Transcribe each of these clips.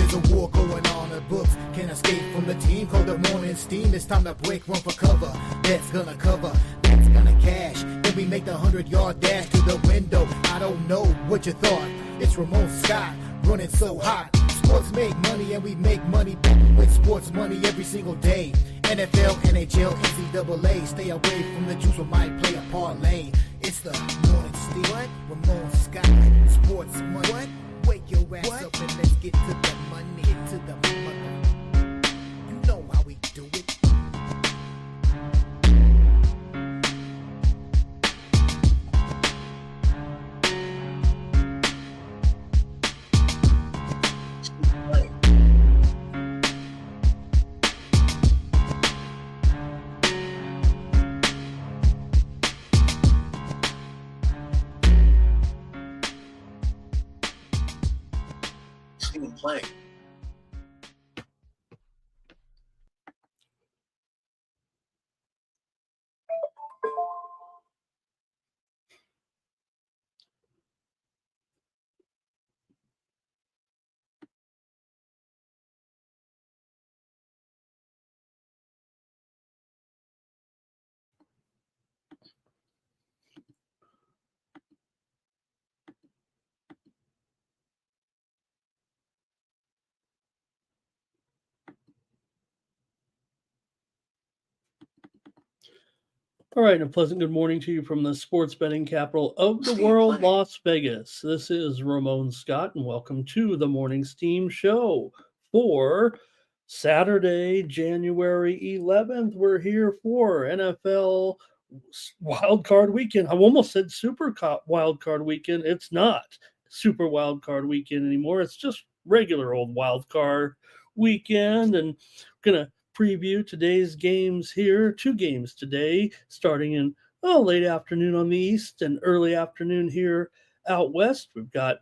There's a war going on, the books can't escape from the team. Call the morning steam, it's time to break, run for cover. That's gonna cover, that's gonna cash. Then we make the 100-yard dash to the window. I don't know what you thought. It's Ramon Scott, running so hot. Sports make money and we make money with sports money every single day. NFL, NHL, NCAA. Stay away from the juice, we might play a parlay. It's the morning steam. What? Ramon Scott, sports money. What? Wake your ass up and let's get to the money. Get to the money. You know how we do it. Playing. All right, and a pleasant good morning to you from the sports betting capital of the world, Las Vegas. This is Ramon Scott, and welcome to the Morning Steam Show for Saturday, January 11th. We're here for NFL Wild Card Weekend. I almost said Super Wild Card Weekend. It's not Super Wild Card Weekend anymore. It's just regular old Wild Card Weekend, and we're going to preview today's games here. 2 games today, starting in late afternoon on the east and early afternoon here out west. We've got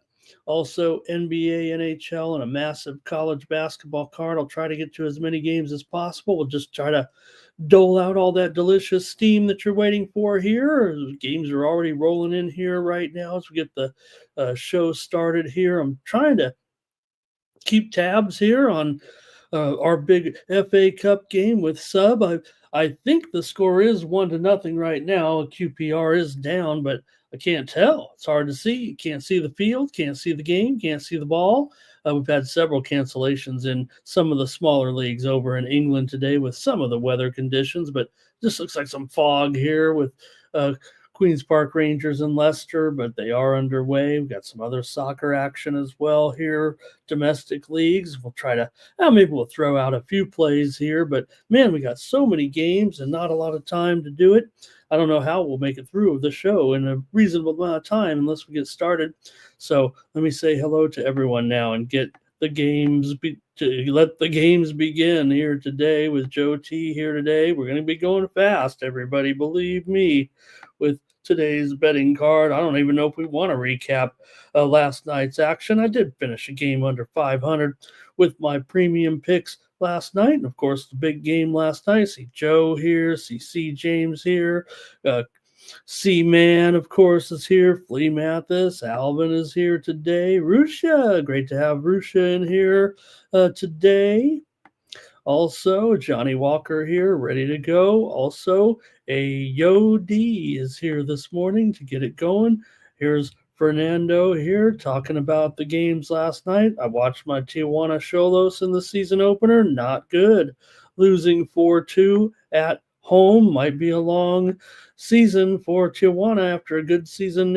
also NBA, NHL, and a massive college basketball card. I'll try to get to as many games as possible. We'll just try to dole out all that delicious steam that you're waiting for here. Games are already rolling in here right now as we get the show started here. I'm trying to keep tabs here on our big FA Cup game with Sub. I think the score is 1-0 right now. QPR is down, but I can't tell. It's hard to see. You can't see the field, can't see the game, can't see the ball. We've had several cancellations in some of the smaller leagues over in England today with some of the weather conditions, but just looks like some fog here with Queen's Park Rangers and Leicester, but they are underway. We've got some other soccer action as well here, domestic leagues. We'll try to, maybe we'll throw out a few plays here, but man, we got so many games and not a lot of time to do it. I don't know how we'll make it through the show in a reasonable amount of time unless we get started. So let me say hello to everyone now and get the games, let the games begin here today with Joe T here today. We're going to be going fast, everybody, believe me, with today's betting card. I don't even know if we want to recap last night's action. I did finish a game under 500 with my premium picks last night. And of course, the big game last night. See Joe here, see James here. C-Man, of course, is here. Flea Mathis. Alvin is here today. Rusha, great to have Rusha in here today. Also, Johnny Walker here, ready to go. Also, a Yo D is here this morning to get it going. Here's Fernando here talking about the games last night. I watched my Tijuana Cholos in the season opener. Not good. Losing 4-2 at home. Might be a long season for Tijuana after a good season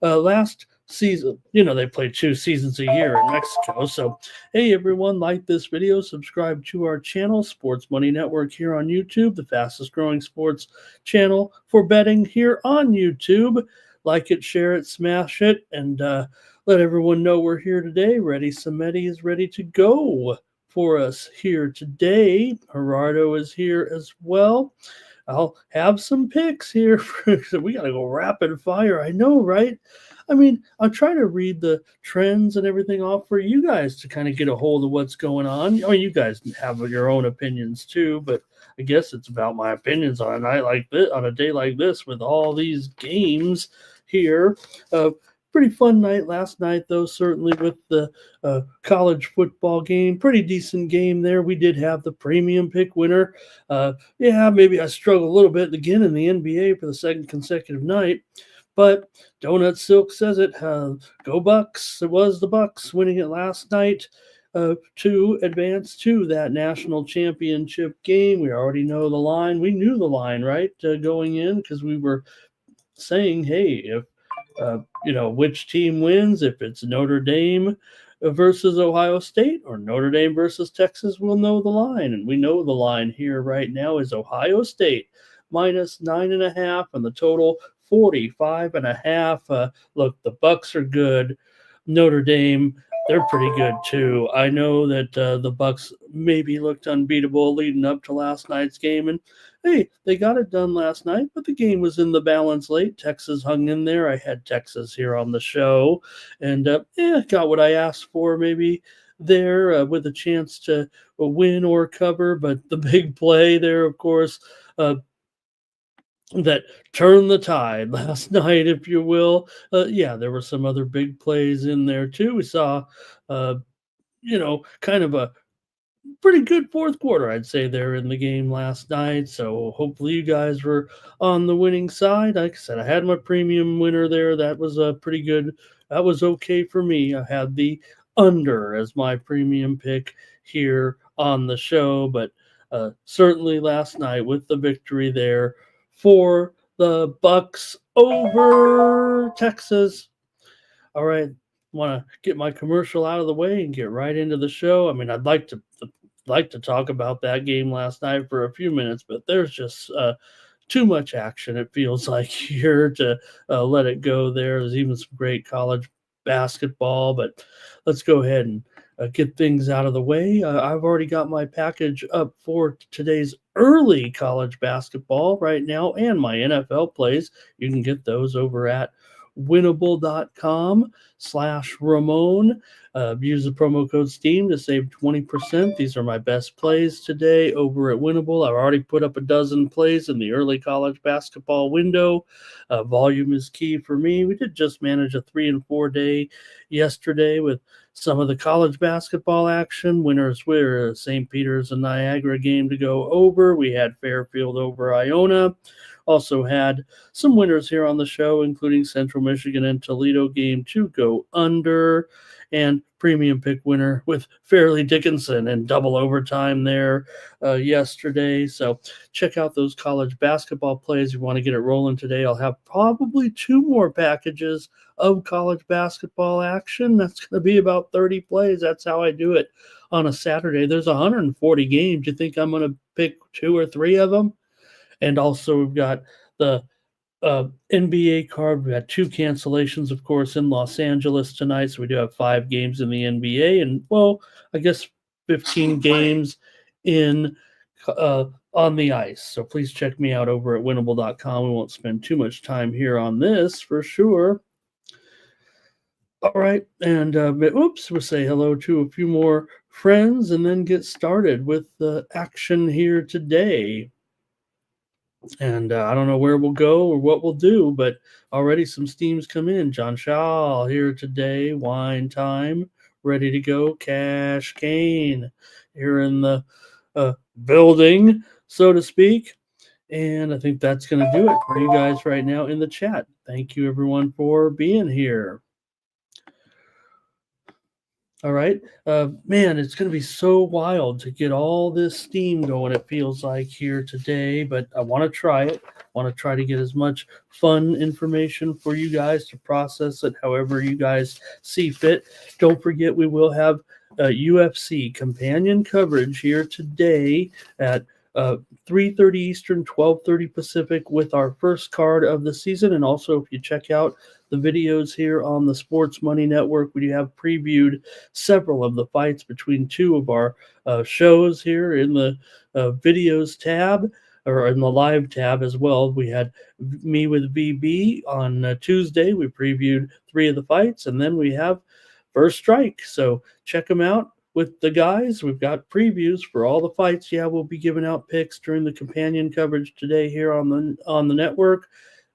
last season. You know, they play 2 seasons a year in Mexico. So, hey, everyone, like this video, subscribe to our channel, Sports Money Network here on YouTube, the fastest growing sports channel for betting here on YouTube. Like it, share it, smash it, and let everyone know we're here today. Ready Samedi is ready to go for us here today. Gerardo is here as well. I'll have some picks here. We got to go rapid fire. I know, right? I mean, I'll try to read the trends and everything off for you guys to kind of get a hold of what's going on. I mean, you guys have your own opinions too, but I guess it's about my opinions on a night like this, on a day like this with all these games here. pretty fun night last night, though, certainly with the college football game. Pretty decent game there. We did have the premium pick winner. Yeah, maybe I struggled a little bit again in the NBA for the second consecutive night. But Donut Silk says it. Go Bucks! It was the Bucks winning it last night to advance to that national championship game. We already know the line. We knew the line, right, going in because we were saying, hey, if which team wins, if it's Notre Dame versus Ohio State or Notre Dame versus Texas, we'll know the line. And we know the line here right now is Ohio State minus 9.5 and the total 45.5. Look, the Bucks are good. Notre Dame, they're pretty good too. I know that the Bucks maybe looked unbeatable leading up to last night's game, and hey, they got it done last night, but the game was in the balance late. Texas hung in there. I had Texas here on the show, and got what I asked for maybe there with a chance to win or cover. But the big play there, of course, that turned the tide last night, if you will. There were some other big plays in there too. We saw, kind of a pretty good fourth quarter, I'd say, there in the game last night. So hopefully you guys were on the winning side. Like I said, I had my premium winner there. That was a pretty good. That was okay for me. I had the under as my premium pick here on the show, but certainly last night with the victory there for the Bucks over Texas. All right, want to get my commercial out of the way and get right into the show. I mean, I'd like to talk about that game last night for a few minutes, but there's just too much action. It feels like here to let it go. There's even some great college basketball, but let's go ahead and get things out of the way. I've already got my package up for today's early college basketball right now and my NFL plays. You can get those over at winnable.com/Ramon. Use the promo code STEAM to save 20%. These are my best plays today over at Winnable. I've already put up a dozen plays in the early college basketball window. Volume is key for me. We did just manage a 3 and 4 day yesterday with some of the college basketball action. Winners were St. Peter's and Niagara game to go over. We had Fairfield over Iona. Also had some winners here on the show, including Central Michigan and Toledo game to go under, and premium pick winner with Fairleigh Dickinson and double overtime there yesterday. So check out those college basketball plays. If you want to get it rolling today, I'll have probably 2 more packages of college basketball action. That's going to be about 30 plays. That's how I do it on a Saturday. There's 140 games. You think I'm going to pick 2 or 3 of them? And also we've got the NBA card. We had 2 cancellations, of course, in Los Angeles tonight. So we do have 5 games in the NBA and, well, I guess 15 games in on the ice. So please check me out over at winnable.com. We won't spend too much time here on this for sure. All right, and we'll say hello to a few more friends and then get started with the action here today. And I don't know where we'll go or what we'll do, but already some steams come in. John Shaw here today, wine time, ready to go. Cash Kane here in the building, so to speak. And I think that's going to do it for you guys right now in the chat. Thank you, everyone, for being here. All right. Man, it's going to be so wild to get all this steam going, it feels like here today, but I want to try it. I want to try to get as much fun information for you guys to process it however you guys see fit. Don't forget, we will have UFC companion coverage here today at 3:30 Eastern, 12:30 Pacific with our first card of the season. And also, if you check out the videos here on the Sports Money Network, we have previewed several of the fights between 2 of our shows here in the videos tab, or in the live tab as well. We had me with VB on Tuesday. We previewed 3 of the fights, and then we have First Strike. So check them out with the guys. We've got previews for all the fights. Yeah, we'll be giving out picks during the companion coverage today here on the network.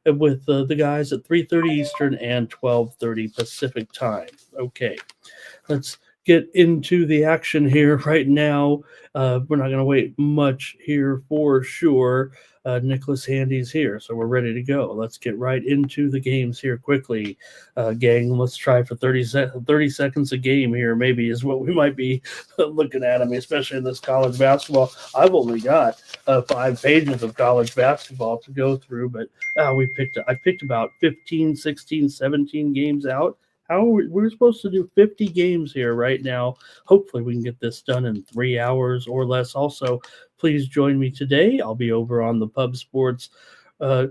with the guys at 3:30 Eastern and 12:30 Pacific time. Okay, let's get into the action here right now. We're not going to wait much here for sure. Nicholas Handy's here, so we're ready to go. Let's get right into the games here quickly. Gang, let's try for 30 seconds a game here, maybe, is what we might be looking at. I mean, especially in this college basketball. I've only got 5 pages of college basketball to go through, but I picked about 15, 16, 17 games out. We're supposed to do 50 games here right now. Hopefully we can get this done in 3 hours or less. Also, please join me today. I'll be over on the Pub Sports uh,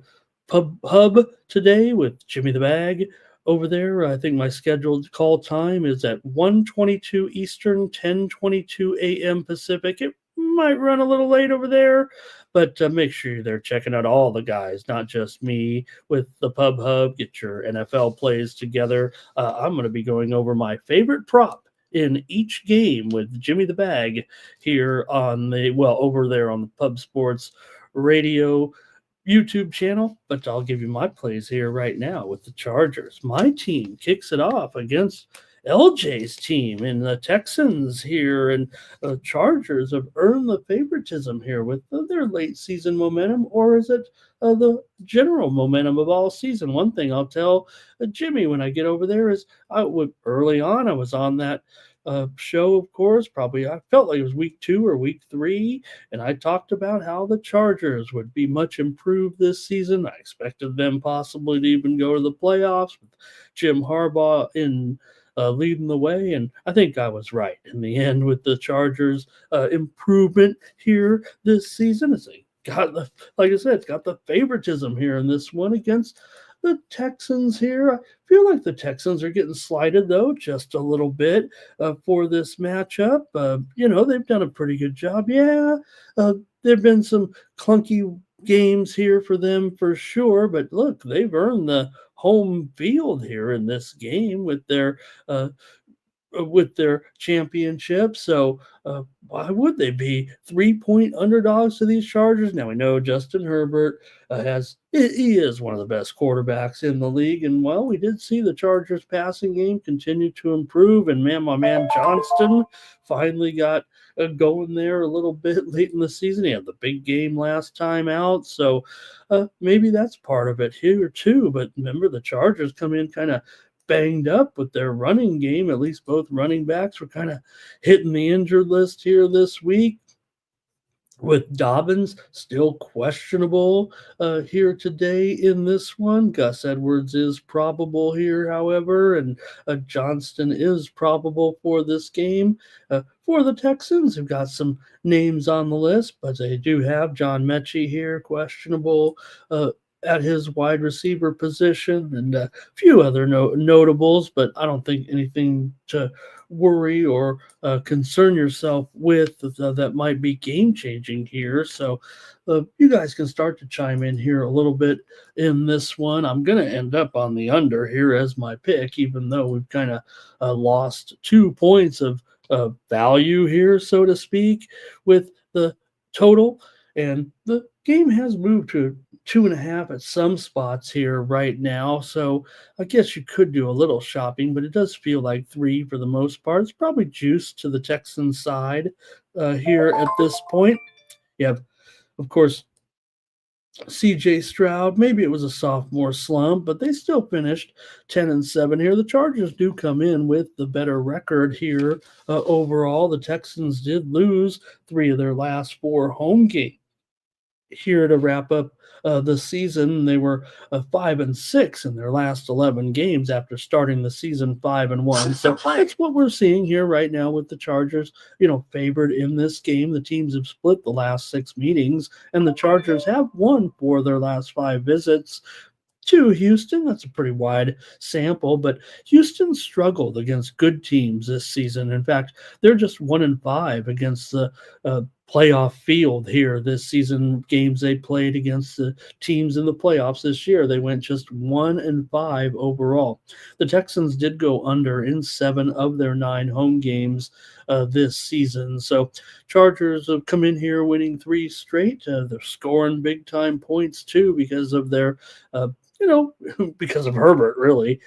Pub Hub today with Jimmy the Bag over there. I think my scheduled call time is at 1:22 Eastern, 10:22 a.m. Pacific. It might run a little late over there, but make sure you're there checking out all the guys, not just me with the Pub Hub. Get your NFL plays together. I'm going to be going over my favorite prop in each game with Jimmy the Bag here over there on the Pub Sports Radio YouTube channel, but I'll give you my plays here right now with the Chargers. My team kicks it off against LJ's team and the Texans here, and the Chargers have earned the favoritism here with their late season momentum, or is it the general momentum of all season? One thing I'll tell Jimmy when I get over there is early on I was on that show, of course, probably I felt like it was week 2 or week 3, and I talked about how the Chargers would be much improved this season. I expected them possibly to even go to the playoffs with Jim Harbaugh in leading the way, and I think I was right in the end with the Chargers' improvement here this season. Like I said, it's got the favoritism here in this one against the Texans here. I feel like the Texans are getting slighted, though, just a little bit for this matchup. They've done a pretty good job. Yeah, there have been some clunky games here for them for sure, but look, they've earned the home field here in this game uh, with their championship. So why would they be 3-point underdogs to these Chargers? Now we know Justin Herbert he is one of the best quarterbacks in the league, and well, we did see the Chargers passing game continue to improve, and my man Johnston finally got going there a little bit late in the season. He had the big game last time out, so maybe that's part of it here too. But remember, the Chargers come in kind of banged up with their running game. At least both running backs were kind of hitting the injured list here this week, with Dobbins still questionable here today in this one. Gus Edwards is probable here, however, and Johnston is probable for this game. For the Texans, who've got some names on the list, but they do have John Mechie here, questionable at his wide receiver position, and a few other notables, but I don't think anything to worry or concern yourself with that might be game changing here. So you guys can start to chime in here a little bit in this one. I'm going to end up on the under here as my pick, even though we've kind of lost 2 points of value here, so to speak, with the total. And the game has moved to 2.5 at some spots here right now. So I guess you could do a little shopping, but it does feel like 3 for the most part. It's probably juiced to the Texans side here at this point. You have, of course, CJ Stroud. Maybe it was a sophomore slump, but they still finished 10-7 here. The Chargers do come in with the better record here overall. The Texans did lose 3 of their last 4 home games here to wrap up the season. They were 5-6 in their last 11 games after starting the season 5-1. So that's what we're seeing here right now with the Chargers, favored in this game. The teams have split the last 6 meetings, and the Chargers have won 4 of their last 5 visits to Houston. That's a pretty wide sample, but Houston struggled against good teams this season. In fact, they're just 1-5 against the playoff field here this season. Games they played against the teams in the playoffs this year, they went just 1-5 overall. The Texans did go under in 7 of their 9 home games this season. So Chargers have come in here winning 3 straight. They're scoring big time points too because of their because of Herbert, really.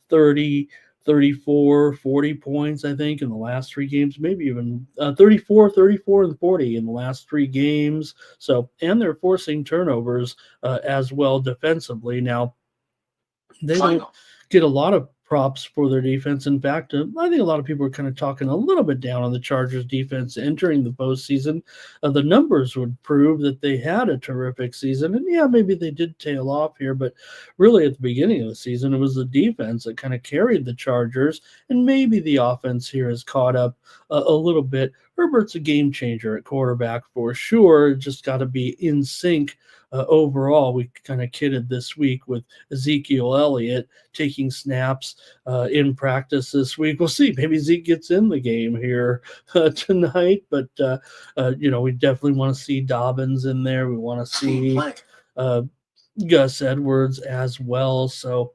30, 34, 40 points, I think, in the last three games, maybe even 34, 34, and 40 in the last three games. So, and they're forcing turnovers as well defensively. Now, they don't get a lot of props for their defense. In fact, I think a lot of people are kind of talking a little bit down on the Chargers defense entering the postseason. The numbers would prove that they had a terrific season. And yeah, maybe they did tail off here, but really at the beginning of the season, it was the defense that kind of carried the Chargers. And maybe the offense here has caught up a little bit. Herbert's a game changer at quarterback for sure. Just got to be in sync. Overall, we kind of kidded this week with Ezekiel Elliott taking snaps in practice this week. We'll see. Maybe Zeke gets in the game here tonight, but we definitely want to see Dobbins in there. We want to see Gus Edwards as well. So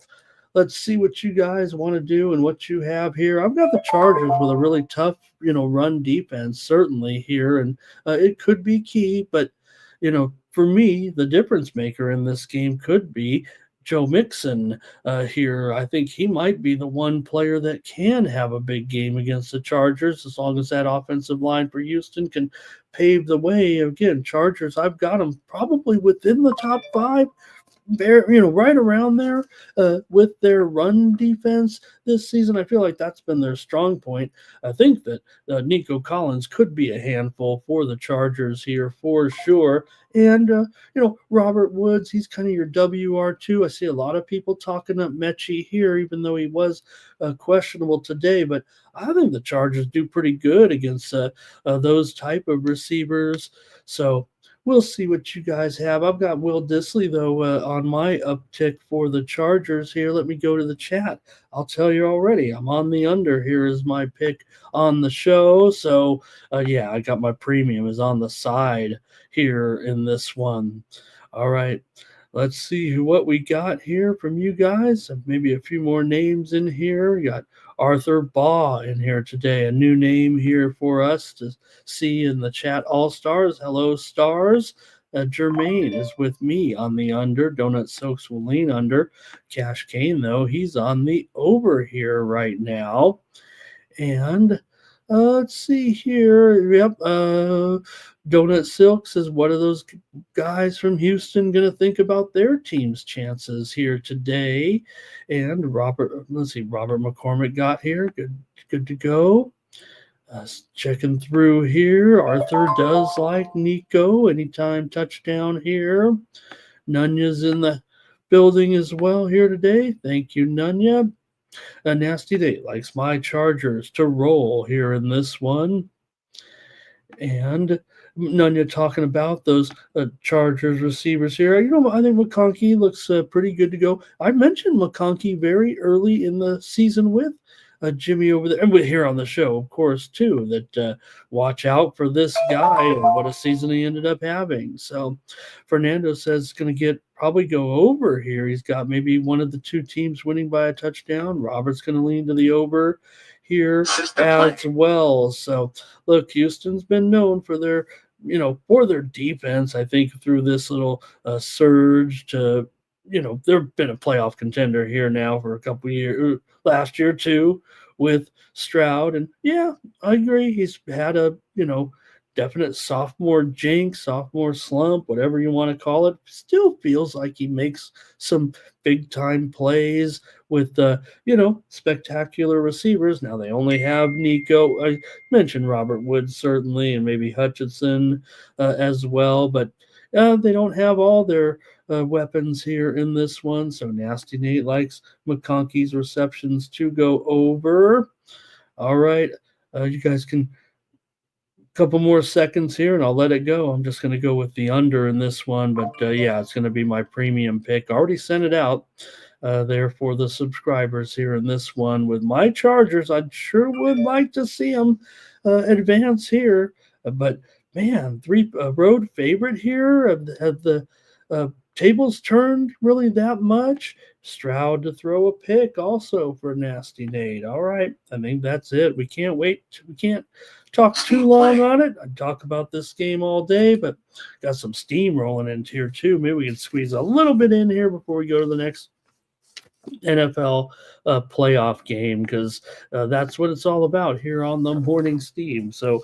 let's see what you guys want to do and what you have here. I've got the Chargers with a really tough, run defense certainly here, and it could be key, but for me, the difference maker in this game could be Joe Mixon here. I think he might be the one player that can have a big game against the Chargers as long as that offensive line for Houston can pave the way. Again, Chargers, I've got them probably within the top five. Right around there with their run defense this season. I feel like that's been their strong point. I think that Nico Collins could be a handful for the Chargers here for sure. And, Robert Woods, he's kind of your WR2. I see a lot of people talking up Mechie here, even though he was questionable today. But I think the Chargers do pretty good against those type of receivers. So, we'll see what you guys have. I've got Will Disley, though, on my uptick for the Chargers here. Let me go to the chat. I'll tell you already. I'm on the under. Here is my pick on the show. So, I got my premium is on the side here in this one. All right. Let's see what we got here from you guys. Maybe a few more names in here. We got Arthur Baugh in here today, a new name here for us to see in the chat. All Stars, hello Stars. Jermaine is with me on the under. Donut Soaks will lean under. Cash Kane, though, he's on the over here right now. And let's see here. Yep. Donut Silk says, what are those guys from Houston going to think about their team's chances here today? And Robert McCormick got here. Good to go. Checking through here. Arthur does like Nico. Anytime touchdown here. Nunya's in the building as well here today. Thank you, Nunya. A Nasty Date likes my Chargers to roll here in this one. And Nunya talking about those Chargers receivers here. I think McConkey looks pretty good to go. I mentioned McConkey very early in the season with Jimmy over there. And we here on the show, of course, too, that watch out for this guy and what a season he ended up having. So Fernando says it's going to probably go over here. He's got maybe one of the two teams winning by a touchdown. Robert's going to lean to the over here as well. So look, Houston's been known for their defense. I think through this little surge to they've been a playoff contender here now for a couple years. Last year too with Stroud, and yeah, I agree. He's had a definite sophomore jinx, sophomore slump, whatever you want to call it. Still feels like he makes some big time plays with spectacular receivers. Now they only have Nico. I mentioned Robert Woods certainly, and maybe Hutchinson as well, but they don't have all their weapons here in this one. So Nasty Nate likes McConkey's receptions to go over. All right, you guys can. Couple more seconds here and I'll let it go. I'm just going to go with the under in this one, but it's going to be my premium pick. Already sent it out there for the subscribers here in this one with my Chargers. I sure would like to see them advance here, but man, road favorite here of the tables turned really that much. Stroud to throw a pick also for Nasty Nate. All right, I think that's it. We can't wait. We can't talk too long on it. I'd talk about this game all day, but got some steam rolling into here too. Maybe we can squeeze a little bit in here before we go to the next NFL playoff game, because that's what it's all about here on the morning steam. So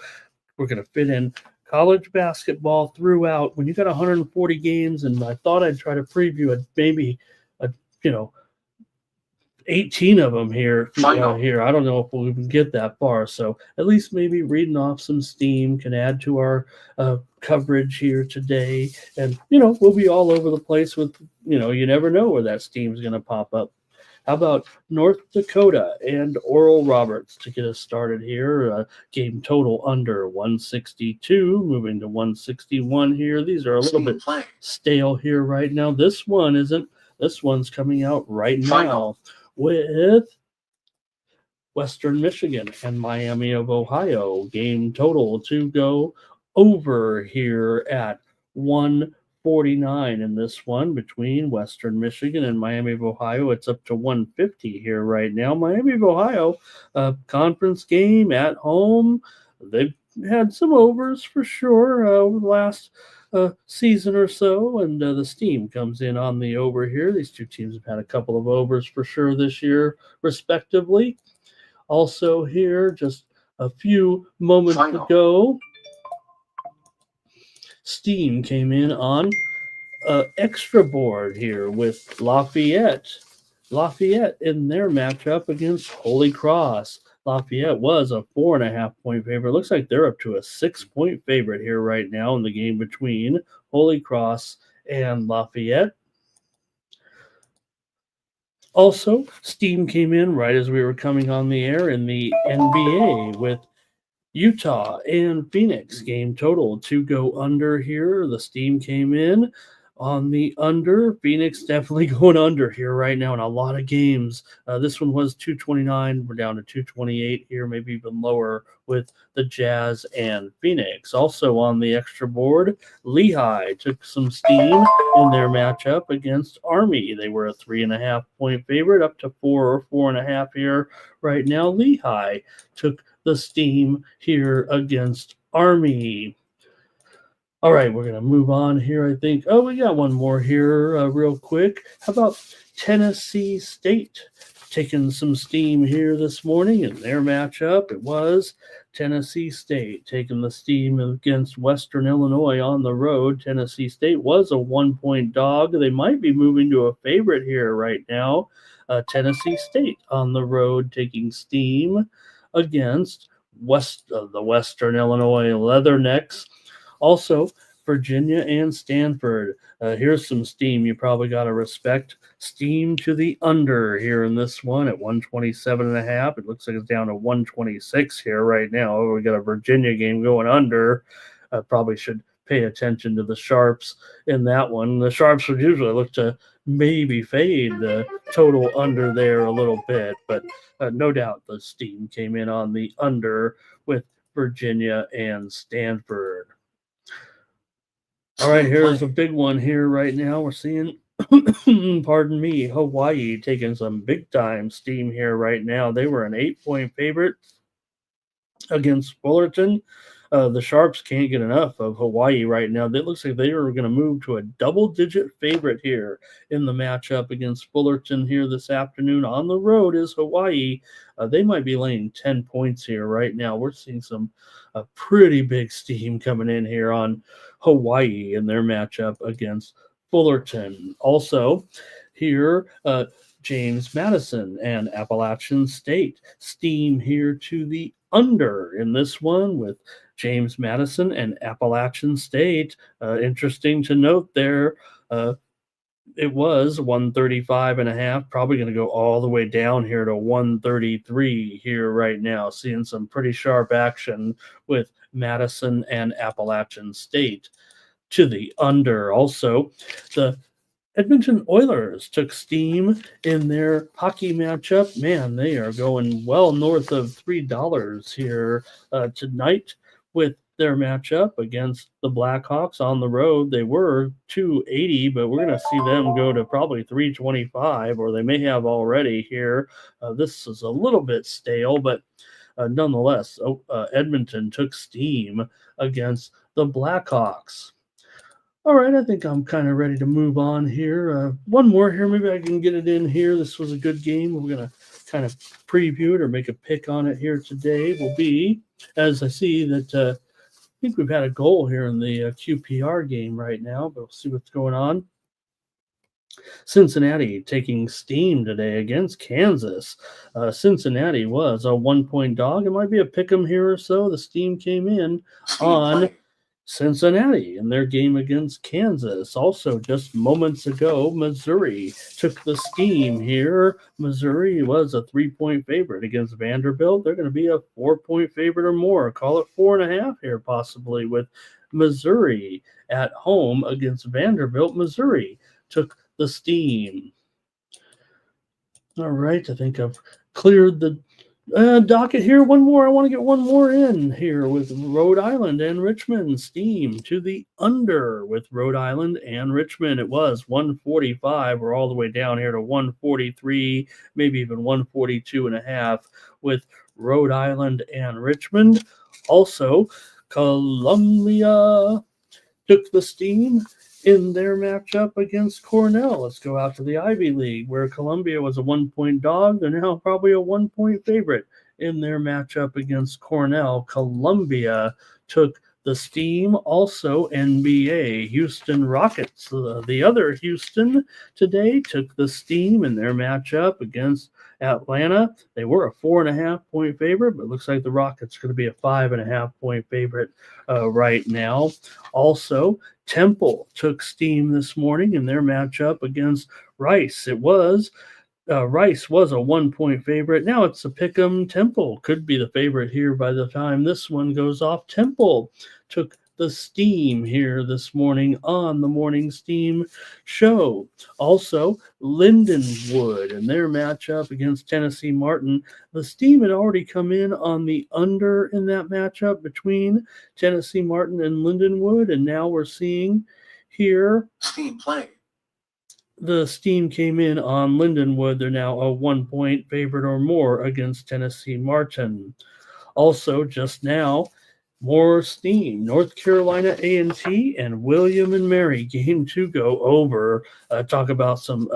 we're going to fit in college basketball throughout. When you got 140 games, and I thought I'd try to preview maybe a 18 of them here. Here, I don't know if we'll even get that far. So at least maybe reading off some steam can add to our coverage here today. And we'll be all over the place with you never know where that steam's going to pop up. How about North Dakota and Oral Roberts to get us started here? Game total under 162, moving to 161 here. These are a little bit stale here right now. This one isn't. This one's coming out right now with Western Michigan and Miami of Ohio. Game total to go over here at 149 in this one between Western Michigan and Miami of Ohio. It's up to 150 here right now. Miami of Ohio, conference game at home. They've had some overs for sure over the last season or so, and the steam comes in on the over here. These two teams have had a couple of overs for sure this year, respectively. Also here, just a few moments ago, steam came in on extra board here with Lafayette. Lafayette in their matchup against Holy Cross. Lafayette was a 4.5-point favorite. Looks like they're up to a 6-point favorite here right now in the game between Holy Cross and Lafayette. Also, steam came in right as we were coming on the air in the NBA with Utah and Phoenix. Game total to go under here. The steam came in on the under. Phoenix definitely going under here right now in a lot of games. This one was 229. We're down to 228 here, maybe even lower with the Jazz and Phoenix. Also on the extra board, Lehigh took some steam in their matchup against Army. They were a 3.5-point favorite, up to 4 or 4.5 here right now. Lehigh took the steam here against Army. All right, we're going to move on here, I think. Oh, we got one more here real quick. How about Tennessee State taking some steam here this morning in their matchup? It was Tennessee State taking the steam against Western Illinois on the road. Tennessee State was a 1-point dog. They might be moving to a favorite here right now. Tennessee State on the road taking steam against the Western Illinois Leathernecks. Also, Virginia and Stanford. Here's some steam you probably got to respect. Steam to the under here in this one at 127.5. It looks like it's down to 126 here right now. We got a Virginia game going under. Probably should pay attention to the sharps in that one. The sharps would usually look to maybe fade the total under there a little bit, but no doubt the steam came in on the under with Virginia and Stanford. All right, here's a big one here right now. We're seeing, pardon me, Hawaii taking some big-time steam here right now. They were an 8-point favorite against Fullerton. The Sharps can't get enough of Hawaii right now. It looks like they are going to move to a double-digit favorite here in the matchup against Fullerton here this afternoon. On the road is Hawaii. They might be laying 10 points here right now. We're seeing some pretty big steam coming in here on Hawaii in their matchup against Fullerton. Also, here, James Madison and Appalachian State. Steam here to the under in this one with James Madison and Appalachian State. Interesting to note there, it was 135.5, probably going to go all the way down here to 133 here right now. Seeing some pretty sharp action with Madison and Appalachian State to the under. Also, the Edmonton Oilers took steam in their hockey matchup. Man, they are going well north of $3 here tonight with their matchup against the Blackhawks on the road. They were 280, but we're going to see them go to probably 325, or they may have already here. This is a little bit stale, but nonetheless, Edmonton took steam against the Blackhawks. All right, I think I'm kind of ready to move on here. One more here, maybe I can get it in here. This was a good game. We're going to kind of preview it or make a pick on it here today. Will be, as I see that I think we've had a goal here in the QPR game right now, but we'll see what's going on. Cincinnati taking steam today against Kansas. Cincinnati was a 1-point dog. It might be a pick 'em here or so. The steam came in on Cincinnati in their game against Kansas. Also, just moments ago, Missouri took the steam here. Missouri was a 3-point favorite against Vanderbilt. They're going to be a 4-point favorite or more. Call it 4.5 here, possibly, with Missouri at home against Vanderbilt. Missouri took the steam. All right, I think I've cleared the docket here. One more. I want to get one more in here with Rhode Island and Richmond. Steam to the under with Rhode Island and Richmond. It was 145. We're all the way down here to 143, maybe even 142.5 with Rhode Island and Richmond. Also, Columbia took the steam in their matchup against Cornell. Let's go out to the Ivy League, where Columbia was a 1-point dog. They're now probably a 1-point favorite in their matchup against Cornell. Columbia took the steam. Also, NBA, Houston Rockets. The other Houston today took the steam in their matchup against Atlanta. They were a 4.5-point favorite, but it looks like the Rockets are going to be a 5.5-point favorite right now. Also, Temple took steam this morning in their matchup against Rice. It was Rice was a 1-point favorite. Now it's a pick 'em. Temple could be the favorite here by the time this one goes off. Temple took the steam here this morning on the Morning Steam show. Also, Lindenwood and their matchup against Tennessee Martin. The steam had already come in on the under in that matchup between Tennessee Martin and Lindenwood, and now we're seeing here Steam playing. The steam came in on Lindenwood. They're now a 1-point favorite or more against Tennessee Martin. Also, just now, more steam. North Carolina A&T and William and Mary game to go over. Talk about some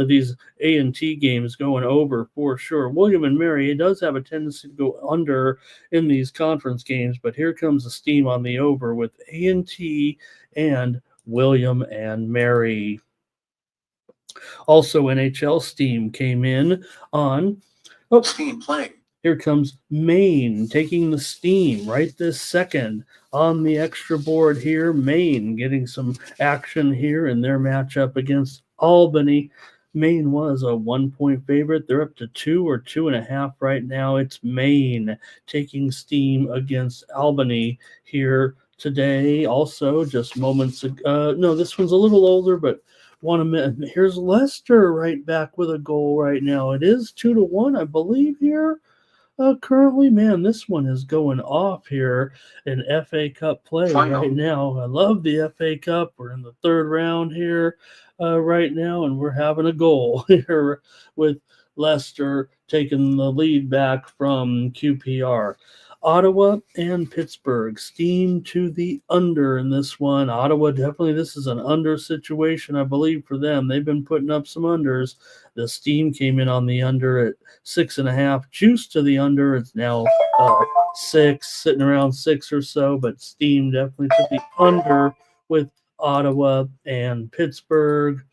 these A&T games going over for sure. William and Mary, it does have a tendency to go under in these conference games, but here comes the steam on the over with A&T and William and Mary. Also, NHL steam came in on Steam playing. Here comes Maine taking the steam right this second on the extra board here. Maine getting some action here in their matchup against Albany. Maine was a 1-point favorite. They're up to 2 or 2.5 right now. It's Maine taking steam against Albany here today. Also, just moments ago. No, this one's a little older, but here's Leicester right back with a goal right now. It is 2-1, I believe, here. Currently, man, this one is going off here in FA Cup play right now. I love the FA Cup. We're in the third round here right now, and we're having a goal here with Leicester taking the lead back from QPR. Ottawa and Pittsburgh, steam to the under in this one. Ottawa, definitely, this is an under situation, I believe, for them. They've been putting up some unders. The steam came in on the under at 6.5. Juice to the under. It's now 6, sitting around 6 or so, but steam definitely to the under with Ottawa and Pittsburgh.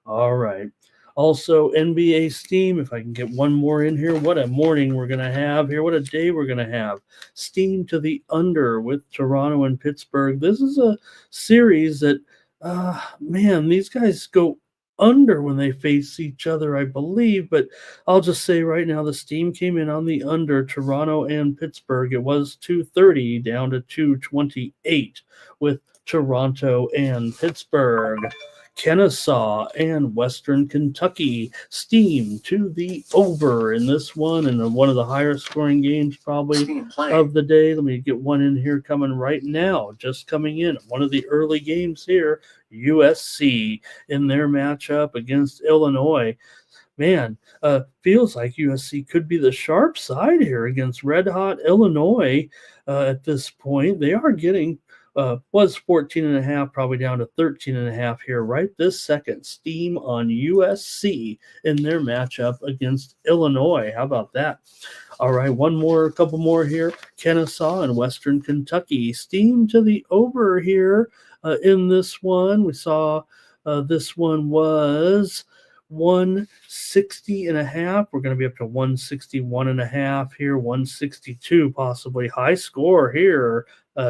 All right. Also, NBA steam, if I can get one more in here. What a morning we're going to have here. What a day we're going to have. Steam to the under with Toronto and Pittsburgh. This is a series that, man, these guys go under when they face each other, I believe. But I'll just say right now, the steam came in on the under, Toronto and Pittsburgh. It was 230 down to 228 with Toronto and Pittsburgh. Kennesaw and Western Kentucky. Steam to the over in this one, and one of the higher scoring games probably Steam playing. of the day. Let me get one in here coming right now, just coming in. One of the early games here, USC in their matchup against Illinois. Man, feels like USC could be the sharp side here against red hot Illinois at this point. They are getting was 14.5, probably down to 13.5 here right this second. Steam on USC in their matchup against Illinois. How about that? All right, a couple more here. Kennesaw and Western Kentucky. Steam to the over here in this one. We saw this one was 160.5. We're going to be up to 161.5 here, 162 possibly. High score here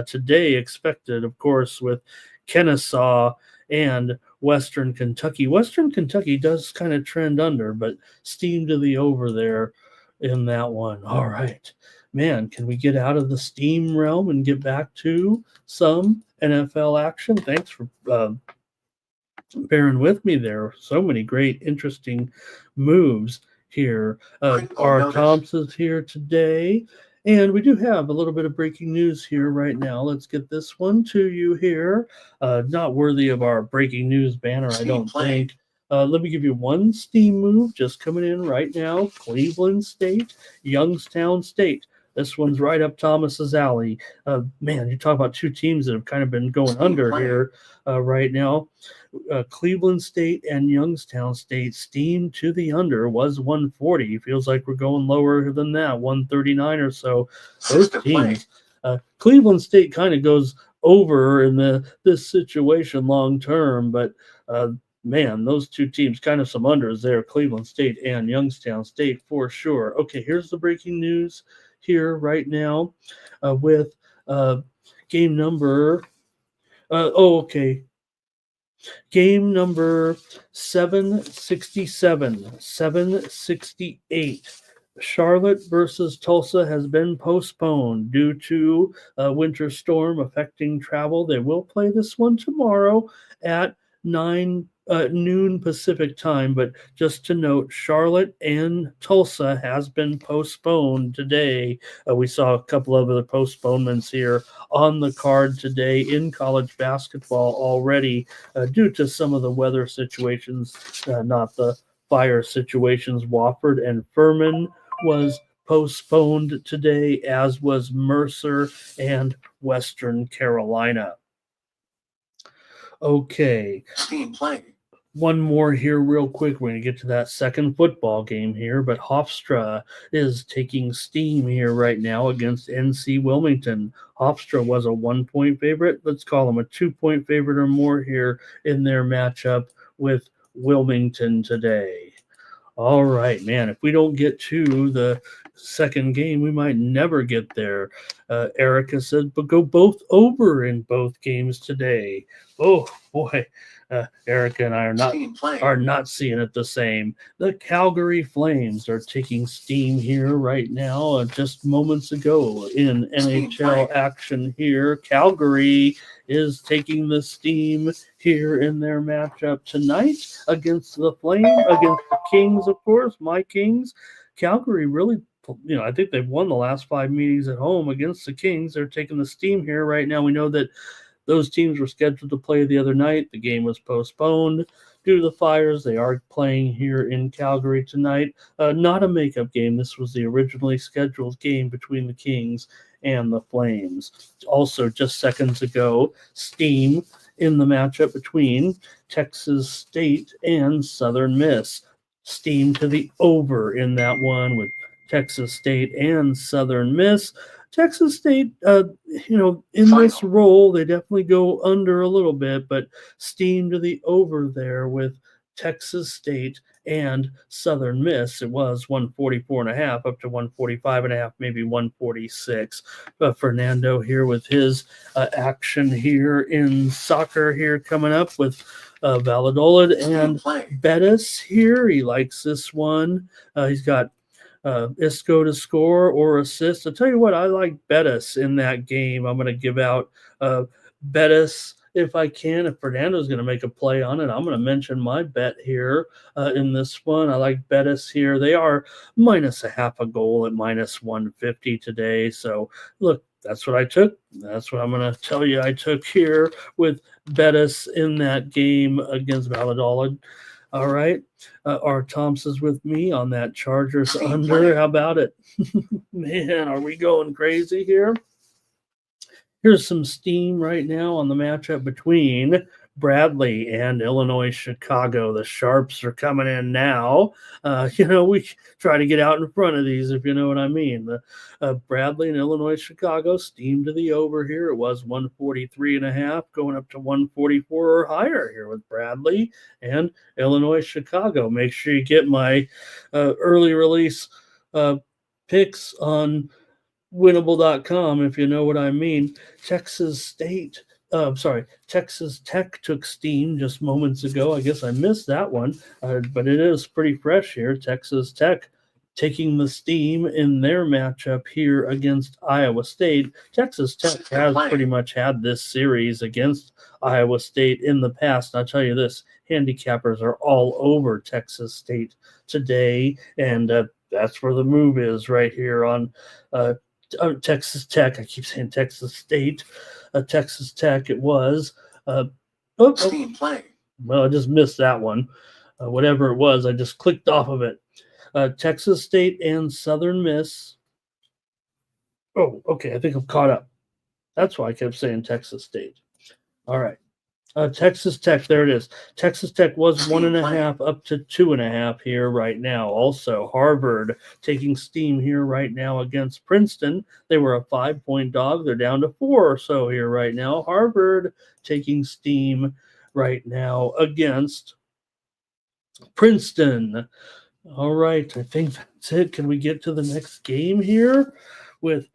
today expected, of course, with Kennesaw and Western Kentucky. Western Kentucky does kind of trend under, but Steam to the over there in that one. All right. Man, can we get out of the Steam realm and get back to some NFL action? Thanks for bearing with me there. So many great, interesting moves here. R. Thompson's here today. And we do have a little bit of breaking news here right now. Let's get this one to you here. Not worthy of our breaking news banner, I don't think. Let me give you one Steam move just coming in right now. Cleveland State, Youngstown State. This one's right up Thomas's alley. Man, you talk about two teams that have kind of been going under here right now. Cleveland State and Youngstown State. Steam to the under was 140. Feels like we're going lower than that, 139 or so. Those teams. Cleveland State kind of goes over in this situation long term, but man, those two teams, kind of some unders there, Cleveland State and Youngstown State for sure. Okay, here's the breaking news here right now with game number game number 768. Charlotte versus Tulsa has been postponed due to a winter storm affecting travel. They will play this one tomorrow at noon Pacific time, but just to note, Charlotte and Tulsa has been postponed today. We saw a couple of other postponements here on the card today in college basketball already due to some of the weather situations, not the fire situations. Wofford and Furman was postponed today, as was Mercer and Western Carolina. Okay. Steam playing. One more here real quick. We're going to get to that second football game here, but Hofstra is taking steam here right now against NC Wilmington. Hofstra was a 1-point favorite. Let's call them a 2-point favorite or more here in their matchup with Wilmington today. All right, man, if we don't get to the second game, we might never get there. Erica said, but go both over in both games today. Oh, boy. Erica and I are not seeing it the same. The Calgary Flames are taking steam here right now. Just moments ago in NHL action here, Calgary is taking the steam here in their matchup tonight against the against the Kings, of course, my Kings. Calgary really, I think they've won the last 5 meetings at home against the Kings. They're taking the steam here right now. We know that those teams were scheduled to play the other night. The game was postponed due to the fires. They are playing here in Calgary tonight. Not a makeup game. This was the originally scheduled game between the Kings and the Flames. Also, just seconds ago, steam in the matchup between Texas State and Southern Miss. Steam to the over in that one with Texas State and Southern Miss. Texas State, in this role, they definitely go under a little bit, but steam to the over there with Texas State and Southern Miss. It was 144.5 up to 145.5, maybe 146. But Fernando here with his action here in soccer here coming up with Valladolid and Bettis here. He likes this one. He's got Isco to score or assist. I'll tell you what, I like Bettis in that game. I'm going to give out Bettis if I can. If Fernando's going to make a play on it, I'm going to mention my bet here in this one. I like Betis here. They are minus a half a goal at minus 150 today. So look, that's what I took. That's what I'm going to tell you I took here with Betis in that game against Valladolid. All right. Art Thompson's with me on that Chargers under. How about it? Man, are we going crazy here? Here's some steam right now on the matchup between Bradley and Illinois Chicago. The Sharps are coming in now. We try to get out in front of these, if you know what I mean. The Bradley and Illinois Chicago steam to the over here. It was 143.5, going up to 144 or higher here with Bradley and Illinois Chicago. Make sure you get my early release picks on winnable.com, if you know what I mean. Texas Tech took steam just moments ago. I guess I missed that one, but it is pretty fresh here. Texas Tech taking the steam in their matchup here against Iowa State. Texas Tech has pretty much had this series against Iowa State in the past. I'll tell you this, handicappers are all over Texas State today, and that's where the move is right here on Texas Tech. I keep saying Texas State. Texas Tech it was. Steam playing. Well, I just missed that one. Whatever it was, I just clicked off of it. Texas State and Southern Miss. Oh, okay. I think I'm caught up. That's why I kept saying Texas State. All right. Texas Tech, there it is. Texas Tech was 1.5 up to 2.5 here right now. Also, Harvard taking steam here right now against Princeton. They were a 5-point dog. They're down to 4 or so here right now. Harvard taking steam right now against Princeton. All right, I think that's it. Can we get to the next game here with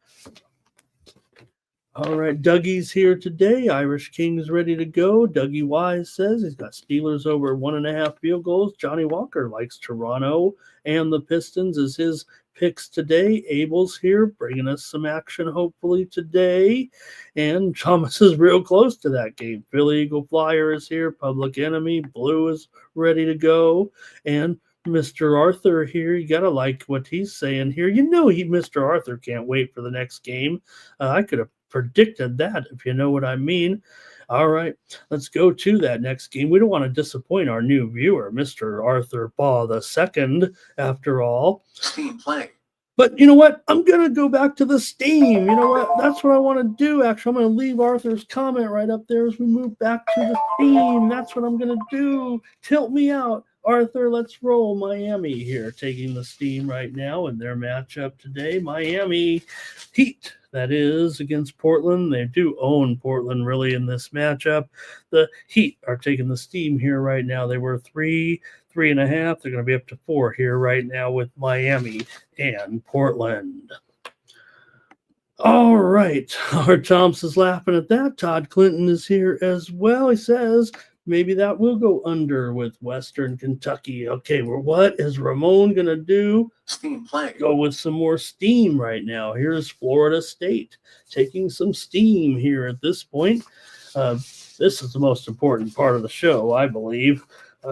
all right, Dougie's here today. Irish King's ready to go. Dougie Wise says he's got Steelers over 1.5 field goals. Johnny Walker likes Toronto and the Pistons as his picks today. Abel's here bringing us some action hopefully today. And Thomas is real close to that game. Philly Eagle Flyer is here. Public Enemy. Blue is ready to go. And Mr. Arthur here, you got to like what he's saying here. Mr. Arthur can't wait for the next game. I could have predicted that, if you know what I mean. All right, let's go to that next game. We don't want to disappoint our new viewer, Mr. Arthur Baugh II, after all. Steam playing. But you know what? I'm going to go back to the steam. You know what? That's what I want to do, actually. I'm going to leave Arthur's comment right up there as we move back to the steam. That's what I'm going to do. Tilt me out. Arthur, let's roll. Miami here taking the steam right now in their matchup today. Miami Heat, that is, against Portland. They do own Portland really in this matchup. The Heat are taking the steam here right now. They were 3.5. They're going to be up to 4 here right now with Miami and Portland. All right. Art Thompson's laughing at that. Todd Clinton is here as well. He says maybe that will go under with Western Kentucky. Okay, well, what is Ramon going to do? Steam playing. Go with some more steam right now. Here's Florida State taking some steam here at this point. This is the most important part of the show, I believe.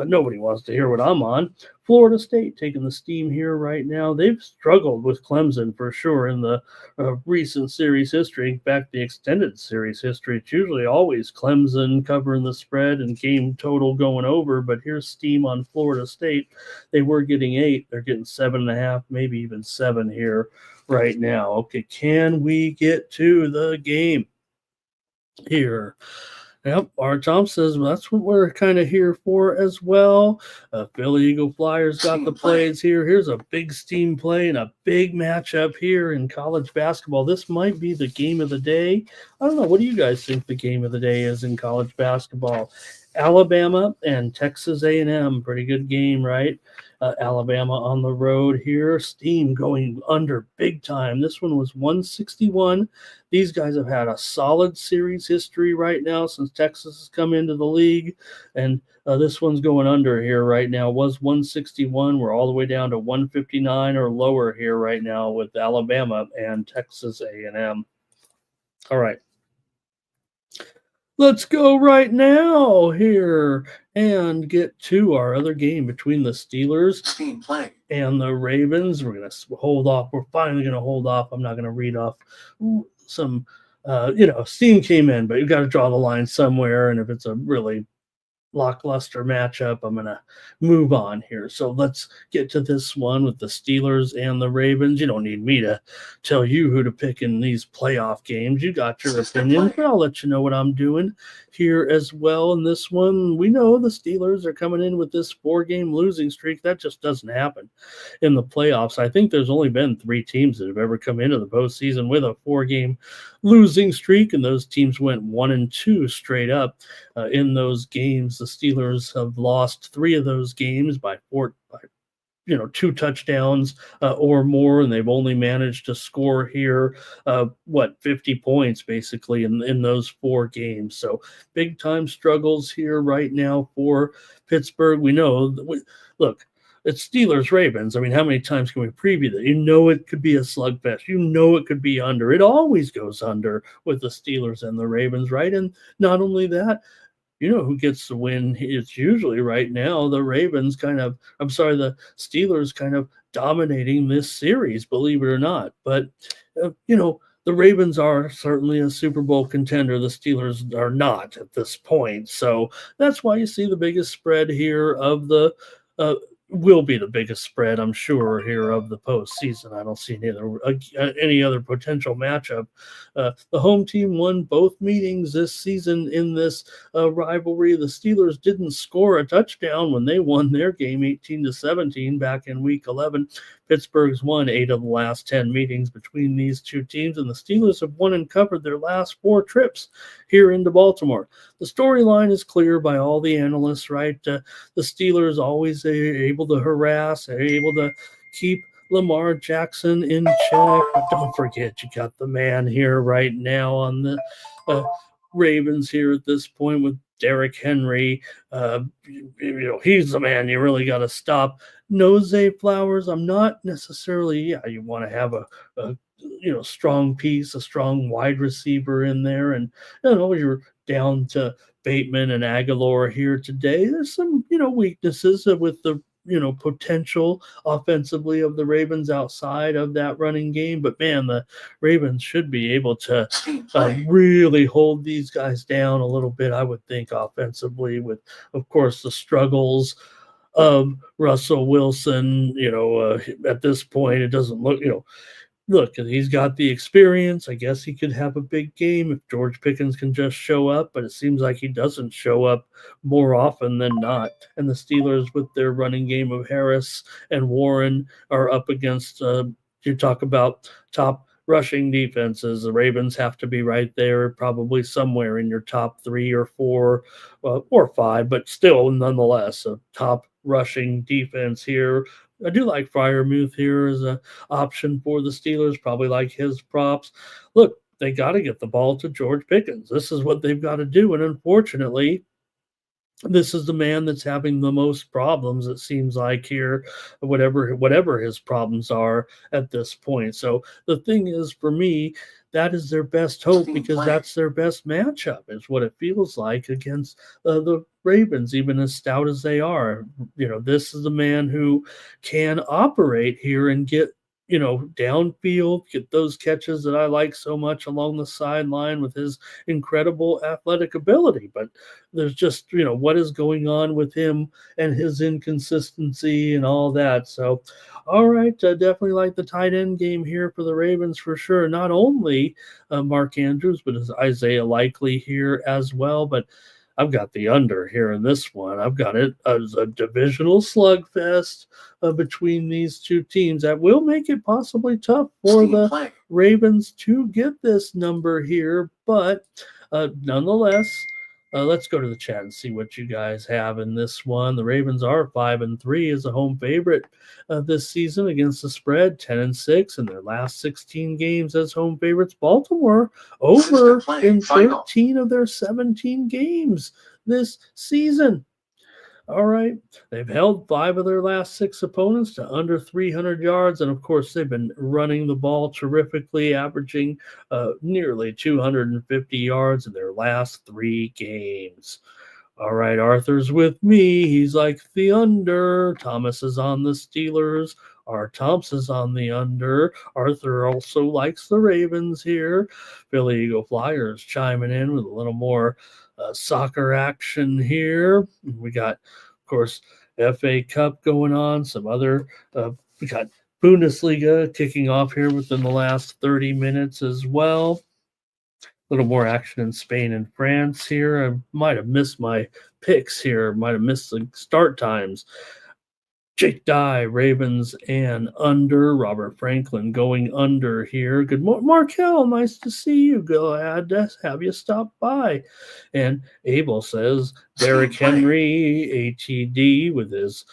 Nobody wants to hear what I'm on. Florida State taking the steam here right now. They've struggled with Clemson for sure in the recent series history. In fact, the extended series history, it's usually always Clemson covering the spread and game total going over. But here's steam on Florida State. They were getting 8. They're getting 7.5, maybe even 7 here right now. Okay, can we get to the game here? Yep, Art Thompson says well, that's what we're kind of here for as well. Philly Eagle Flyers got the plays here. Here's a big steam play and a big matchup here in college basketball. This might be the game of the day. I don't know. What do you guys think the game of the day is in college basketball? Alabama and Texas A&M. Pretty good game, right? Alabama on the road here. Steam going under big time. This one was 161. These guys have had a solid series history right now since Texas has come into the league. And this one's going under here right now. It was 161. We're all the way down to 159 or lower here right now with Alabama and Texas A&M. All right. Let's go right now here and get to our other game between the Steelers Steam playing. and the Ravens. We're going to hold off. We're finally going to hold off. I'm not going to read off some, steam came in, but you got to draw the line somewhere. And if it's a really lackluster matchup, I'm going to move on here. So let's get to this one with the Steelers and the Ravens. You don't need me to tell you who to pick in these playoff games. You got your opinions, but I'll let you know what I'm doing here as well. In this one, we know the Steelers are coming in with this 4-game losing streak. That just doesn't happen in the playoffs. I think there's only been 3 teams that have ever come into the postseason with a 4-game losing streak, and those teams went 1-2 straight up in those games. The Steelers have lost 3 of those games by 2 touchdowns or more, and they've only managed to score here 50 points basically in those 4 games. So big time struggles here right now for Pittsburgh. We know look, it's Steelers Ravens. I mean, how many times can we preview that? You know it could be a slugfest. You know it could be under. It always goes under with the Steelers and the Ravens, right? And not only that, you know who gets the win? It's usually right now the the Steelers kind of dominating this series, believe it or not. But, the Ravens are certainly a Super Bowl contender. The Steelers are not at this point. So that's why you see the biggest spread here of will be the biggest spread, I'm sure, here of the postseason. I don't see any other potential matchup. The home team won both meetings this season in this rivalry. The Steelers didn't score a touchdown when they won their game 18-17 back in Week 11. Pittsburgh's won 8 of the last 10 meetings between these 2 teams, and the Steelers have won and covered their last 4 trips here into Baltimore. The storyline is clear by all the analysts, right? The Steelers always able to harass, are able to keep Lamar Jackson in check. But don't forget, you got the man here right now on the Ravens here at this point with Derrick Henry. He's the man you really got to stop. Zay Flowers, I'm not necessarily, you want to have a strong piece, a strong wide receiver in there. And, you're down to Bateman and Aguilar here today. There's some, weaknesses with the potential offensively of the Ravens outside of that running game. But man, the Ravens should be able to really hold these guys down a little bit, I would think, offensively, with, of course, the struggles of Russell Wilson. At this point, it doesn't look, he's got the experience. I guess he could have a big game if George Pickens can just show up, but it seems like he doesn't show up more often than not. And the Steelers, with their running game of Harris and Warren, are up against, you talk about top rushing defenses. The Ravens have to be right there, probably somewhere in your top 3 or 4 or 5, but still, nonetheless, a top rushing defense here. I do like Freiermuth here as an option for the Steelers, probably like his props. Look, they got to get the ball to George Pickens. This is what they've got to do. And unfortunately, this is the man that's having the most problems, it seems like, here, whatever his problems are at this point. So the thing is, for me, that is their best hope, because that's their best matchup, is what it feels like against the Ravens, even as stout as they are. This is the man who can operate here and get downfield, get those catches that I like so much along the sideline with his incredible athletic ability. But there's just, what is going on with him and his inconsistency and all that. So, all right, definitely like the tight end game here for the Ravens for sure. Not only Mark Andrews, but Isaiah Likely here as well. But I've got the under here in this one. I've got it as a divisional slugfest between these 2 teams that will make it possibly tough for the Ravens to get this number here. But nonetheless, let's go to the chat and see what you guys have in this one. The Ravens are 5-3 as a home favorite this season against the spread, 10-6 in their last 16 games as home favorites. Baltimore over in 13 of their 17 games this season. All right. They've held 5 of their last 6 opponents to under 300 yards. And of course, they've been running the ball terrifically, averaging nearly 250 yards in their last 3 games. All right, Arthur's with me. He's like the under. Thomas is on the Steelers. R. Thompson's on the under. Arthur also likes the Ravens here. Philly Eagle Flyers chiming in with a little more soccer action here. We got, of course, FA Cup going on. Some other, we got Bundesliga kicking off here within the last 30 minutes as well. A little more action in Spain and France here. I might have missed my picks here, might have missed the start times. Jake Dye, Ravens, and under. Robert Franklin going under here. Good morning, Markel. Nice to see you. Glad to have you stop by. And Abel says Derrick Henry, ATD, with his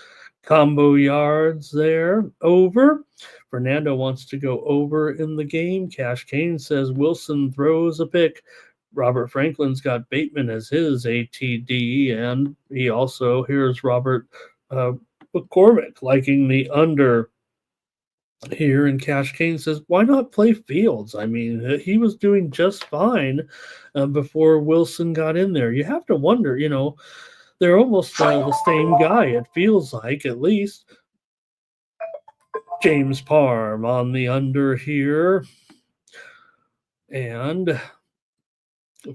combo yards there. Over. Fernando wants to go over in the game. Cash Kane says Wilson throws a pick. Robert Franklin's got Bateman as his ATD, and he also, here's Robert McCormick liking the under here. And Cash Kane says, why not play Fields? I mean, he was doing just fine before Wilson got in there. You have to wonder, they're almost the same guy, it feels like, at least. James Parm on the under here. And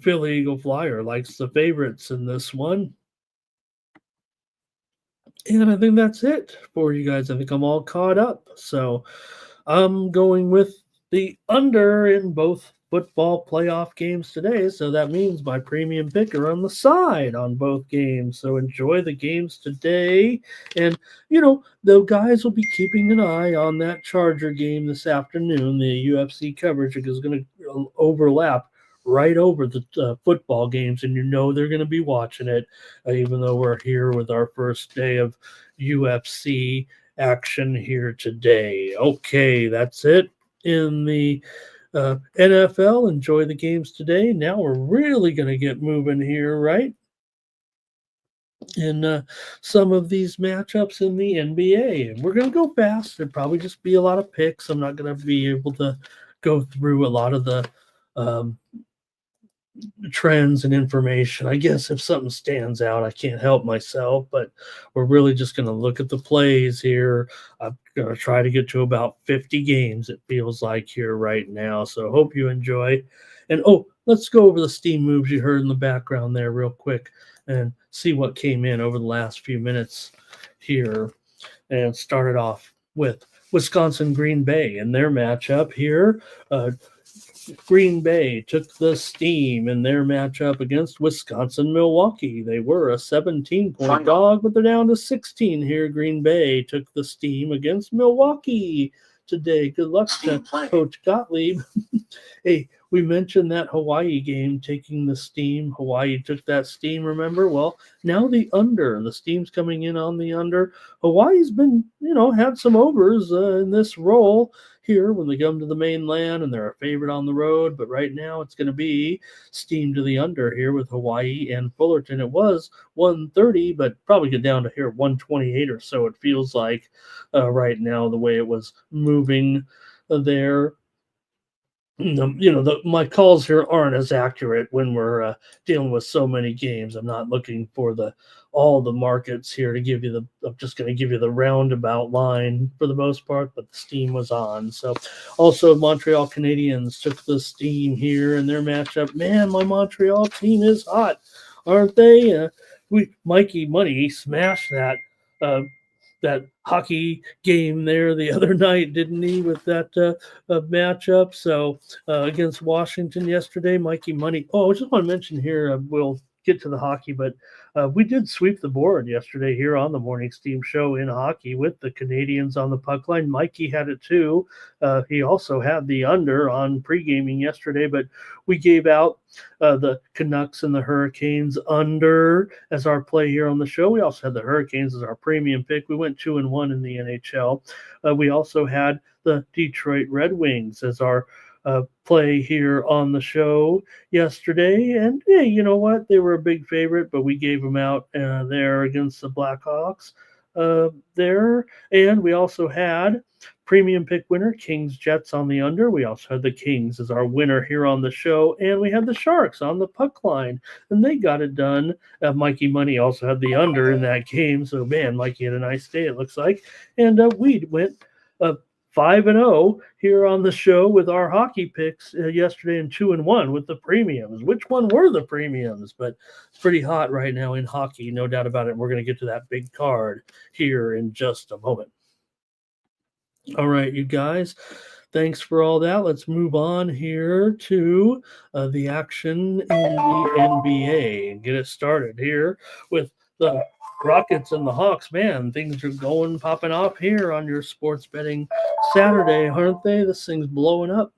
Philly Eagle Flyer likes the favorites in this one. And I think that's it for you guys. I think I'm all caught up. So I'm going with the under in both football playoff games today. So that means my premium pick are on the side on both games. So enjoy the games today. And, the guys will be keeping an eye on that Charger game this afternoon. The UFC coverage is going to overlap right over the football games, and they're going to be watching it, even though we're here with our first day of UFC action here today. Okay, that's it in the NFL. Enjoy the games today. Now we're really going to get moving here, right? In some of these matchups in the NBA. And we're going to go fast. There'll probably just be a lot of picks. I'm not going to be able to go through a lot of the trends and information. I guess if something stands out, I can't help myself, but we're really just going to look at the plays here. I'm going to try to get to about 50 games, it feels like, here right now. So hope you enjoy. And let's go over the steam moves you heard in the background there real quick and see what came in over the last few minutes here. And started off with Wisconsin Green Bay in their matchup here. Green Bay took the steam in their matchup against Wisconsin Milwaukee. They were a 17-point dog, but they're down to 16 here. Green Bay took the steam against Milwaukee today. Good luck to Coach Gottlieb. Hey, we mentioned that Hawaii game taking the steam. Hawaii took that steam, remember? Well, now the under. The steam's coming in on the under. Hawaii's been, had some overs in this role here when they come to the mainland, and they're a favorite on the road. But right now it's going to be steam to the under here with Hawaii and Fullerton. It was 130, but probably get down to here 128 or so, it feels like right now, the way it was moving there. My calls here aren't as accurate when we're dealing with so many games. I'm not looking for all the markets here to give you I'm just going to give you the roundabout line for the most part, but the steam was on. So also Montreal Canadiens took the steam here in their matchup. Man, my Montreal team is hot, aren't they? Mikey Money smashed that hockey game there the other night, didn't he, with that matchup? So against Washington yesterday, Mikey Money. I just want to mention here, we'll get to the hockey, but we did sweep the board yesterday here on the Morning Steam Show in hockey with the Canadians on the puck line. Mikey had it too. He also had the under on pre-gaming yesterday, but we gave out the Canucks and the Hurricanes under as our play here on the show. We also had the Hurricanes as our premium pick. We went 2-1 in the NHL. We also had the Detroit Red Wings as our play here on the show yesterday. And hey, you know what? They were a big favorite, but we gave them out there against the Blackhawks there. And we also had premium pick winner Kings Jets on the under. We also had the Kings as our winner here on the show, and we had the Sharks on the puck line, and they got it done. Mikey Money also had the under in that game, so man, Mikey had a nice day, it looks like. And we went 5-0 here on the show with our hockey picks yesterday, and 2-1 with the premiums. Which one were the premiums? But it's pretty hot right now in hockey, no doubt about it. We're going to get to that big card here in just a moment. All right, you guys, thanks for all that. Let's move on here to the action in the NBA and get it started here with the Rockets and the Hawks. Man, things are popping off here on your sports betting Saturday, aren't they? This thing's blowing up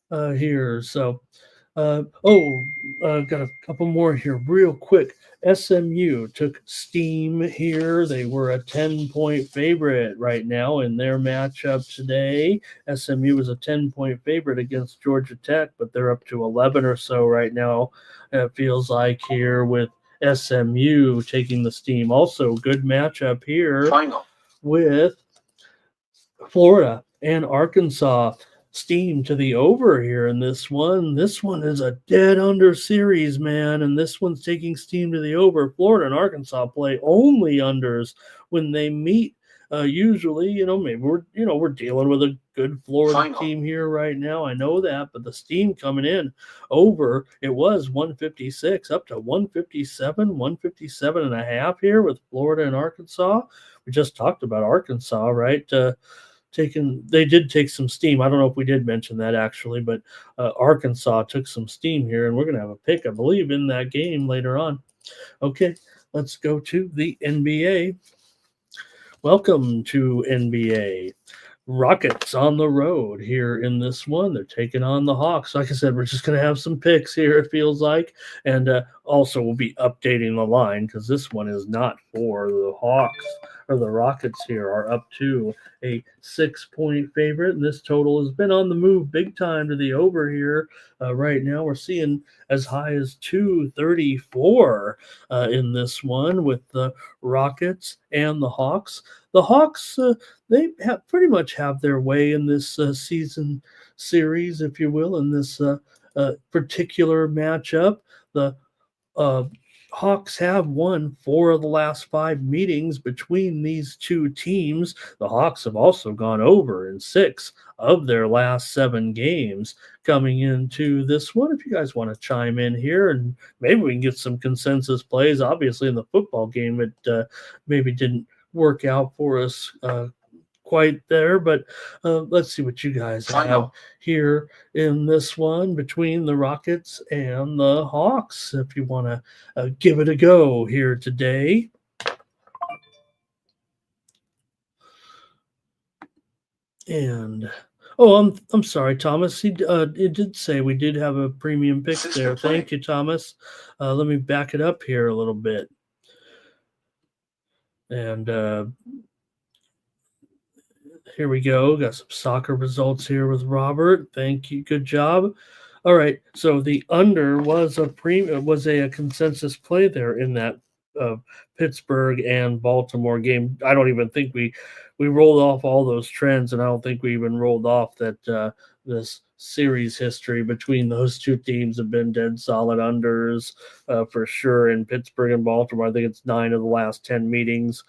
here. So, got a couple more here real quick. SMU took steam here. They were a 10-point favorite right now in their matchup today. SMU was a 10-point favorite against Georgia Tech, but they're up to 11 or so right now. It feels like here with SMU taking the steam. Also, good matchup here with Florida and Arkansas. Steam to the over here in this one. This one is a dead under series, man, and this one's taking steam to the over. Florida and Arkansas play only unders when they meet. Usually, maybe we're dealing with a good Florida team here right now. I know that, but the steam coming in over, it was 156 up to 157 and a half here with Florida and Arkansas. We just talked about Arkansas, right? They did take some steam. I don't know if we did mention that actually, but Arkansas took some steam here, and we're going to have a pick, I believe, in that game later on. Okay, let's go to the NBA. Welcome to NBA. Rockets on the road here in this one. They're taking on the Hawks. Like I said, we're just going to have some picks here, it feels like. And also we'll be updating the line because this one is not for the Hawks, or the Rockets here are up to a 6-point favorite. And this total has been on the move big time to the over here. Right now we're seeing as high as 234 in this one with the Rockets and the Hawks. The Hawks, they pretty much have their way in this season series, if you will, in this particular matchup. The Hawks have won 4 of the last 5 meetings between these two teams. The Hawks have also gone over in 6 of their last 7 games coming into this one. If you guys want to chime in here, and maybe we can get some consensus plays. Obviously, in the football game, it maybe didn't work out for us quite there, but let's see what you guys have here in this one between the Rockets and the Hawks, if you want to give it a go here today. And I'm sorry, Thomas. It did say we did have a premium pick there. Thank you, Thomas. Let me back it up here a little bit. And here we go. Got some soccer results here with Robert. Thank you. Good job. All right. So the under was a consensus play there in that Pittsburgh and Baltimore game. I don't even think we rolled off all those trends, and I don't think we even rolled off that this series history between those two teams have been dead solid unders for sure. In Pittsburgh and Baltimore, I think it's 9 of the last 10 meetings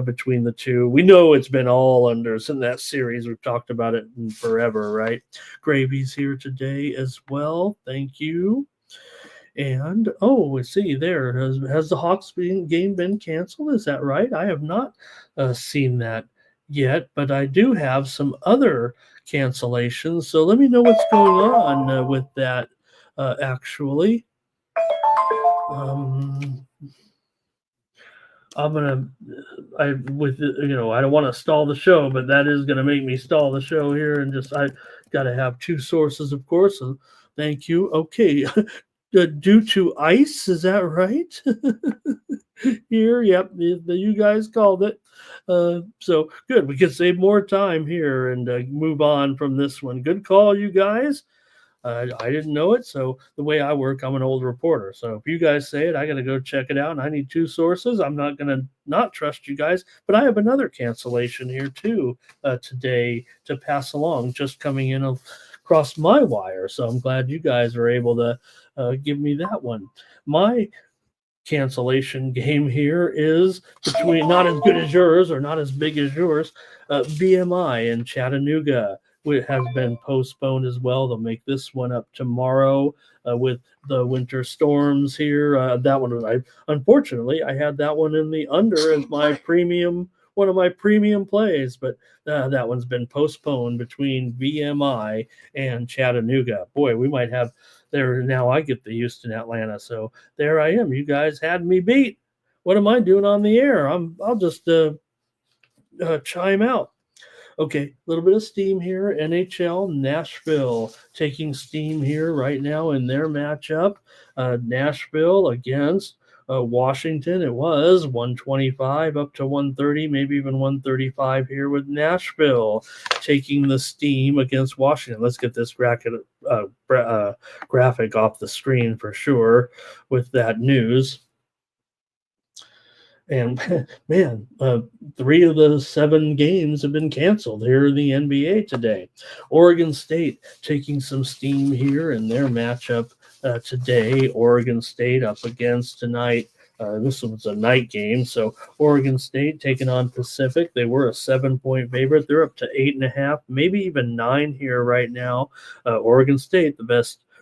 between the two. We know it's been all unders in that series. We've talked about it forever, right? Gravy's here today as well. Thank you. And we see there has the Hawks game been canceled? Is that right? I have not seen that yet, but I do have some other cancellations. So let me know what's going on with that. Actually, I don't want to stall the show, but that is going to make me stall the show here, and I got to have 2 sources, of course. So thank you. Okay. due to ice. Is that right? Here, yep, you guys called it. So good. We can save more time here and move on from this one. Good call, you guys. I didn't know it. So the way I work, I'm an old reporter. So if you guys say it, I got to go check it out. And I need two sources. I'm not going to not trust you guys. But I have another cancellation here too today to pass along, just coming in across my wire. So I'm glad you guys are able to give me that one. My cancellation game here is between not as good as yours or not as big as yours. BMI in Chattanooga has been postponed as well. They'll make this one up tomorrow with the winter storms here. That one, unfortunately, I had that one in the under as my premium, one of my premium plays, but that one's been postponed between BMI and Chattanooga. Boy, we might have there now. I get the Houston, Atlanta, so there I am. You guys had me beat. What am I doing on the air? I'll just chime out. Okay, a little bit of steam here. NHL Nashville taking steam here right now in their matchup. Nashville against Washington. It was 125 up to 130, maybe even 135 here with Nashville taking the steam against Washington. Let's get this graphic off the screen for sure with that news. And man, 3 of the 7 games have been canceled here in the NBA today. Oregon State taking some steam here in their matchup today. Oregon State up against tonight. This was a night game, so Oregon State taking on Pacific. They were a 7-point favorite. They're up to 8.5, maybe even 9 here right now. Oregon State,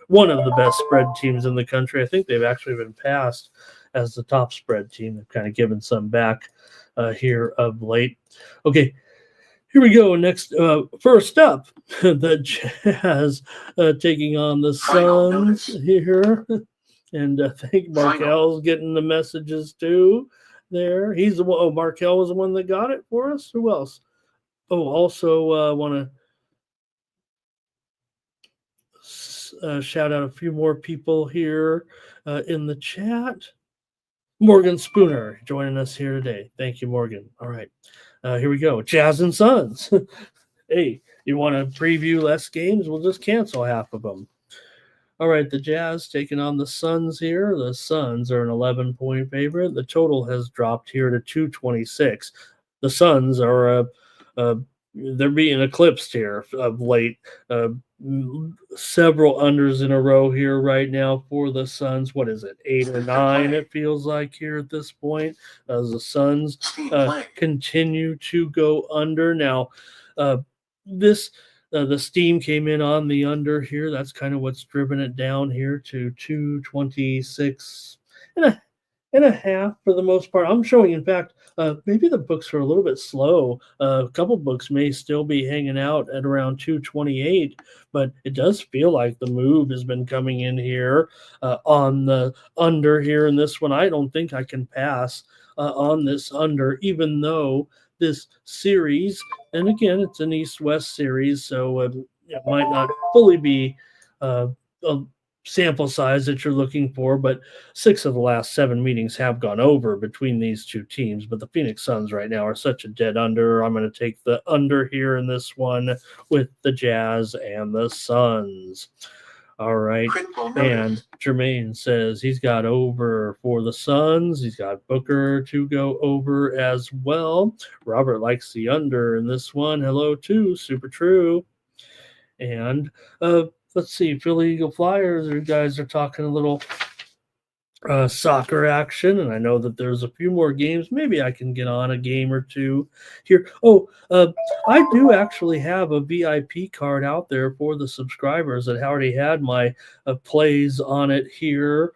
one of the best spread teams in the country. I think they've actually been passed as the top spread team. They've kind of given some back here of late. Okay, here we go. Next, first up, the Jazz taking on the Suns here. And I think Markel's getting the messages too there. He's the one. Oh, Markel was the one that got it for us. Who else? Oh, also want to shout out a few more people here in the chat. Morgan Spooner joining us here today. Thank you, Morgan. All right. Here we go. Jazz and Suns. Hey, you want to preview less games? We'll just cancel half of them. All right, the Jazz taking on the Suns here. The Suns are an 11-point favorite. The total has dropped here to 226. The Suns are they're being eclipsed here of late. Several unders in a row here right now for the Suns. What is it, 8 or 9? It feels like here at this point as the Suns continue to go under. Now, the steam came in on the under here. That's kind of what's driven it down here to 226 and a half for the most part. I'm showing, in fact, maybe the books are a little bit slow. A couple books may still be hanging out at around 228, but it does feel like the move has been coming in here on the under here in this one. I don't think I can pass on this under, even though this series, and again, it's an East-West series, so it might not fully be a sample size that you're looking for, but 6 of the last 7 meetings have gone over between these two teams. But the Phoenix Suns right now are such a dead under. I'm going to take the under here in this one with the Jazz and the Suns. All right. And Jermaine says he's got over for the Suns. He's got Booker to go over as well. Robert likes the under in this one. Hello, too. Super true. And let's see, Philly Eagle Flyers. You guys are talking a little soccer action, and I know that there's a few more games. Maybe I can get on a game or two here. Oh, I do actually have a VIP card out there for the subscribers that already had my plays on it here.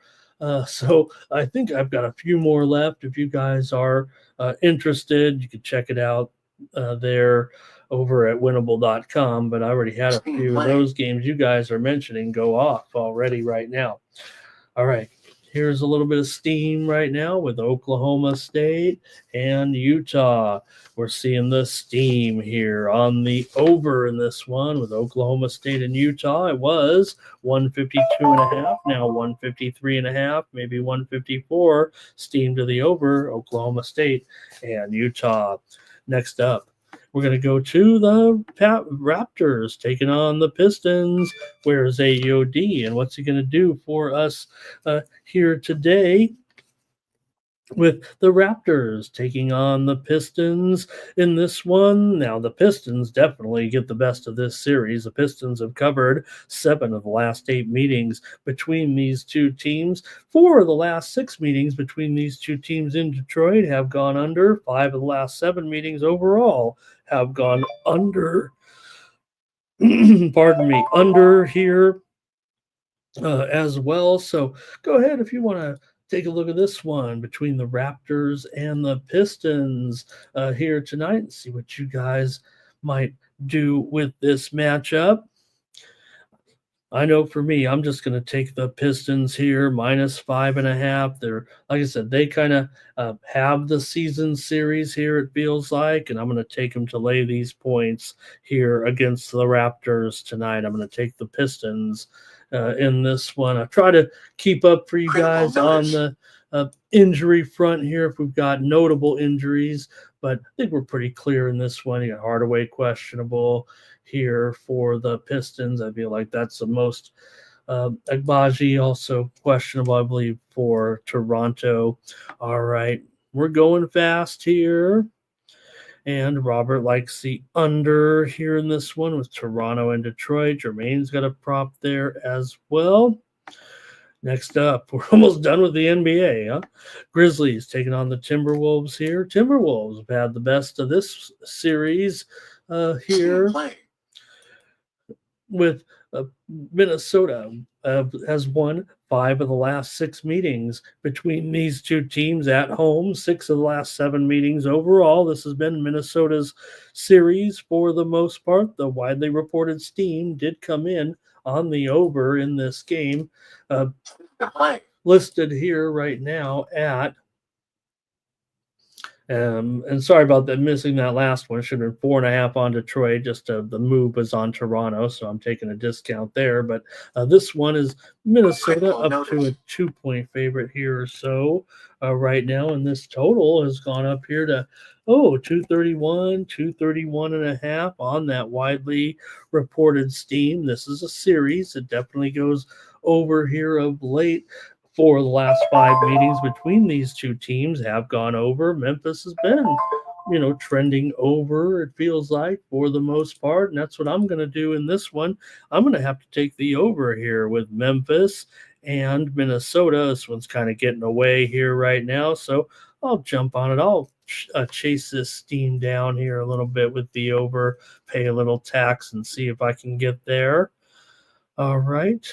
So I think I've got a few more left. If you guys are interested, you can check it out there over at winnable.com. But I already had a few of those games you guys are mentioning go off already right now. All right. here's a little bit of steam right now with Oklahoma State and Utah. We're seeing the steam here on the over in this one with Oklahoma State and Utah. It was 152.5, now 153.5, maybe 154. Steam to the over, Oklahoma State and Utah. Next up, we're going to go to the Raptors taking on the Pistons. Where's AOD and what's he going to do for us here today? With the Raptors taking on the Pistons in this one. Now, the Pistons definitely get the best of this series. The Pistons have covered 7 of the last 8 meetings between these two teams. 4 of the last 6 meetings between these two teams in Detroit have gone under. 5 of the last 7 meetings overall have gone under. Pardon me, under here as well. So go ahead if you want to take a look at this one between the Raptors and the Pistons here tonight and see what you guys might do with this matchup. I know for me, I'm just going to take the Pistons here, -5.5. They're, like I said, they kind of have the season series here, it feels like, and I'm going to take them to lay these points here against the Raptors tonight. I'm going to take the Pistons in this one. I try to keep up for you guys on the injury front here if we've got notable injuries, but I think we're pretty clear in this one. You got Hardaway questionable here for the Pistons. I feel like that's the most. Agbaji also questionable, I believe, for Toronto. All right, we're going fast here. And Robert likes the under here in this one with Toronto and Detroit. Jermaine's got a prop there as well. Next up, we're almost done with the NBA, huh? Grizzlies taking on the Timberwolves here. Timberwolves have had the best of this series here with Minnesota has won 5 of the last 6 meetings between these two teams at home, 6 of the last 7 meetings overall. This has been Minnesota's series for the most part. The widely reported steam did come in on the over in this game. Listed here right now at and sorry about that, missing that last one. It should have been 4.5 on Detroit. Just the move was on Toronto, so I'm taking a discount there. But this one is Minnesota up to a 2-point favorite here or so right now, and this total has gone up here to 231, 231.5 on that widely reported steam. This is a series. It definitely goes over here of late. 4 of the last 5 meetings between these two teams have gone over. Memphis has been, trending over, it feels like, for the most part. And that's what I'm going to do in this one. I'm going to have to take the over here with Memphis and Minnesota. This one's kind of getting away here right now. So I'll jump on it. I'll chase this steam down here a little bit with the over, pay a little tax, and see if I can get there. All right.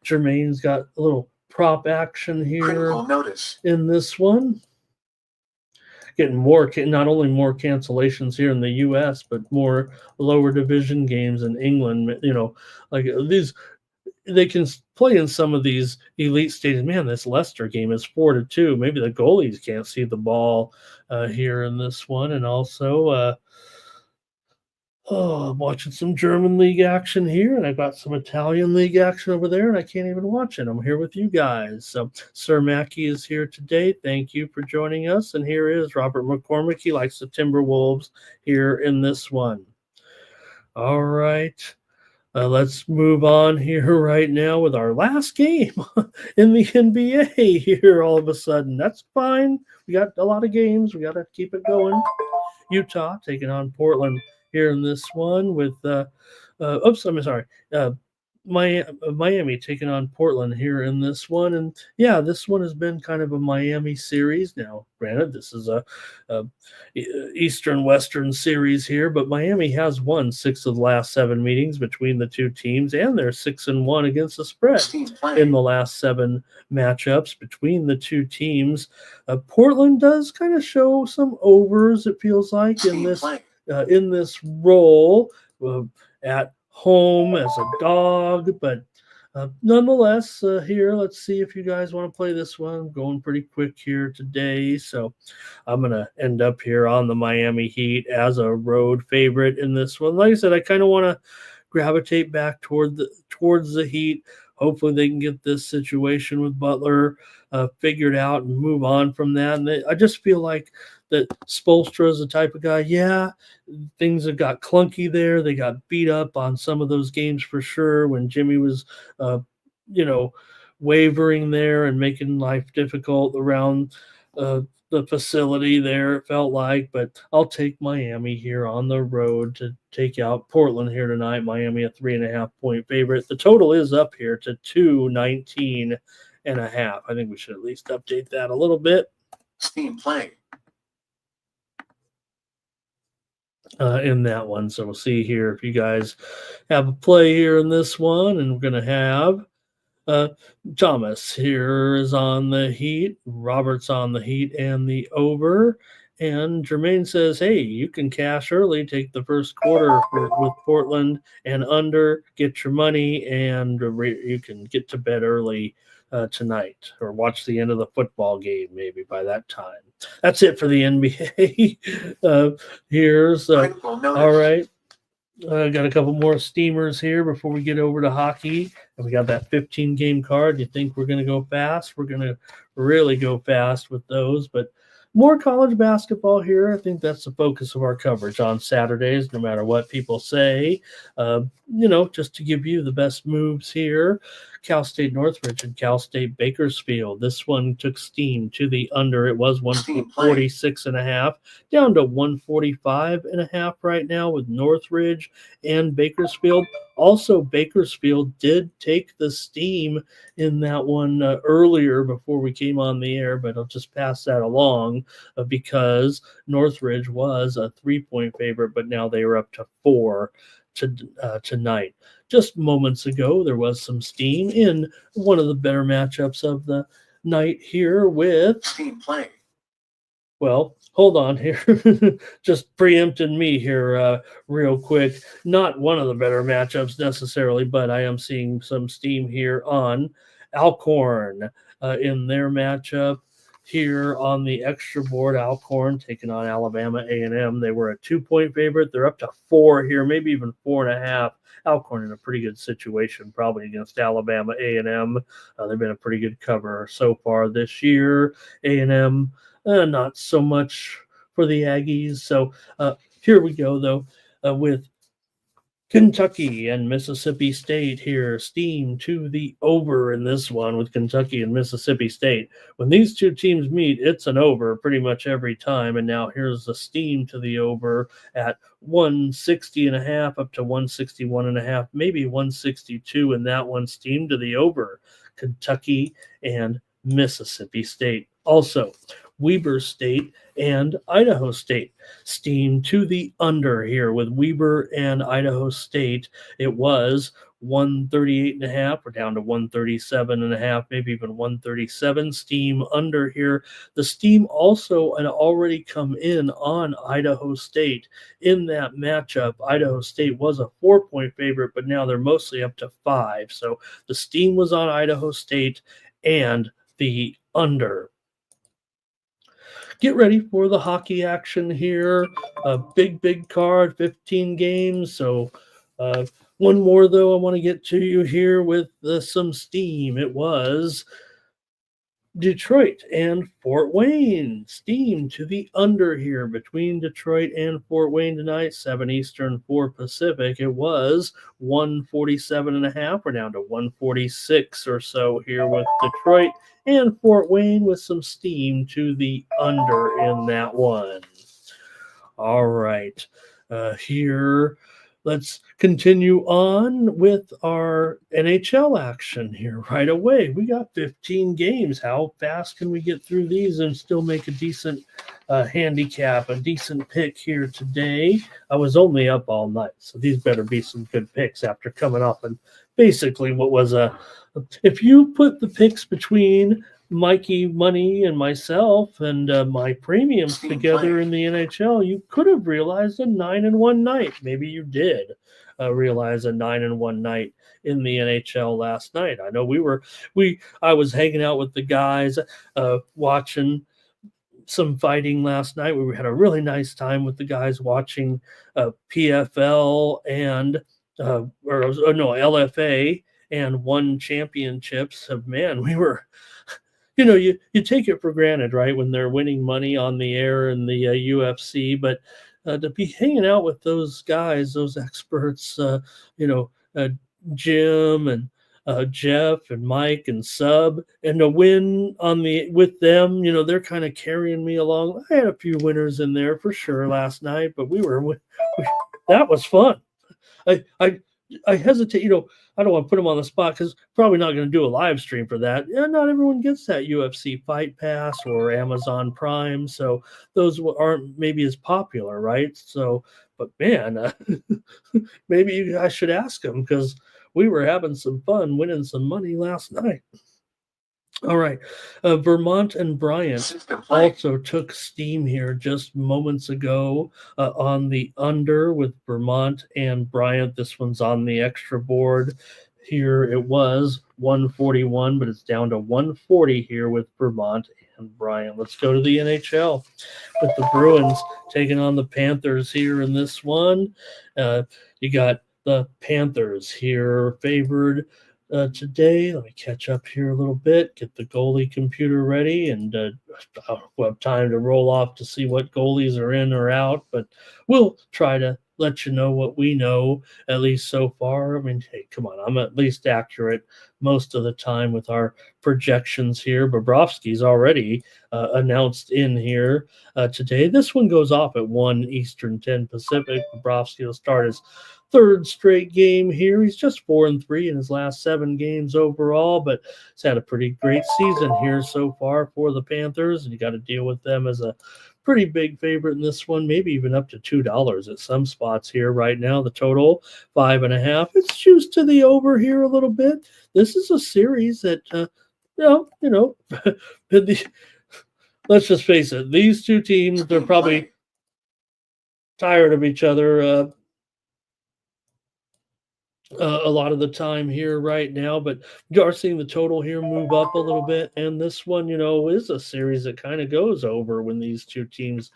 Jermaine's got a little prop action here in this one. Getting more, not only more cancellations here in the U.S., but more lower division games in England. Like these, they can play in some of these elite stadiums. Man, this Leicester game is 4-2. Maybe the goalies can't see the ball here in this one. And also, I'm watching some German league action here, and I've got some Italian league action over there, and I can't even watch it. I'm here with you guys. So Sir Mackey is here today. Thank you for joining us. And here is Robert McCormick. He likes the Timberwolves here in this one. All right. Let's move on here right now with our last game in the NBA here all of a sudden. That's fine. We got a lot of games. We got to keep it going. Utah taking on Portland here in this one with Miami taking on Portland here in this one. And yeah, this one has been kind of a Miami series. Now, granted, this is a Eastern Western series here, but Miami has won 6 of the last 7 meetings between the two teams, and they're 6-1 against the spread in the last 7 matchups between the two teams. Portland does kind of show some overs, it feels like, in this role at home as a dog, but Nonetheless, here, let's see if you guys want to play this one. I'm going pretty quick here today, so I'm going to end up here on the Miami Heat as a road favorite in this one. Like I said, I kind of want to gravitate back towards the Heat. Hopefully, they can get this situation with Butler figured out and move on from that. And I just feel like that Spoelstra is the type of guy. Yeah, things have got clunky there. They got beat up on some of those games for sure when Jimmy was, uh, you know, wavering there and making life difficult around uh, the facility there, it felt like. But I'll take Miami here on the road to take out Portland here tonight. Miami, a 3.5-point favorite. The total is up here to 219.5. I think we should at least update that a little bit. Steam playing. In that one. So we'll see here if you guys have a play here in this one. And we're going to have Thomas here is on the Heat, Robert's on the Heat and the over. And Jermaine says, hey, you can cash early, take the first quarter with Portland and under, get your money, and you can get to bed early tonight or watch the end of the football game maybe by that time. That's it for the NBA. Here's all right. Got a couple more steamers here before we get over to hockey. And we got that 15-game card. You think we're going to go fast? We're going to really go fast with those. But more college basketball here. I think that's the focus of our coverage on Saturdays, no matter what people say. Just to give you the best moves here. Cal State Northridge and Cal State Bakersfield. This one took steam to the under. It was 146.5, down to 145.5 right now with Northridge and Bakersfield. Also, Bakersfield did take the steam in that one earlier before we came on the air, but I'll just pass that along because Northridge was a 3-point favorite, but now they are up to 4 tonight. Just moments ago, there was some steam in one of the better matchups of the night here with Steam playing. Well, hold on here. Just preempting me here real quick. Not one of the better matchups necessarily, but I am seeing some steam here on Alcorn in their matchup. Here on the extra board, Alcorn taking on Alabama A&M. They were a 2-point favorite. They're up to 4 here, maybe even 4.5. Alcorn in a pretty good situation, probably against Alabama A&M. They've been a pretty good cover so far this year. A&M, not so much for the Aggies. So here we go, though, with Kentucky and Mississippi State here. Steam to the over in this one with Kentucky and Mississippi State. When these two teams meet, it's an over pretty much every time. And now here's the steam to the over at 160.5 up to 161.5, maybe 162 in that one. Steam to the over. Kentucky and Mississippi State. Also, Weber State and Idaho State. Steam to the under here with Weber and Idaho State. It was 138.5. We're down to 137.5, maybe even 137. Steam under here. The steam also had already come in on Idaho State in that matchup. Idaho State was a 4-point favorite, but now they're mostly up to 5. So the steam was on Idaho State and the under. Get ready for the hockey action here. A big card, 15 games. So one more, though, I want to get to you here with some steam. It was Detroit and Fort Wayne. Steam to the under here between Detroit and Fort Wayne tonight, 7 Eastern, 4 Pacific. It was 147.5. We're down to 146 or so here with Detroit and Fort Wayne with some steam to the under in that one. All right. Here, let's continue on with our NHL action here right away. We got 15 games. How fast can we get through these and still make a decent handicap, a decent pick here today? I was only up all night, so these better be some good picks after coming off and basically what was if you put the picks between Mikey Money and myself and my premiums together in the NHL, you could have realized a 9-1 night. Maybe you did. realize a 9-1 night in the NHL last night. I know I was hanging out with the guys, watching some fighting last night. We had a really nice time with the guys watching PFL and LFA and won championships. Man, we were, you take it for granted, right, when they're winning money on the air in the UFC, but to be hanging out with those guys, those experts, Jim and Jeff and Mike and Sub, and to win with them, they're kind of carrying me along. I had a few winners in there for sure last night, but that was fun. I hesitate, I don't want to put them on the spot because probably not going to do a live stream for that. Yeah, not everyone gets that UFC Fight Pass or Amazon Prime, so those aren't maybe as popular, right? So, but man, maybe I should ask them because we were having some fun winning some money last night. All right. Vermont and Bryant also took steam here just moments ago on the under with Vermont and Bryant. This one's on the extra board. Here it was 141, but it's down to 140 here with Vermont and Bryant. Let's go to the NHL with the Bruins taking on the Panthers here in this one. You got the Panthers here favored today. Let me catch up here a little bit, get the goalie computer ready, and we'll have time to roll off to see what goalies are in or out, but we'll try to let you know what we know, at least so far. I mean, hey, come on, I'm at least accurate most of the time with our projections here. Bobrovsky's already announced in here today. This one goes off at 1 Eastern, 10 Pacific. Bobrovsky will start his third straight game here. He's just 4-3 in his last 7 games overall, but he's had a pretty great season here so far for the Panthers, and you got to deal with them as a pretty big favorite in this one, maybe even up to $2 at some spots here right now. The total 5.5. It's juiced to the over here a little bit. This is a series that, let's just face it, these two teams, they're probably tired of each other a lot of the time here right now, but you are seeing the total here move up a little bit. And this one, is a series that kind of goes over when these two teams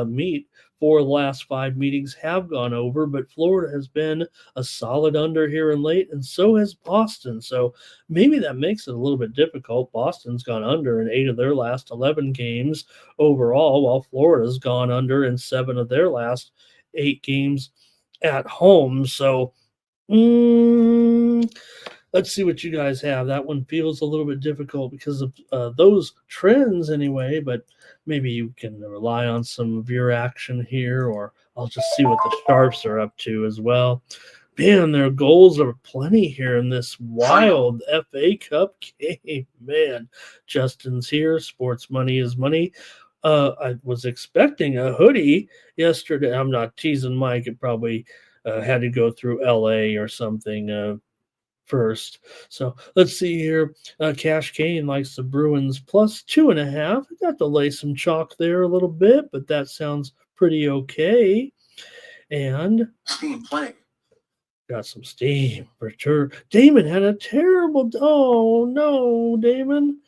meet. 4 of the last 5 meetings have gone over, but Florida has been a solid under here and late, and so has Boston. So maybe that makes it a little bit difficult. Boston's gone under in 8 of their last 11 games overall, while Florida's gone under in 7 of their last 8 games at home. So let's see what you guys have. That one feels a little bit difficult because of those trends anyway, but maybe you can rely on some of your action here, or I'll just see what the Sharps are up to as well. Man, their goals are plenty here in this wild FA Cup game. Man, Justin's here. Sports money is money. I was expecting a hoodie yesterday. I'm not teasing Mike. It probably had to go through LA or something first. So let's see here. Cash Kane likes the Bruins plus 2.5. I got to lay some chalk there a little bit, but that sounds pretty okay. And Steam playing. Got some steam for sure. Damon had a terrible. Oh no, Damon!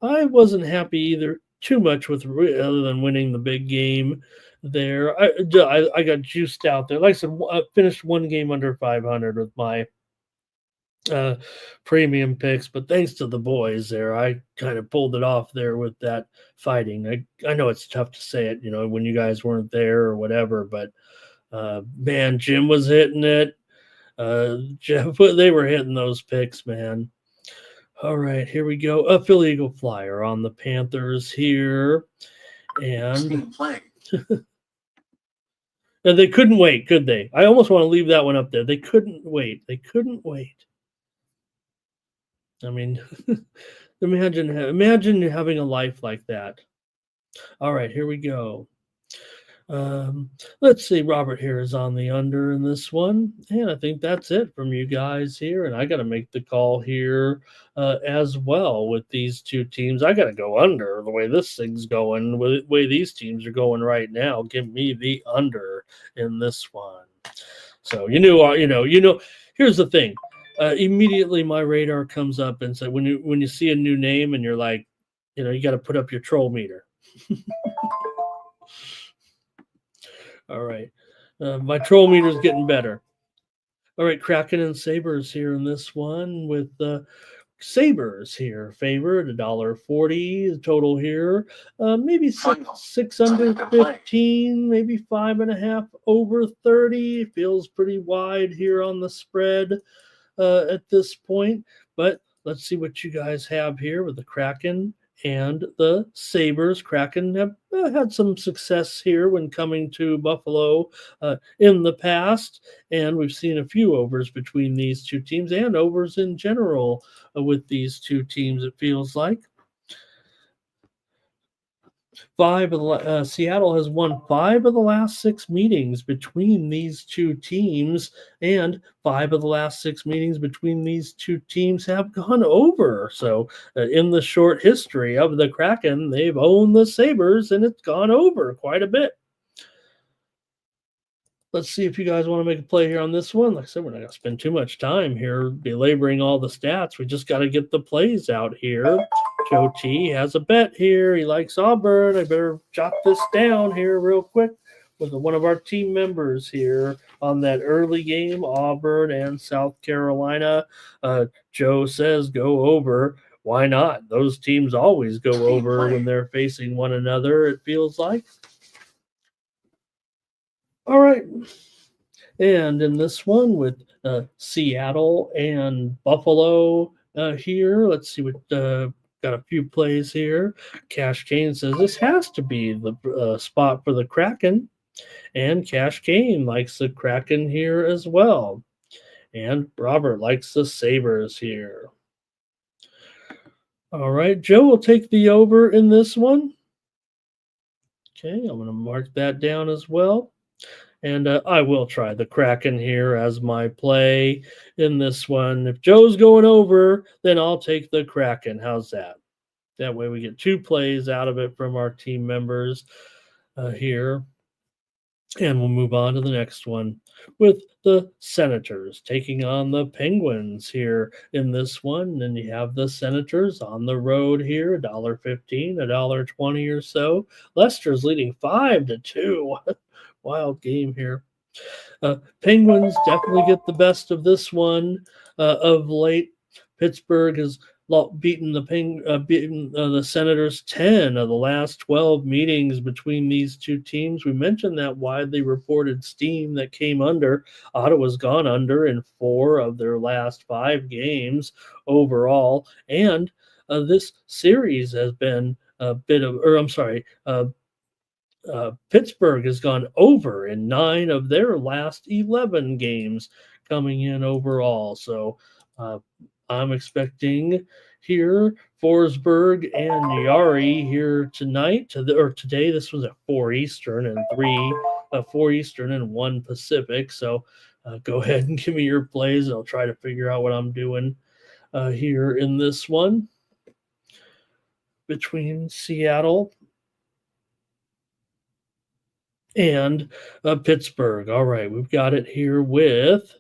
I wasn't happy either. Too much with other than winning the big game there. I got juiced out there. Like I said, I finished 1 game under 500 with my premium picks, but thanks to the boys there, I kind of pulled it off there with that fighting. I know it's tough to say it, when you guys weren't there or whatever, but man, Jim was hitting it. Jeff, they were hitting those picks, man. All right, here we go. A Philly Eagle Flyer on the Panthers here. And and they couldn't wait, could they? I almost want to leave that one up there. They couldn't wait. They couldn't wait. I mean, imagine having a life like that. All right, here we go. Let's see. Robert here is on the under in this one, and I think that's it from you guys here. And I got to make the call here as well with these two teams. I got to go under the way this thing's going, with the way these teams are going right now. Give me the under in this one. So here's the thing. Immediately my radar comes up and says, when you see a new name and you're like, you got to put up your troll meter. All right. My troll meter is getting better. All right, Kraken and Sabres here in this one with Sabres here favored $1.40. The total here, maybe six under 15, maybe 5.5 over 30. Feels pretty wide here on the spread at this point. But let's see what you guys have here with the Kraken and the Sabres. Kraken have had some success here when coming to Buffalo in the past, and we've seen a few overs between these two teams and overs in general with these two teams, it feels like. Seattle has won 5 of the last 6 meetings between these two teams, and 5 of the last 6 meetings between these two teams have gone over. So, in the short history of the Kraken, they've owned the Sabres, and it's gone over quite a bit. Let's see if you guys want to make a play here on this one. Like I said, we're not going to spend too much time here belaboring all the stats. We just got to get the plays out here. Joe T has a bet here. He likes Auburn. I better jot this down here real quick with one of our team members here on that early game, Auburn and South Carolina. Joe says go over. Why not? Those teams always go over when they're facing one another, it feels like. All right. And in this one with Seattle and Buffalo here, let's see what got a few plays here. Cash Kane says this has to be the spot for the Kraken. And Cash Kane likes the Kraken here as well. And Robert likes the Sabres here. All right. Joe will take the over in this one. Okay. I'm going to mark that down as well. And I will try the Kraken here as my play in this one. If Joe's going over, then I'll take the Kraken. How's that? That way we get 2 plays out of it from our team members here. And we'll move on to the next one with the Senators taking on the Penguins here in this one. And you have the Senators on the road here, $1.15, $1.20 or so. Leicester's leading 5-2. Wild game here. Penguins definitely get the best of this one of late. Pittsburgh has beaten the Senators 10 of the last 12 meetings between these two teams. We mentioned that widely reported steam that came under. Ottawa's gone under in 4 of their last 5 games overall, and this series has been a bit of, Pittsburgh has gone over in 9 of their last 11 games coming in overall. So I'm expecting here Forsberg and Yari here tonight today. This was at 4 Eastern and 4 Eastern and 1 Pacific. So go ahead and give me your plays. I'll try to figure out what I'm doing here in this one between Seattle and Pittsburgh. All right, we've got it here with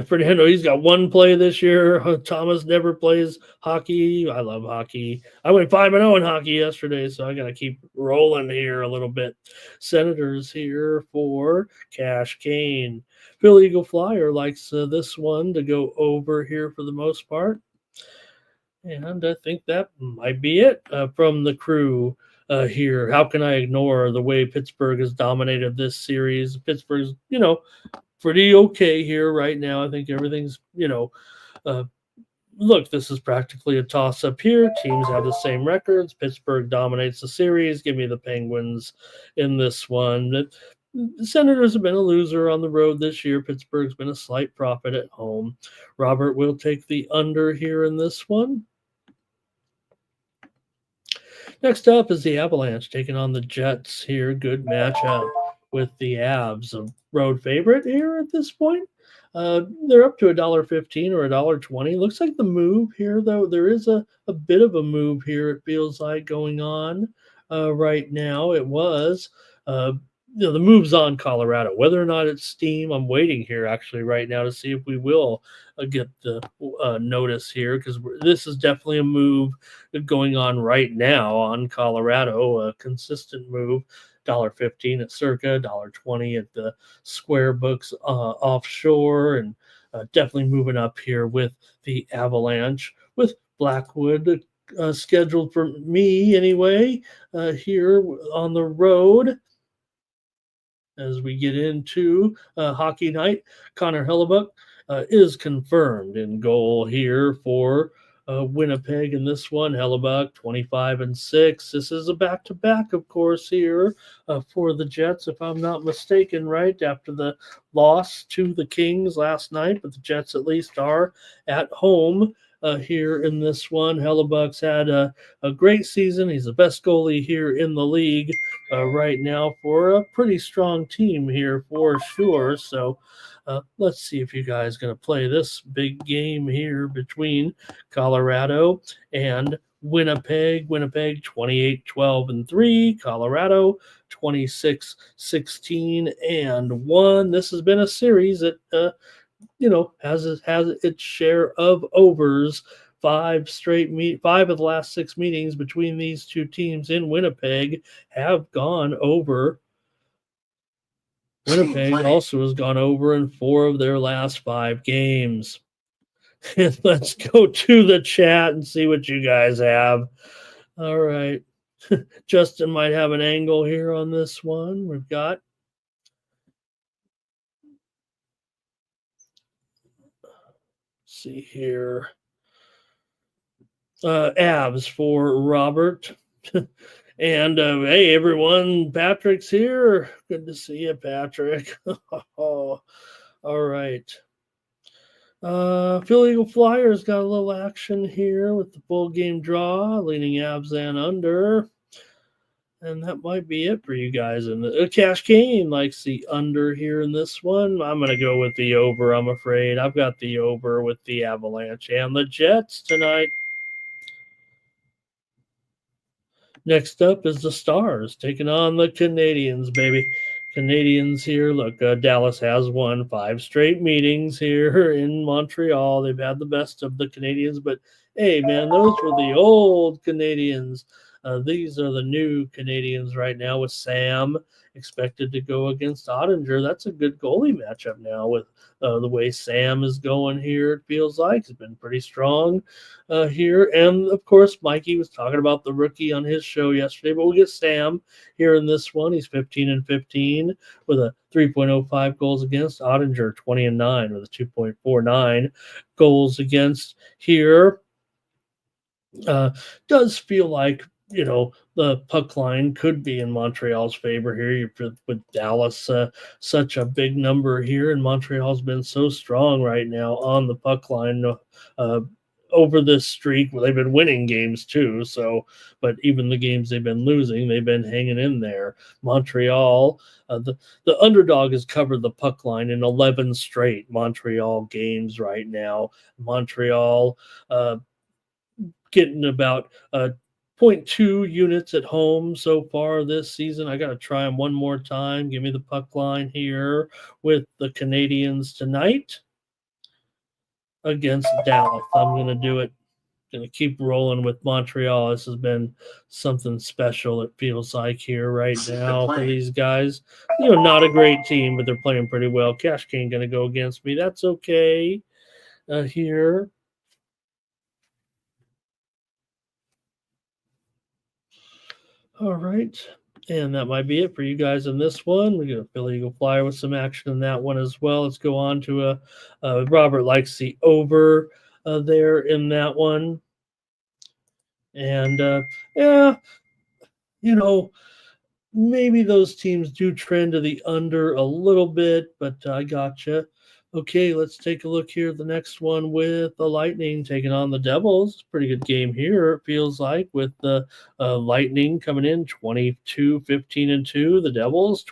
Fernando. He's got 1 play this year. Thomas never plays hockey. I love hockey. I went 5-0 in hockey yesterday, so I got to keep rolling here a little bit. Senators here for Cash Kane. Phil Eagle Flyer likes this one to go over here for the most part. And I think that might be it from the crew here. How can I ignore the way Pittsburgh has dominated this series? Pittsburgh's, pretty okay here right now. I think everything's, look, this is practically a toss-up here. Teams have the same records. Pittsburgh dominates the series. Give me the Penguins in this one. The Senators have been a loser on the road this year. Pittsburgh's been a slight profit at home. Robert will take the under here in this one. Next up is the Avalanche taking on the Jets here. Good matchup with the Avs, a road favorite here at this point. They're up to $1.15 or $1.20. Looks like the move here, though. There is a bit of a move here, it feels like, going on right now. It was the moves on Colorado. Whether or not it's steam, I'm waiting here actually right now to see if we will get the notice here, because this is definitely a move going on right now on Colorado, a consistent move. $1.15 at Circa, $1.20 at the Square Books offshore, and definitely moving up here with the Avalanche, with Blackwood scheduled for me anyway here on the road. As we get into hockey night, Connor Hellebuck is confirmed in goal here for Winnipeg in this one. Hellebuck 25-6. This is a back-to-back, of course, here for the Jets, if I'm not mistaken, right after the loss to the Kings last night. But the Jets at least are at home here in this one. Hellebuck's had a great season. He's the best goalie here in the league right now for a pretty strong team here for sure. So let's see if you guys going to play this big game here between Colorado and Winnipeg. Winnipeg 28-12-3. Colorado 26-16-1. This has been a series that has its share of overs. Five of the last 6 meetings between these two teams in Winnipeg have gone over. Winnipeg also has gone over in 4 of their last 5 games. And let's go to the chat and see what you guys have. All right. Justin might have an angle here on this one. We've got see here. Abs for Robert. And hey, everyone, Patrick's here. Good to see you, Patrick. Oh, all right. Philly Eagle Flyers got a little action here with the full game draw, leaning Abs and under. And that might be it for you guys. And the Cash Kane likes the under here in this one. I'm going to go with the over, I'm afraid. I've got the over with the Avalanche and the Jets tonight. Next up is the Stars taking on the Canadians, baby. Canadians here. Look, Dallas has won 5 straight meetings here in Montreal. They've had the best of the Canadians, but hey, man, those were the old Canadians. These are the new Canadians right now with Sam expected to go against Ottinger. That's a good goalie matchup now with the way Sam is going here. It feels like he's been pretty strong here. And of course, Mikey was talking about the rookie on his show yesterday, but we get Sam here in this one. He's 15-15 with a 3.05 goals against. Ottinger 20-9 with a 2.49 goals against here. Does feel like the puck line could be in Montreal's favor here with Dallas such a big number here, and Montreal's been so strong right now on the puck line over this streak where they've been winning games too. So, but even the games they've been losing, they've been hanging in there. Montreal, the underdog has covered the puck line in 11 straight Montreal games right now. Montreal getting about 0.2 units at home so far this season. I got to try them one more time. Give me the puck line here with the Canadians tonight against Dallas. I'm going to do it. Going to keep rolling with Montreal. This has been something special, it feels like, here right now for these guys. Not a great team, but they're playing pretty well. Cash King going to go against me. That's okay here. All right. And that might be it for you guys in this one. We're going to Philly Eagle Flyer with some action in that one as well. Let's go on to Robert likes the over there in that one. And yeah, maybe those teams do trend to the under a little bit, but I gotcha. Okay, let's take a look here at the next one with the Lightning taking on the Devils. Pretty good game here, it feels like, with the Lightning coming in 22-15-2. The Devils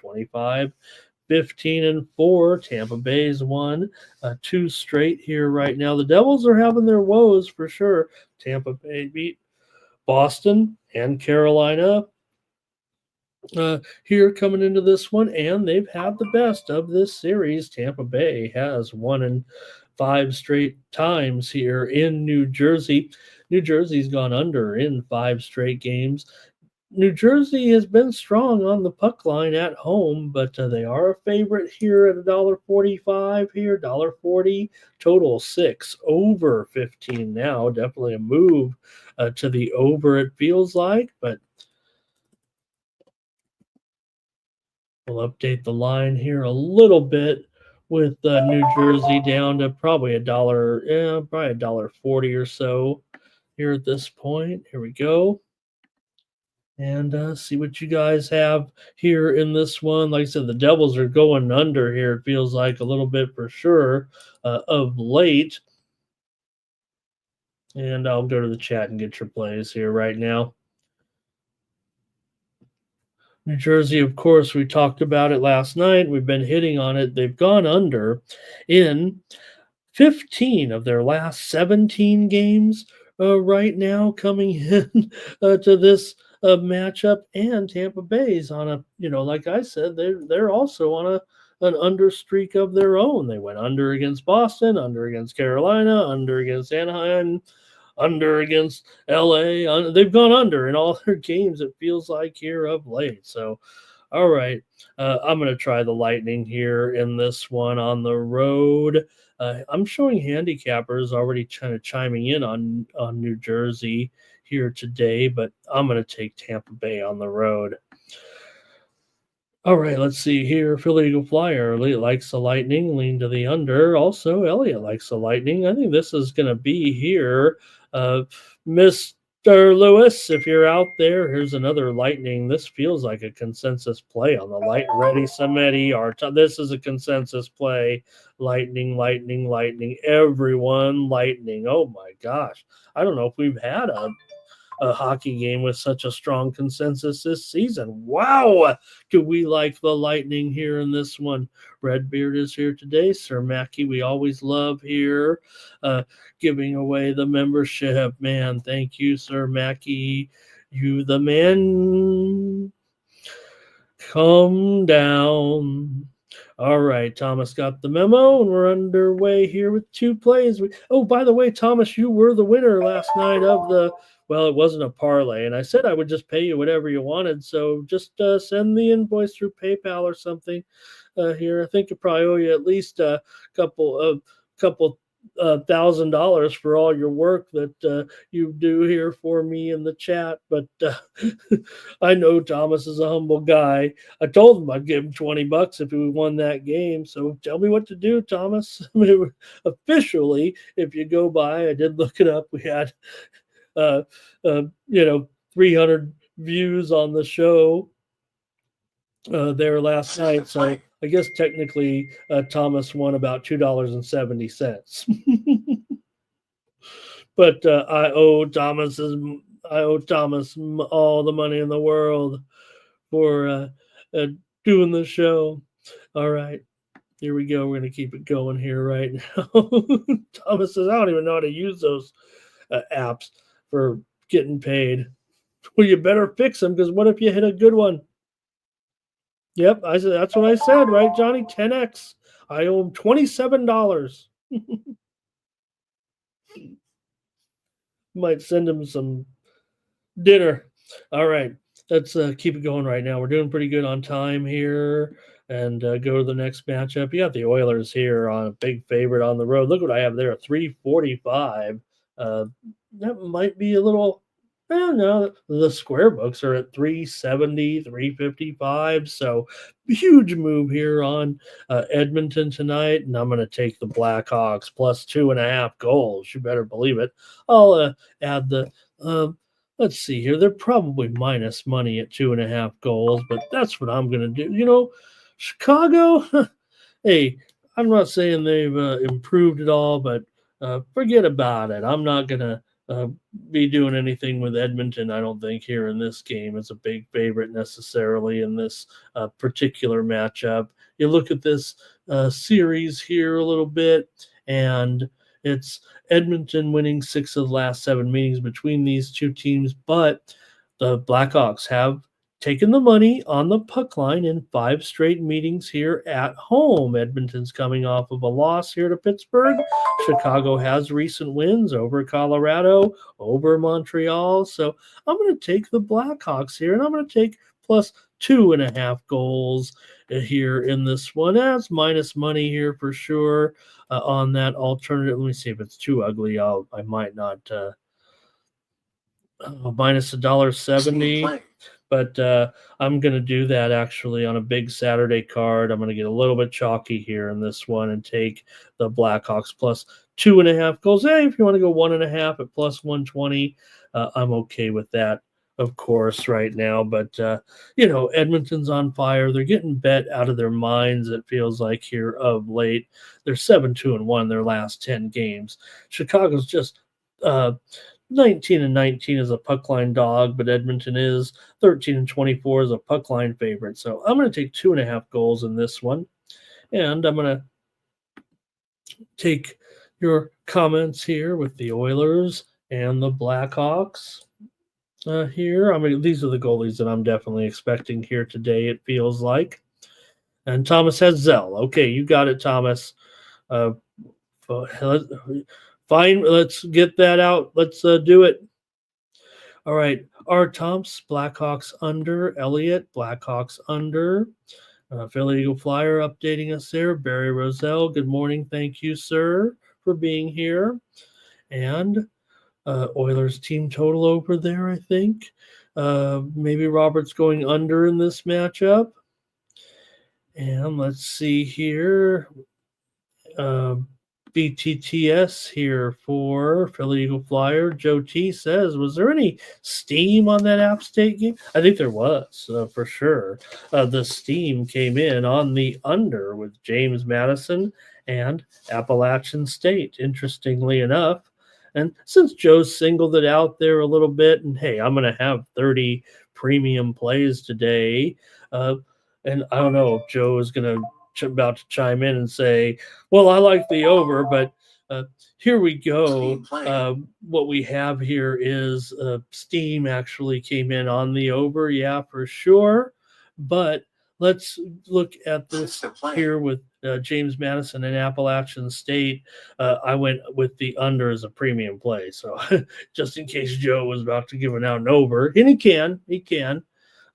25-15-4. Tampa Bay's won 2 straight here right now. The Devils are having their woes for sure. Tampa Bay beat Boston and Carolina. here coming into this one, and they've had the best of this series. Tampa Bay has won in 5 straight times here in New Jersey. New Jersey's gone under in 5 straight games. New Jersey has been strong on the puck line at home, but they are a favorite here at $1.45 here, $1.40, total 6, over 15 now. Definitely a move to the over, it feels like, but we'll update the line here a little bit with New Jersey down to probably probably $1.40 or so here at this point. Here we go. And see what you guys have here in this one. Like I said, the Devils are going under here. It feels like a little bit for sure of late. And I'll go to the chat and get your plays here right now. New Jersey, of course, we talked about it last night. We've been hitting on it. They've gone under in 15 of their last 17 games right now coming in to this matchup. And Tampa Bay's on a, like I said, they're also on an under streak of their own. They went under against Boston, under against Carolina, under against Anaheim, under against LA. They've gone under in all their games, it feels like, here of late. So, all right, I'm going to try the Lightning here in this one on the road. I'm showing handicappers already kind of chiming in on New Jersey here today, but I'm going to take Tampa Bay on the road. All right, let's see here. Philly Eagle Flyer likes the Lightning, lean to the under. Also, Elliot likes the Lightning. I think this is going to be here. Mr. Lewis, if you're out there, here's another Lightning. This feels like a consensus play on the light. Ready, Samedi. This is a consensus play. Lightning, Lightning, Lightning. Everyone, Lightning. Oh my gosh. I don't know if we've had a hockey game with such a strong consensus this season. Wow, do we like the Lightning here in this one? Redbeard is here today. Sir Mackey, we always love here, giving away the membership. Man, thank you, Sir Mackey. You the man. Come down. All right, Thomas got the memo, and we're underway here with 2 plays. Oh, by the way, Thomas, you were the winner last night of the. Well, it wasn't a parlay, and I said I would just pay you whatever you wanted. So just send the invoice through PayPal or something here. I think I probably owe you at least a couple $1,000 for all your work that you do here for me in the chat. But I know Thomas is a humble guy. I told him I'd give him $20 if he won that game. So tell me what to do, Thomas. I mean, officially, if you go by, I did look it up. We had 300 views on the show there last night. So I guess technically Thomas won about $2.70. But I owe Thomas all the money in the world for doing the show. All right. Here we go. We're going to keep it going here right now. Thomas says, I don't even know how to use those apps for getting paid. Well, you better fix them, because what if you hit a good one? Yep, I said that's what I said, right, Johnny? 10x. I owe him $27. Might send him some dinner. All right, let's keep it going right now. We're doing pretty good on time here, and go to the next matchup. You got the Oilers here on a big favorite on the road. Look what I have there, 345. That might be a little. No, the square books are at 370, 355. So huge move here on Edmonton tonight. And I'm going to take the Blackhawks plus 2.5 goals. You better believe it. I'll add the, let's see here. They're probably minus money at 2.5 goals, but that's what I'm going to do. Chicago, hey, I'm not saying they've improved at all, but forget about it. I'm not going to be doing anything with Edmonton, I don't think, here in this game. It's a big favorite necessarily in this particular matchup. You look at this series here a little bit, and it's Edmonton winning 6 of the last 7 meetings between these two teams, but the Blackhawks have taken the money on the puck line in 5 straight meetings here at home. Edmonton's coming off of a loss here to Pittsburgh. Chicago has recent wins over Colorado, over Montreal. So I'm going to take the Blackhawks here, and I'm going to take plus 2.5 goals here in this one. That's minus money here for sure on that alternative. Let me see if it's too ugly. I might not. Minus $1.70. But I'm going to do that actually on a big Saturday card. I'm going to get a little bit chalky here in this one and take the Blackhawks plus 2.5 goals. Hey, if you want to go 1.5 at plus 120, I'm okay with that, of course, right now. But, Edmonton's on fire. They're getting bet out of their minds, it feels like, here of late. They're 7-2-1 their last 10 games. Chicago's just 19-19 as a puck line dog, but Edmonton is 13-24 as a puck line favorite. So I'm going to take 2.5 goals in this one. And I'm going to take your comments here with the Oilers and the Blackhawks here. I mean, these are the goalies that I'm definitely expecting here today, it feels like. And Thomas has Zell. Okay, you got it, Thomas. Fine, let's get that out. Let's do it. All right, R. Tomps, Blackhawks under. Elliott, Blackhawks under. Philly Eagle Flyer updating us there. Barry Roselle, good morning. Thank you, sir, for being here. And Oilers team total over there, I think. Maybe Robert's going under in this matchup. And let's see here. BTTS here for Philly Eagle Flyer. Joe T says, was there any steam on that App State game? I think there was, for sure. The steam came in on the under with James Madison and Appalachian State, interestingly enough. And since Joe singled it out there a little bit, and hey, I'm going to have 30 premium plays today. And I don't know if Joe is going to about to chime in and say, well, I like the over, but here we go. What we have here is Steam actually came in on the over. Yeah, for sure. But let's look at this here with James Madison and Appalachian State. I went with the under as a premium play. So just in case Joe was about to give it out an over, and he can.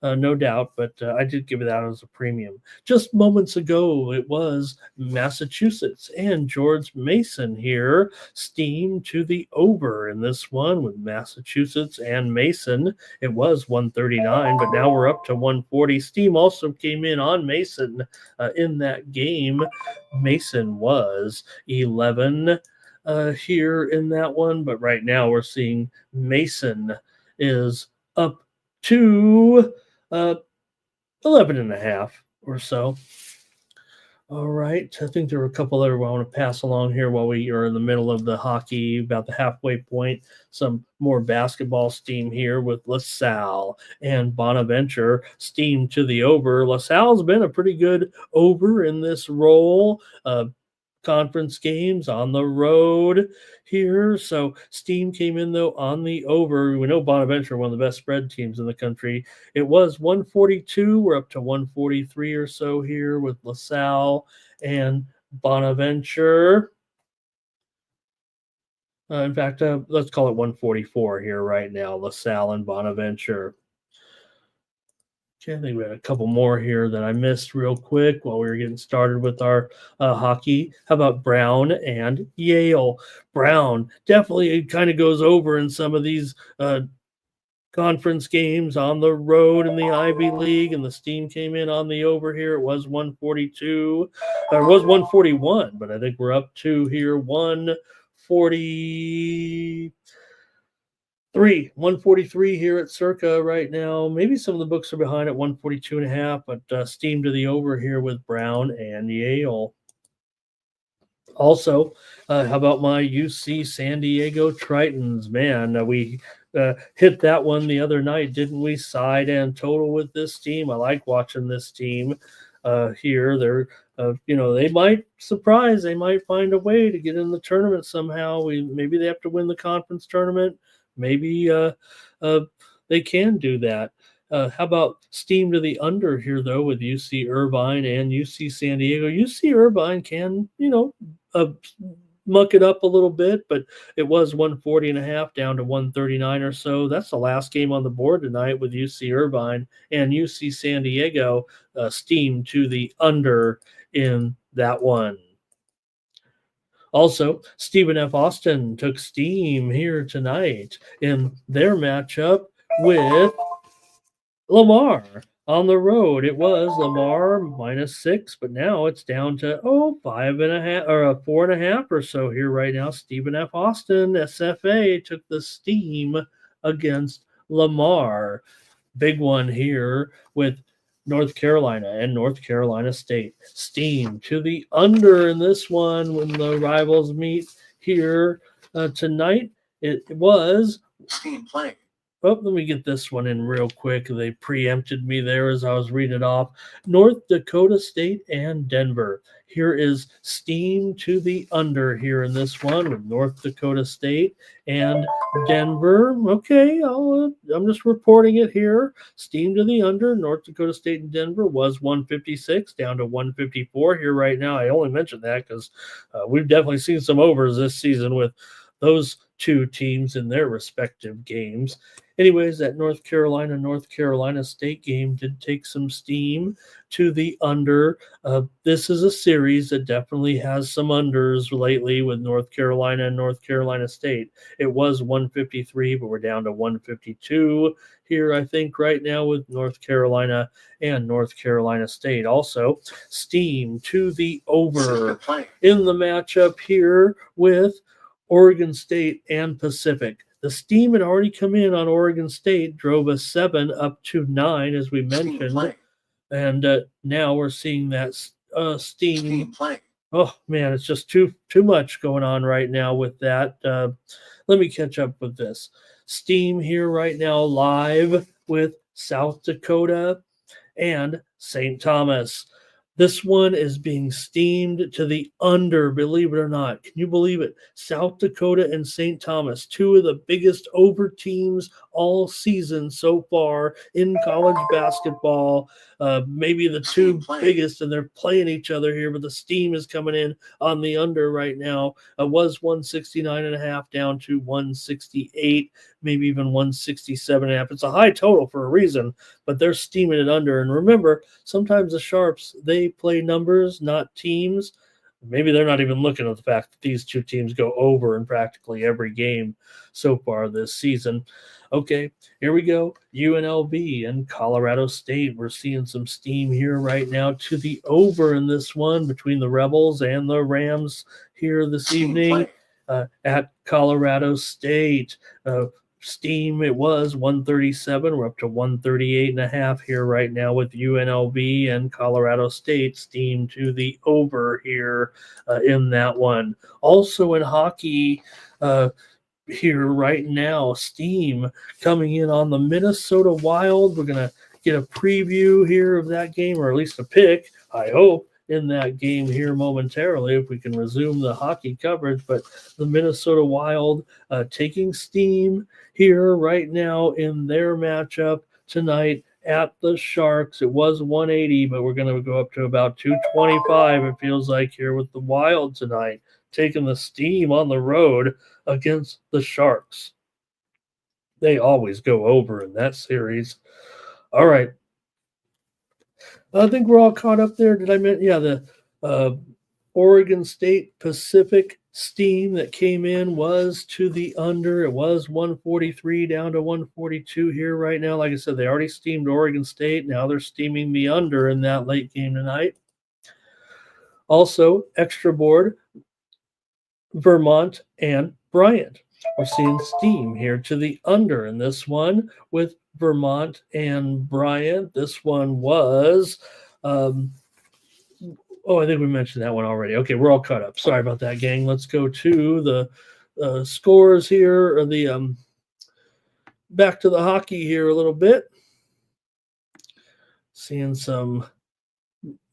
No doubt, but I did give it out as a premium. Just moments ago, it was Massachusetts and George Mason here. Steam to the over in this one with Massachusetts and Mason. It was 139, but now we're up to 140. Steam also came in on Mason in that game. Mason was 11 here in that one, but right now we're seeing Mason is up to 11.5 or so. All right. I think there were a couple other I want to pass along here while we are in the middle of the hockey, about the halfway point. Some more basketball steam here with LaSalle and Bonaventure. Steam to the over. LaSalle's been a pretty good over in this role. Conference games on the road here. So Steam came in, though, on the over. We know Bonaventure, one of the best spread teams in the country. It was 142. We're up to 143 or so here with LaSalle and Bonaventure. In fact, let's call it 144 here right now, LaSalle and Bonaventure. Okay, I think we had a couple more here that I missed real quick while we were getting started with our hockey. How about Brown and Yale? Brown definitely kind of goes over in some of these conference games on the road in the Ivy League, and the steam came in on the over here. It was 142. It was 141, but I think we're up to here 143 here at Circa right now. Maybe some of the books are behind at 142.5, but steam to the over here with Brown and Yale. Also, how about my UC San Diego Tritons? Man, we hit that one the other night, didn't we? Side and total with this team. I like watching this team here. They're they might surprise. They might find a way to get in the tournament somehow. Maybe they have to win the conference tournament. Maybe they can do that. How about steam to the under here, though, with UC Irvine and UC San Diego? UC Irvine can, muck it up a little bit, but it was 140.5 down to 139 or so. That's the last game on the board tonight with UC Irvine and UC San Diego. Steam to the under in that one. Also, Stephen F. Austin took steam here tonight in their matchup with Lamar on the road. It was Lamar -6, but now it's down to 5.5 or 4.5 or so here right now. Stephen F. Austin, SFA, took the steam against Lamar. Big one here with North Carolina and North Carolina State. Steam to the under in this one when the rivals meet here tonight. It was Steam playing. Oh, let me get this one in real quick. They preempted me there as I was reading it off. North Dakota State and Denver. Here is steam to the under here in this one with North Dakota State and Denver. Okay, I'm just reporting it here. Steam to the under. North Dakota State and Denver was 156 down to 154 here right now. I only mentioned that because we've definitely seen some overs this season with those two teams in their respective games. Anyways, that North Carolina State game did take some steam to the under. This is a series that definitely has some unders lately with North Carolina and North Carolina State. It was 153, but we're down to 152 here, I think, right now with North Carolina and North Carolina State. Also, steam to the over in the matchup here with Oregon State and Pacific. The steam had already come in on Oregon State, drove a 7 up to 9, as we mentioned. And now we're seeing that steam. Oh, man, it's just too much going on right now with that. Let me catch up with this. Steam here right now live with South Dakota and St. Thomas. This one is being steamed to the under, believe it or not. Can you believe it? South Dakota and St. Thomas, two of the biggest over teams all season so far in college basketball. Maybe the two biggest, and they're playing each other here, but the steam is coming in on the under right now. Was 169.5 down to 168, maybe even 167.5. It's a high total for a reason, but they're steaming it under. And remember, sometimes the Sharps, they play numbers, not teams. Maybe they're not even looking at the fact that these two teams go over in practically every game so far this season. Okay, here we go. UNLV and Colorado State. We're seeing some steam here right now to the over in this one between the Rebels and the Rams here this evening at Colorado State. Steam, it was 137. We're up to 138.5 here right now with UNLV and Colorado State. Steam to the over here in that one. Also in hockey here right now, steam coming in on the Minnesota Wild. We're going to get a preview here of that game, or at least a pick, I hope, in that game here momentarily if we can resume the hockey coverage. But the Minnesota Wild taking steam here right now in their matchup tonight at the Sharks. It was 180, but we're going to go up to about 225, it feels like, here with the Wild tonight, taking the steam on the road against the Sharks. They always go over in that series. All right. I think we're all caught up there. Did I mention? Yeah, the Oregon State Pacific steam that came in was to the under. It was 143 down to 142 here right now. Like I said, they already steamed Oregon State. Now they're steaming the under in that late game tonight. Also, extra board, Vermont and Bryant. We're seeing steam here to the under in this one with Vermont and Bryant. This one was, I think we mentioned that one already. Okay, we're all caught up. Sorry about that, gang. Let's go to the scores here, or the back to the hockey here a little bit. Seeing some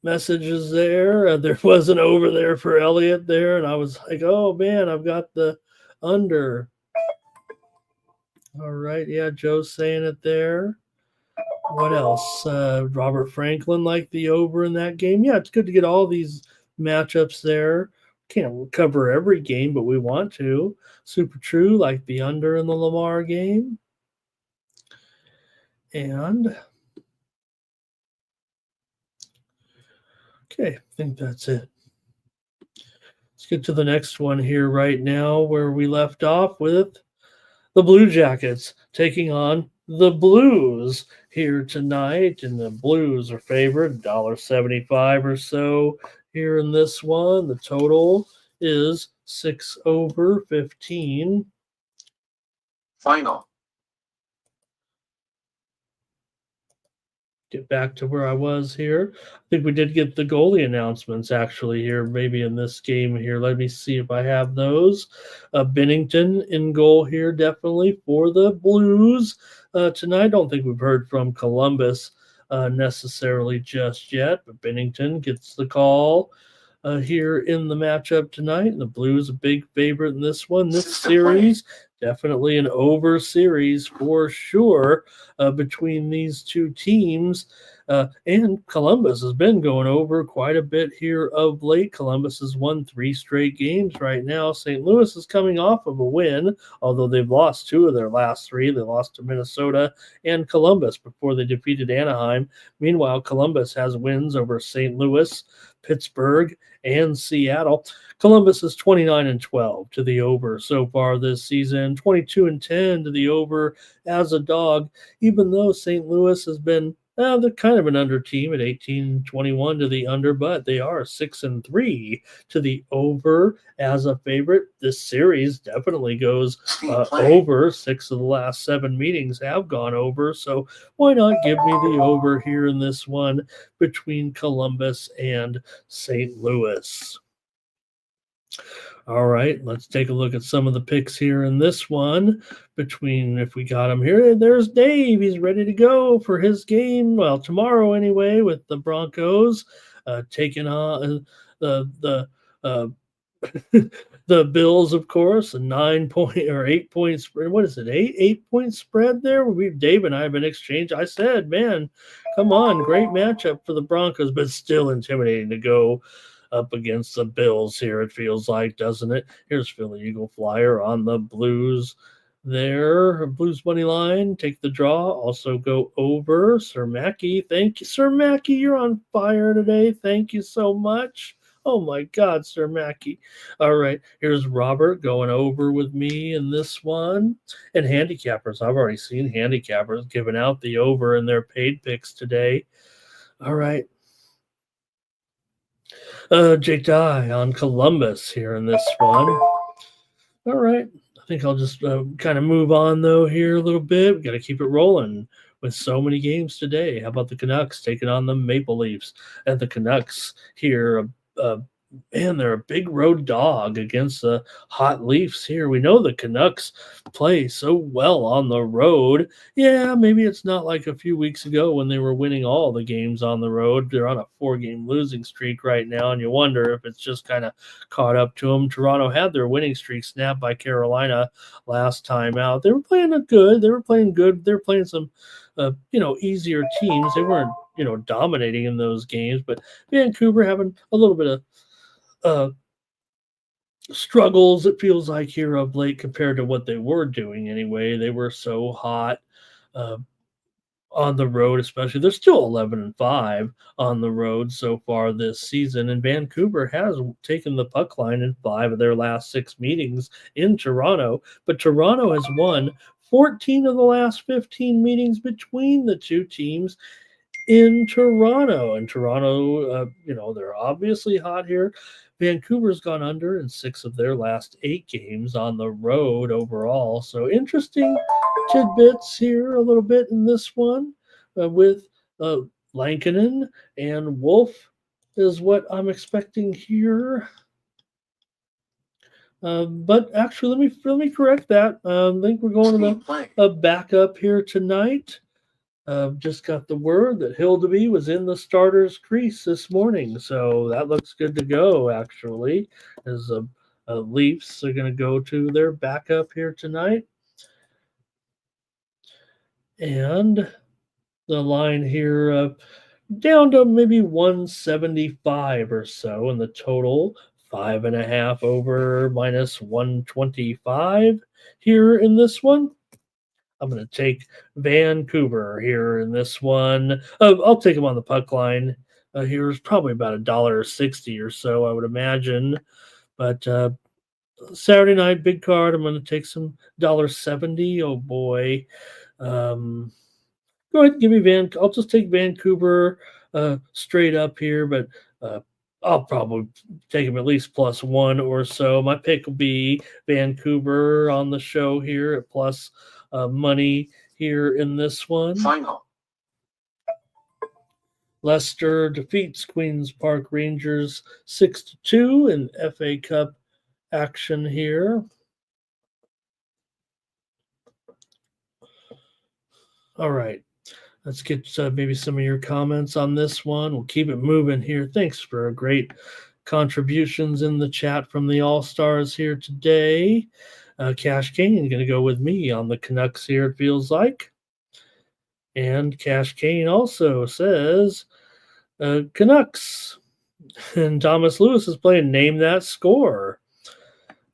messages there. There was an over there for Elliott there, and I was like, oh, man, I've got the under. All right, yeah, Joe's saying it there. What else? Robert Franklin liked the over in that game. Yeah, it's good to get all these matchups there. Can't cover every game, but we want to. Super True like the under in the Lamar game. And okay, I think that's it. Let's get to the next one here right now where we left off with the Blue Jackets taking on the Blues here tonight. And the Blues are favored, $1.75 or so here in this one. The total is 6 over 15. Final. Get back to where I was here. I think we did get the goalie announcements actually here, maybe in this game here. Let me see if I have those. Bennington in goal here, definitely for the Blues tonight. I don't think we've heard from Columbus necessarily just yet, but Bennington gets the call here in the matchup tonight. And the Blues a big favorite in this one. This series, definitely an over series for sure between these two teams. And Columbus has been going over quite a bit here of late. Columbus has won 3 straight games right now. St. Louis is coming off of a win, although they've lost 2 of their last 3. They lost to Minnesota and Columbus before they defeated Anaheim. Meanwhile, Columbus has wins over St. Louis, Pittsburgh, and Seattle. Columbus is 29-12 to the over so far this season, 22-10 to the over as a dog, even though St. Louis has been they're kind of an under team at 18-21 to the under, but they are 6-3 to the over as a favorite. This series definitely goes over. 6 of the last 7 meetings have gone over, so why not give me the over here in this one between Columbus and St. Louis? All right, let's take a look at some of the picks here in this one. Between, if we got him here, there's Dave. He's ready to go for his game. Well, tomorrow anyway, with the Broncos taking on the the Bills, of course, a 9-point or 8-point spread. What is it? 8-point spread there. Dave and I have been exchanged. I said, man, come on, great matchup for the Broncos, but still intimidating to go up against the Bills here, it feels like, doesn't it? Here's Philly Eagle Flyer on the Blues there. Blues money line, take the draw, also go over. Sir Mackey, thank you. Sir Mackey, you're on fire today. Thank you so much. Oh my God, Sir Mackey. All right, here's Robert going over with me in this one. And handicappers, I've already seen handicappers giving out the over in their paid picks today. All right, Jake Dye on Columbus here in this one. All right. I think I'll just kind of move on, though, here a little bit. We got to keep it rolling with so many games today. How about the Canucks taking on the Maple Leafs? And the Canucks here, man, they're a big road dog against the hot Leafs here. We know the Canucks play so well on the road. Yeah, maybe it's not like a few weeks ago when they were winning all the games on the road. They're on a 4-game losing streak right now, and you wonder if it's just kind of caught up to them. Toronto had their winning streak snapped by Carolina last time out. They were playing good. They were playing some easier teams. They weren't, dominating in those games, but Vancouver having a little bit of struggles, it feels like, here of late compared to what they were doing anyway. They were so hot uh, on the road, especially. They're still 11-5 on the road so far this season, and Vancouver has taken the puck line in 5 of their last 6 meetings in Toronto, but Toronto has won 14 of the last 15 meetings between the two teams in Toronto. And Toronto, they're obviously hot here. Vancouver's gone under in 6 of their last 8 games on the road overall. So interesting tidbits here a little bit in this one with Lankinen and Wolf is what I'm expecting here. But actually, let me correct that. I think we're going to a backup here tonight. Just got the word that Hildeby was in the starter's crease this morning, so that looks good to go, actually, as Leafs are going to go to their backup here tonight. And the line here down to maybe 175 or so in the total. 5.5 over minus 125 here in this one. I'm going to take Vancouver here in this one. I'll take them on the puck line. Here's probably about $1.60 or so, I would imagine. But Saturday night, big card. I'm going to take some $1.70. Oh boy. Go ahead and give me I'll just take Vancouver straight up here, but I'll probably take them at least +1 or so. My pick will be Vancouver on the show here at plus money here in this one. Final. Leicester defeats Queens Park Rangers 6-2 in FA Cup action here. All right. Let's get maybe some of your comments on this one. We'll keep it moving here. Thanks for great contributions in the chat from the All-Stars here today. Cash Kane is going to go with me on the Canucks here, it feels like. And Cash Kane also says Canucks. And Thomas Lewis is playing Name That Score.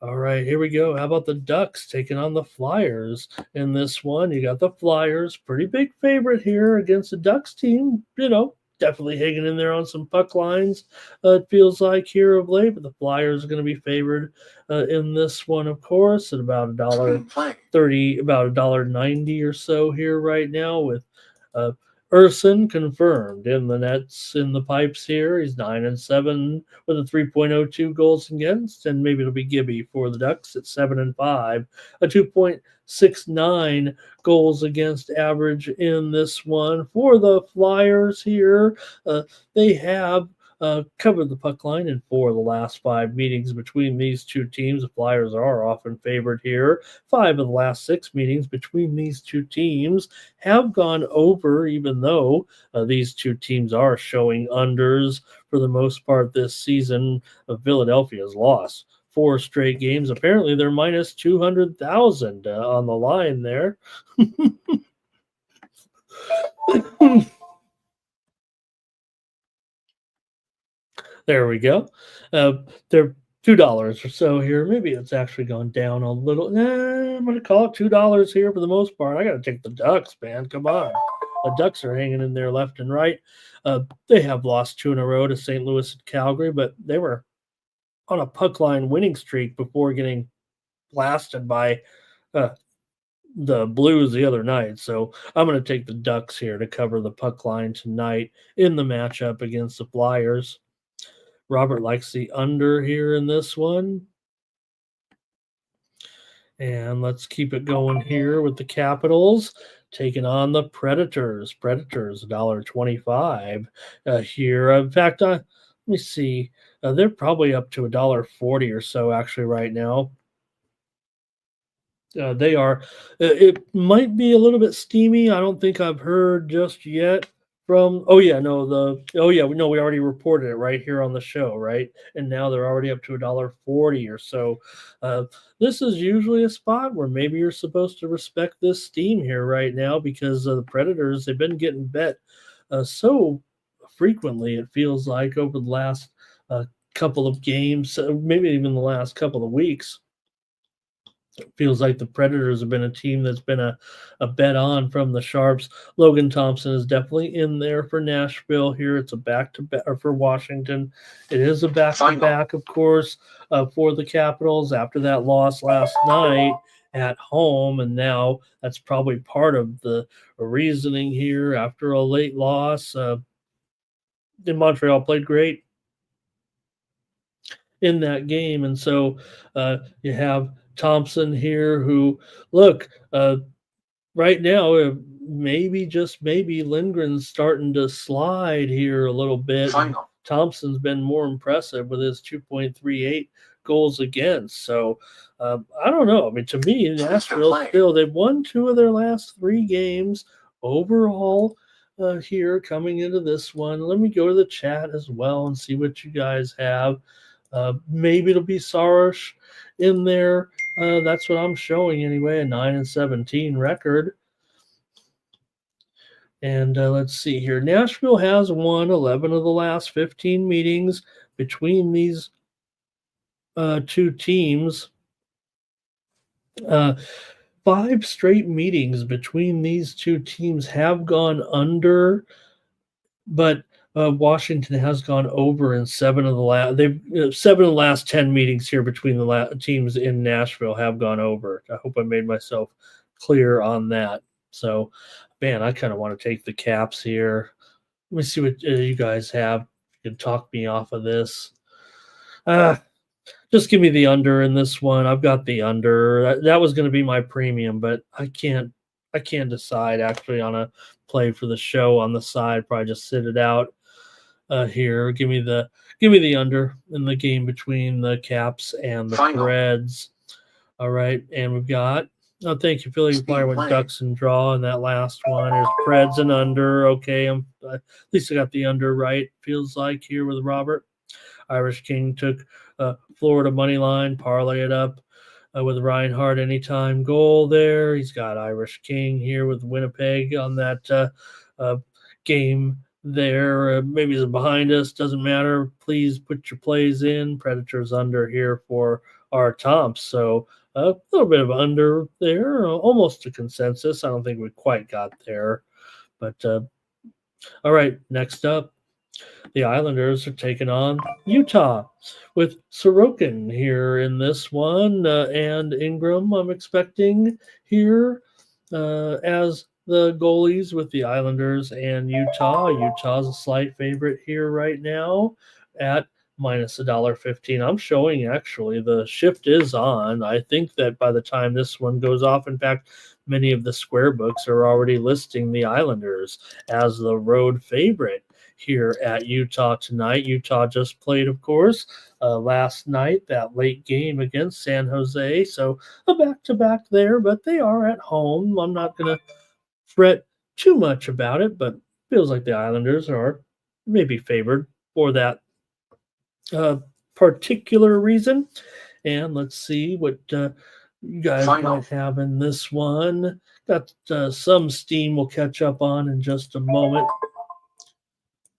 All right, here we go. How about the Ducks taking on the Flyers in this one? You got the Flyers, pretty big favorite here against the Ducks team. Definitely hanging in there on some puck lines. It feels like here of late, but the Flyers are going to be favored in this one, of course, at about $1.30, about $1.90 or so here right now with Urson confirmed in the nets in the pipes here. He's 9-7 with a 3.02 goals against, and maybe it'll be Gibby for the Ducks at 7-5, a 2.69 goals against average in this one. For the Flyers here, they have covered the puck line in 4 of the last 5 meetings between these two teams. The Flyers are often favored here. 5 of the last 6 meetings between these two teams have gone over, even though these two teams are showing unders for the most part this season. Philadelphia's lost 4 straight games. Apparently, they're minus 200,000 on the line there. There we go. They're $2 or so here. Maybe it's actually gone down a little. I'm going to call it $2 here for the most part. I got to take the Ducks, man. Come on. The Ducks are hanging in there left and right. They have lost 2 in a row to St. Louis and Calgary, but they were on a puck line winning streak before getting blasted by the Blues the other night. So I'm going to take the Ducks here to cover the puck line tonight in the matchup against the Flyers. Robert likes the under here in this one. And let's keep it going here with the Capitals taking on the Predators. Predators, $1.25 here. In fact, let me see. They're probably up to $1.40 or so actually right now. They are. It might be a little bit steamy. I don't think I've heard just yet from. We already reported it right here on the show, right? And now they're already up to $1.40 or so. This is usually a spot where maybe you're supposed to respect this steam here right now because the Predators, they've been getting bet so frequently. It feels like over the last couple of games, maybe even the last couple of weeks. It feels like the Predators have been a team that's been a bet on from the Sharps. Logan Thompson is definitely in there for Nashville here. It's a back-to-back, or for Washington. It is a back-to-back, of course, for the Capitals after that loss last night at home. And now that's probably part of the reasoning here after a late loss. In Montreal played great in that game. And so you have Thompson here who, look, right now, maybe, just maybe, Lindgren's starting to slide here a little bit. Thompson's been more impressive with his 2.38 goals against. So I don't know. I mean, to me, Nashville still, they've won 2 of their last 3 games overall here coming into this one. Let me go to the chat as well and see what you guys have. Maybe it'll be Saros in there. That's what I'm showing anyway, a 9-17 record. And let's see here. Nashville has won 11 of the last 15 meetings between these two teams. 5 straight meetings between these two teams have gone under, but Washington has gone over in 7 of the last 10 meetings here between the teams in Nashville have gone over. I hope I made myself clear on that. So, man, I kind of want to take the Caps here. Let me see what you guys have. You can talk me off of this. Just give me the under in this one. I've got the under. That was going to be my premium, but I can't decide actually on a play for the show on the side. Probably just sit it out here. Give me the under in the game between the Caps and the Final. Preds. All right, and we've got. Oh, thank you, Philly. Flyer went Ducks and draw in that last one. There's Preds and under. Okay, at least I got the under right. Feels like here with Robert. Irish King took Florida money line, parlay it up with Reinhardt anytime goal there. He's got Irish King here with Winnipeg on that game there. Maybe it's behind us, doesn't matter. Please put your plays in. Predators under here for our Tomps. So a little bit of under there, almost a consensus. I don't think we quite got there. But all right, next up. The Islanders are taking on Utah with Sorokin here in this one, and Ingram, I'm expecting here as the goalies with the Islanders and Utah. Utah's a slight favorite here right now at minus $1.15. I'm showing actually the shift is on. I think that by the time this one goes off, in fact, many of the square books are already listing the Islanders as the road favorite here at Utah tonight. Utah just played, of course, last night, that late game against San Jose. So a back-to-back there, but they are at home. I'm not going to fret too much about it, but feels like the Islanders are maybe favored for that particular reason. And let's see what you guys might have in this one. Got some steam we'll catch up on in just a moment.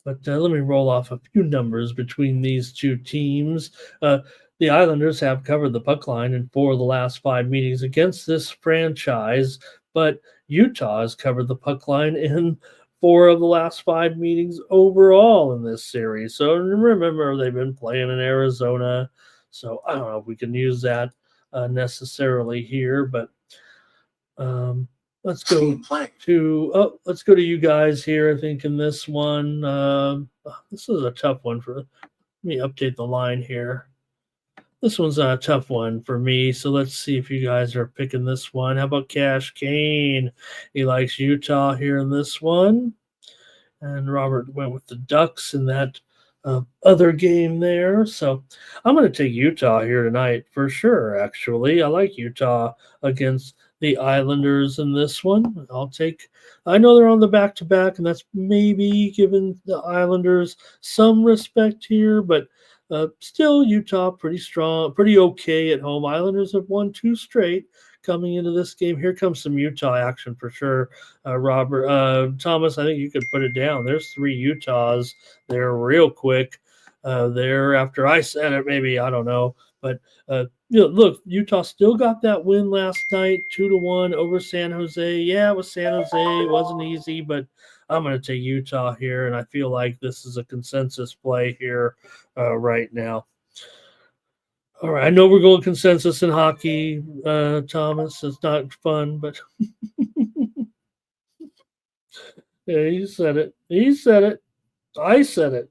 But let me roll off a few numbers between these two teams. The Islanders have covered the puck line in 4 of the last 5 meetings against this franchise, but Utah has covered the puck line in 4 of the last 5 meetings overall in this series. So remember, they've been playing in Arizona, so I don't know if we can use that necessarily here, but let's go to you guys here. I think in this one, this is a tough one let me update the line here. This one's a tough one for me, so let's see if you guys are picking this one. How about Cash Kane? He likes Utah here in this one, and Robert went with the Ducks in that other game there. So I'm going to take Utah here tonight for sure, actually. I like Utah against the Islanders in this one. I know they're on the back-to-back, and that's maybe giving the Islanders some respect here, but still Utah pretty strong, pretty okay at home. Islanders have won 2 straight coming into this game. Here comes some Utah action for sure. Robert, Thomas, I think you could put it down. There's 3 Utahs there real quick. There after I said it, maybe, I don't know. But look, Utah still got that win last night, 2-1 over San Jose. Yeah, it was San Jose. It wasn't easy, but I'm going to take Utah here, and I feel like this is a consensus play here right now. All right, I know we're going consensus in hockey, Thomas. It's not fun, but yeah, you said it. He said it. I said it.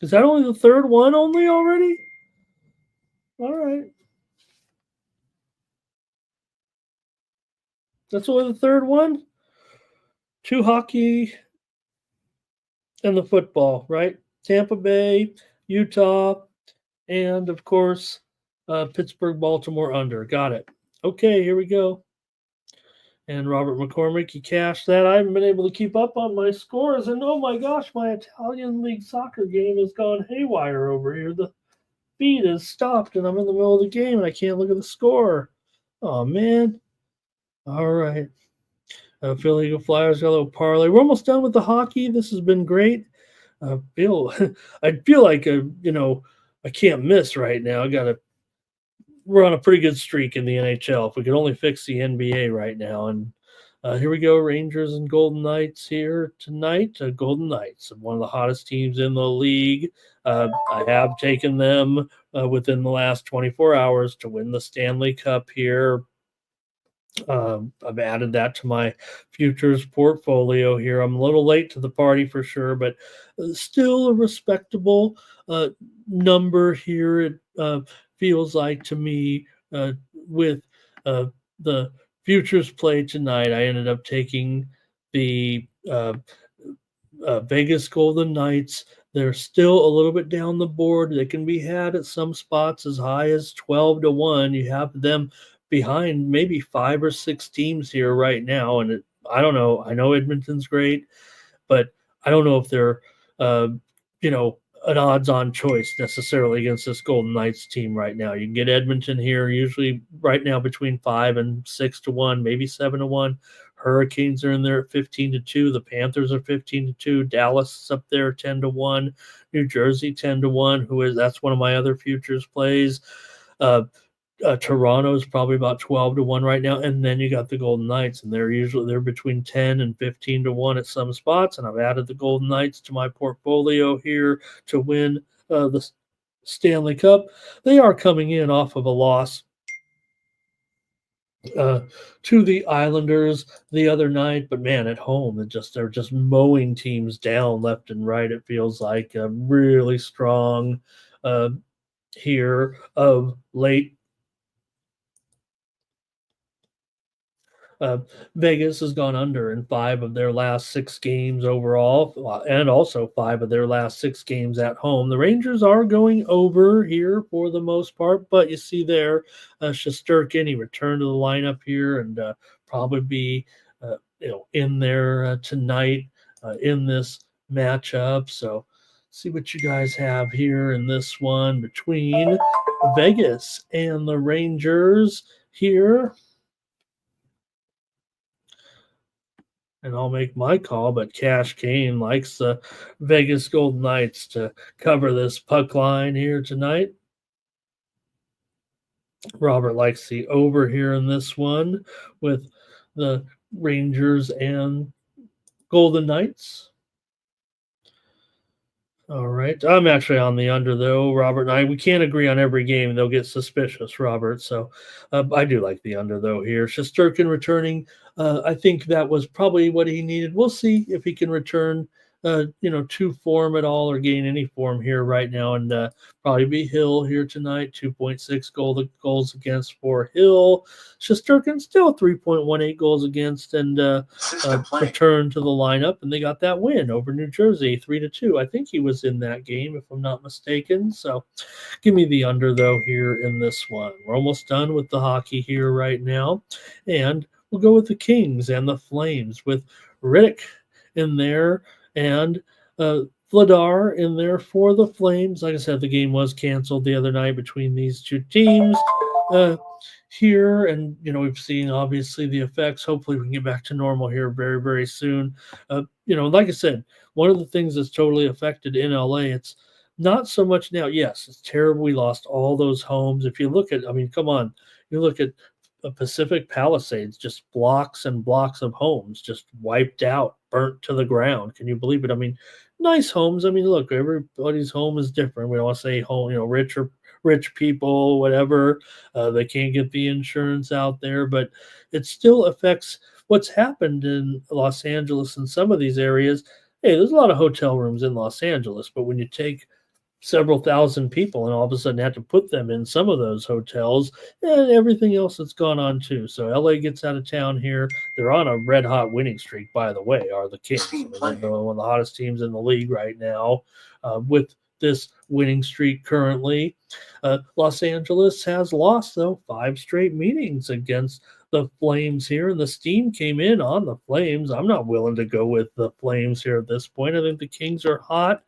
Is that only the third one only already? All right. That's only the third one? 2 hockey and the football, right? Tampa Bay, Utah, and of course, Pittsburgh, Baltimore under. Got it. Okay, here we go. And Robert McCormick, he cashed that. I haven't been able to keep up on my scores. And oh my gosh, my Italian League soccer game has gone haywire over here. The feed has stopped, and I'm in the middle of the game, and I can't look at the score. Oh, man. All right. Philly Eagle Flyers got a little parlay. We're almost done with the hockey. This has been great. Feel I feel like I can't miss right now. We're on a pretty good streak in the NHL. If we could only fix the NBA right now, and here we go, Rangers and Golden Knights here tonight. Golden Knights, one of the hottest teams in the league. I have taken them within the last 24 hours to win the Stanley Cup here. I've added that to my futures portfolio here. I'm a little late to the party for sure, but still a respectable uh, number here. It feels like to me with uh, the futures play tonight. I ended up taking the Vegas Golden Knights. They're still a little bit down the board. They can be had at some spots as high as 12-1. You have them behind maybe 5 or 6 teams here right now. And I don't know. I know Edmonton's great, but I don't know if they're, uh, an odds-on choice necessarily against this Golden Knights team right now. You can get Edmonton here usually right now between 5 and 6-1, maybe 7-1. Hurricanes are in there at 15-2. The Panthers are 15-2. Dallas is up there 10-1. New Jersey 10-1. That's one of my other futures plays. Toronto is probably about 12-1 right now, and then you got the Golden Knights, and they're between 10 and 15-1 at some spots. And I've added the Golden Knights to my portfolio here to win the Stanley Cup. They are coming in off of a loss to the Islanders the other night, but man, at home they're just mowing teams down left and right. It feels like really strong here of late. Vegas has gone under in 5 of their last 6 games overall, and also 5 of their last 6 games at home. The Rangers are going over here for the most part, but you see there, Shesterkin, he returned to the lineup here and probably be, in there tonight in this matchup. So see what you guys have here in this one between Vegas and the Rangers here. And I'll make my call, but Cash Kane likes the Vegas Golden Knights to cover this puck line here tonight. Robert likes the over here in this one with the Rangers and Golden Knights. All right. I'm actually on the under, though. Robert and I, we can't agree on every game. They'll get suspicious, Robert. So I do like the under, though, here. Shesterkin returning. I think that was probably what he needed. We'll see if he can return, to form at all or gain any form here right now. And probably be Hill here tonight. 2.6 goals against for Hill. Shesterkin still 3.18 goals against and return to the lineup. And they got that win over New Jersey, 3-2. I think he was in that game, if I'm not mistaken. So give me the under, though, here in this one. We're almost done with the hockey here right now. And we'll go with the Kings and the Flames with Riddick in there and Vladar in there for the Flames. Like I said, the game was canceled the other night between these two teams here. And, we've seen obviously the effects. Hopefully we can get back to normal here very, very soon. Like I said, one of the things that's totally affected in LA, it's not so much now. Yes, it's terrible. We lost all those homes. If you look at, come on, you look at Pacific Palisades, just blocks and blocks of homes just wiped out, burnt to the ground. Can you believe it? Nice homes. Look, everybody's home is different. We don't want to say home, rich people, whatever. They can't get the insurance out there, but it still affects what's happened in Los Angeles and some of these areas. Hey, there's a lot of hotel rooms in Los Angeles, but when you take several thousand people and all of a sudden have to put them in some of those hotels and everything else that's gone on too. So LA gets out of town here. They're on a red hot winning streak, by the way, are the Kings. They're one of the hottest teams in the league right now with this winning streak currently. Los Angeles has lost, though, 5 straight meetings against the Flames here, and the steam came in on the Flames. I'm not willing to go with the Flames here at this point. I think the Kings are hot,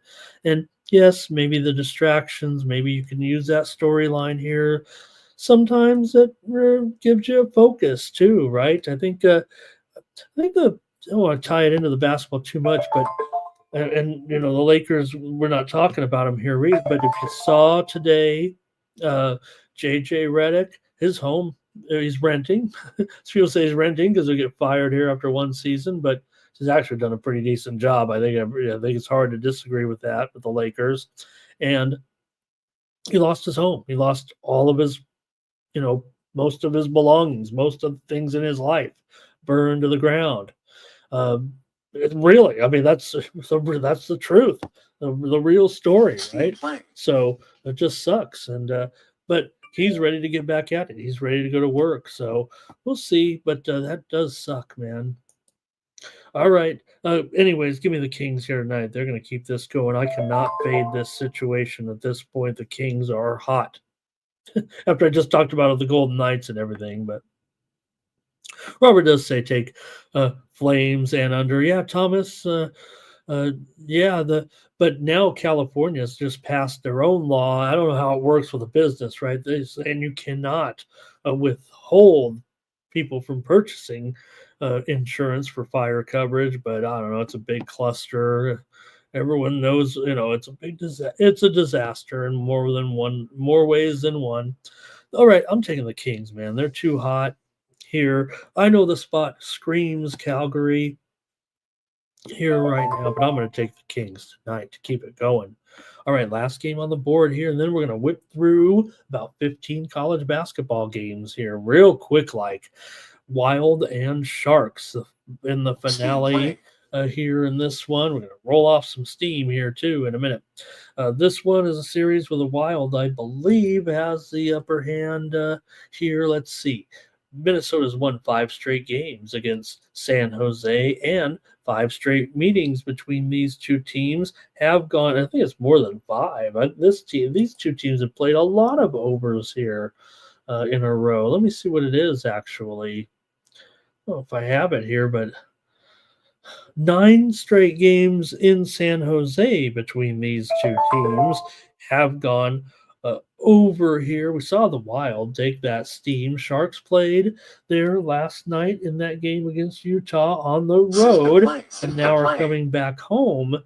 and yes, maybe the distractions, maybe you can use that storyline here. Sometimes it gives you a focus too, right? I think I think I don't want to tie it into the basketball too much, but and the Lakers, we're not talking about them here, but if you saw today, JJ Redick, his home, he's renting. People say he's renting because he'll get fired here after one season, but he's actually done a pretty decent job. I think it's hard to disagree with that with the Lakers, and he lost his home. He lost all of his, most of his belongings, most of the things in his life burned to the ground. Really, I mean, that's the truth, the real story, right? So it just sucks, and but he's ready to get back at it. He's ready to go to work. So we'll see, but that does suck, man. All right. Anyways, give me the Kings here tonight. They're going to keep this going. I cannot fade this situation at this point. The Kings are hot. After I just talked about the Golden Knights and everything, but Robert does say take Flames and under. Yeah, Thomas. Yeah, but now California has just passed their own law. I don't know how it works with a business, right? And you cannot withhold people from purchasing insurance for fire coverage. But I don't know. It's a big cluster. Everyone knows, it's a big it's a disaster in more ways than one. All right, I'm taking the Kings, man. They're too hot here. I know the spot screams Calgary here right now, but I'm going to take the Kings tonight to keep it going. All right, last game on the board here, and then we're going to whip through about 15 college basketball games here real quick, like Wild and Sharks in the finale here in this one. We're going to roll off some steam here too in a minute. This one is a series with the Wild, I believe, has the upper hand here. Let's see. Minnesota's won 5 straight games against San Jose, and 5 straight meetings between these two teams have gone. I think it's more than 5. These two teams have played a lot of overs here in a row. Let me see what it is actually. I don't know if I have it here, but 9 straight games in San Jose between these two teams have gone over here. We saw the Wild take that steam. Sharks played there last night in that game against Utah on the road, and now are coming back home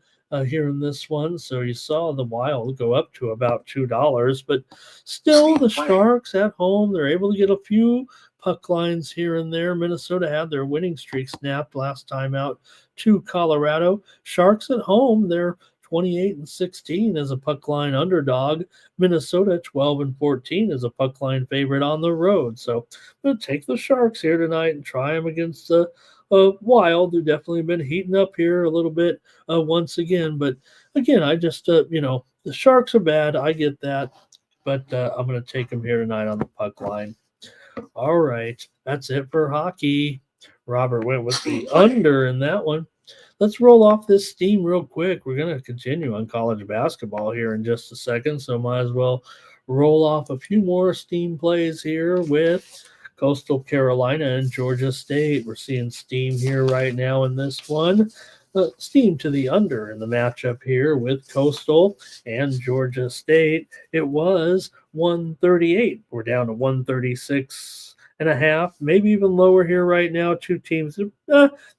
here in this one. So you saw the Wild go up to about $2, but still the Sharks at home, they're able to get a few puck lines here and there. Minnesota had their winning streak snapped last time out to Colorado. Sharks at home, they're 28-16 as a puck line underdog. Minnesota 12-14 as a puck line favorite on the road. So I'm going to take the Sharks here tonight and try them against the Wild, who definitely been heating up here a little bit once again. But again, I just, the Sharks are bad. I get that. But I'm going to take them here tonight on the puck line. All right. That's it for hockey. Robert went with the under in that one. Let's roll off this steam real quick. We're going to continue on college basketball here in just a second, so might as well roll off a few more steam plays here with Coastal Carolina and Georgia State. We're seeing steam here right now in this one. Steam to the under in the matchup here with Coastal and Georgia State. It was 138. We're down to 136.5, maybe even lower here right now. Two teams,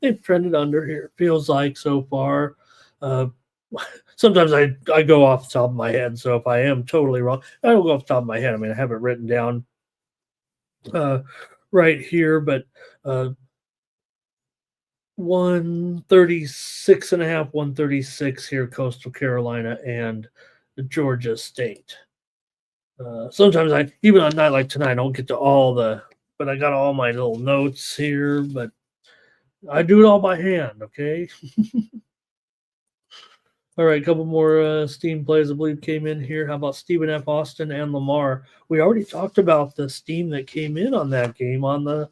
they've trended under here, feels like so far. Sometimes I go off the top of my head, so if I am totally wrong, I don't go off the top of my head. I mean, I have it written down right here, but 136.5, 136 here, Coastal Carolina and Georgia State. Sometimes even on a night like tonight, I don't get to but I got all my little notes here, but I do it all by hand, okay? All right, a couple more steam plays I believe came in here. How about Stephen F. Austin and Lamar? We already talked about the steam that came in on that game on the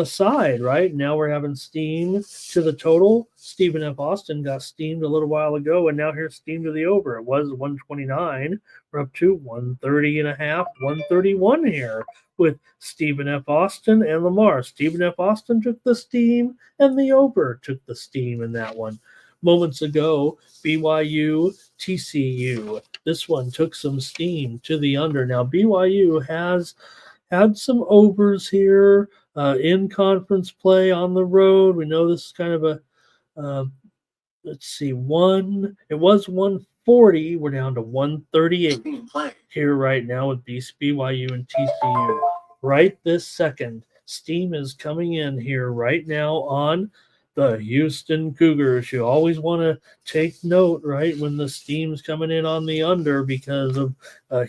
side, right? Now we're having steam to the total. Stephen F. Austin got steamed a little while ago, and now here's steam to the over. It was 129. We're up to 130.5, 131 here with Stephen F. Austin and Lamar. Stephen F. Austin took the steam, and the over took the steam in that one. Moments ago, BYU, TCU. This one took some steam to the under. Now, BYU has had some overs here in conference play on the road. We know this is kind of a let's see, it was 140. We're down to 138 Steam play. here right now with BYU and TCU. Right this second, steam is coming in here right now on the Houston Cougars. You always want to take note, right, when the steam's coming in on the under because of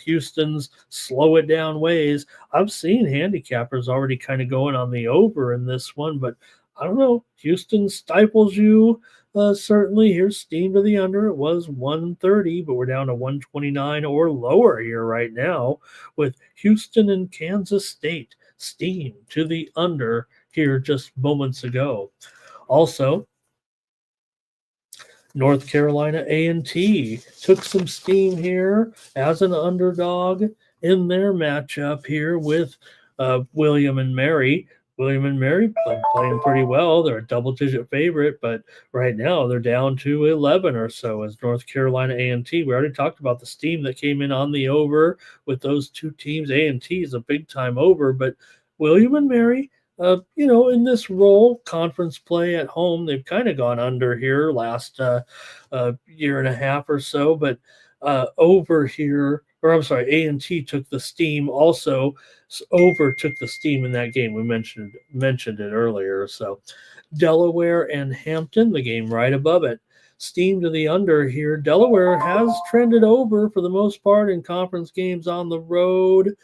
Houston's slow it down ways. I've seen handicappers already kind of going on the over in this one, but I don't know. Houston stifles you. Certainly, here's steam to the under. It was 130, but we're down to 129 or lower here right now with Houston and Kansas State. Steam to the under here just moments ago. Also, North Carolina A&T took some steam here as an underdog in their matchup here with William and Mary. William and Mary playing pretty well. They're a double-digit favorite, but right now they're down to 11 or so as North Carolina A&T. We already talked about the steam that came in on the over with those two teams. A&T is a big-time over, but William and Mary, in this role, conference play at home, they've kind of gone under here last year and a half or so, but over here, or I'm sorry, A&T took the steam also. Over took the steam in that game. We mentioned it earlier. So Delaware and Hampton, the game right above it. Steam to the under here. Delaware has trended over for the most part in conference games on the road,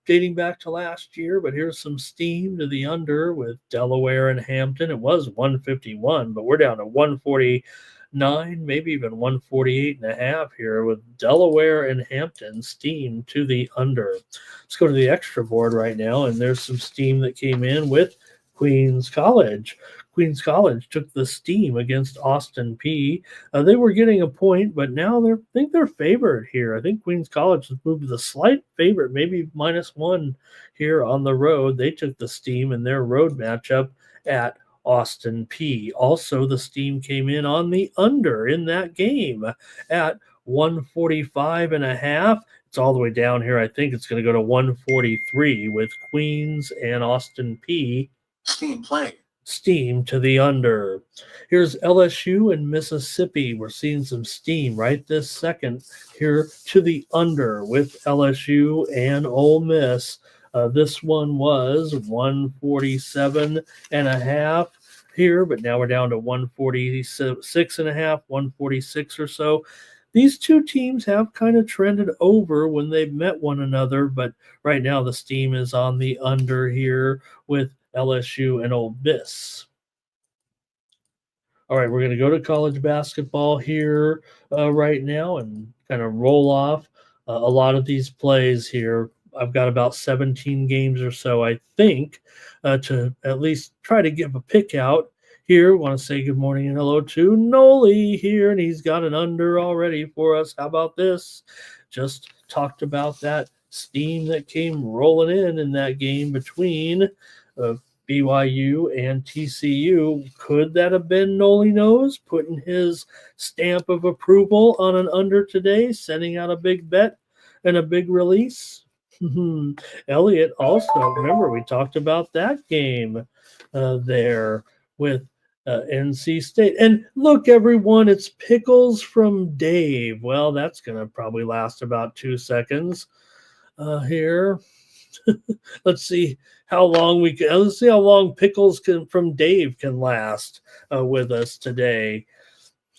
dating back to last year. But here's some steam to the under with Delaware and Hampton. It was 151, but we're down to 149, maybe even 148.5 here with Delaware and Hampton. Steam to the under. Let's go to the extra board right now, and there's some steam that came in with Queens College. Queens College took the steam against Austin Peay. They were getting a point, but now I think they're favored here. I think Queens College has moved to the slight favorite, maybe -1 here on the road. They took the steam in their road matchup at Austin Peay. Also, the steam came in on the under in that game at 145.5. It's all the way down here. I think it's going to go to 143 with Queens and Austin Peay. Steam play. Steam to the under. Here's LSU and Mississippi. We're seeing some steam right this second here to the under with LSU and Ole Miss. This one was 147.5 here, but now we're down to 146.5, 146 or so. These two teams have kind of trended over when they've met one another, but right now the steam is on the under here with LSU and Ole Miss. All right, we're going to go to college basketball here right now and kind of roll off a lot of these plays here. I've got about 17 games or so, I think, to at least try to give a pick out here. Want to say good morning and hello to Noli here, and he's got an under already for us. How about this? Just talked about that steam that came rolling in that game between BYU and TCU. Could that have been Noli Nose putting his stamp of approval on an under today, sending out a big bet and a big release? Elliot also, remember we talked about that game there with NC State. And look, everyone, it's Pickles from Dave. Well, that's going to probably last about 2 seconds here. Let's see how long let's see how long Pickles from Dave can last with us today.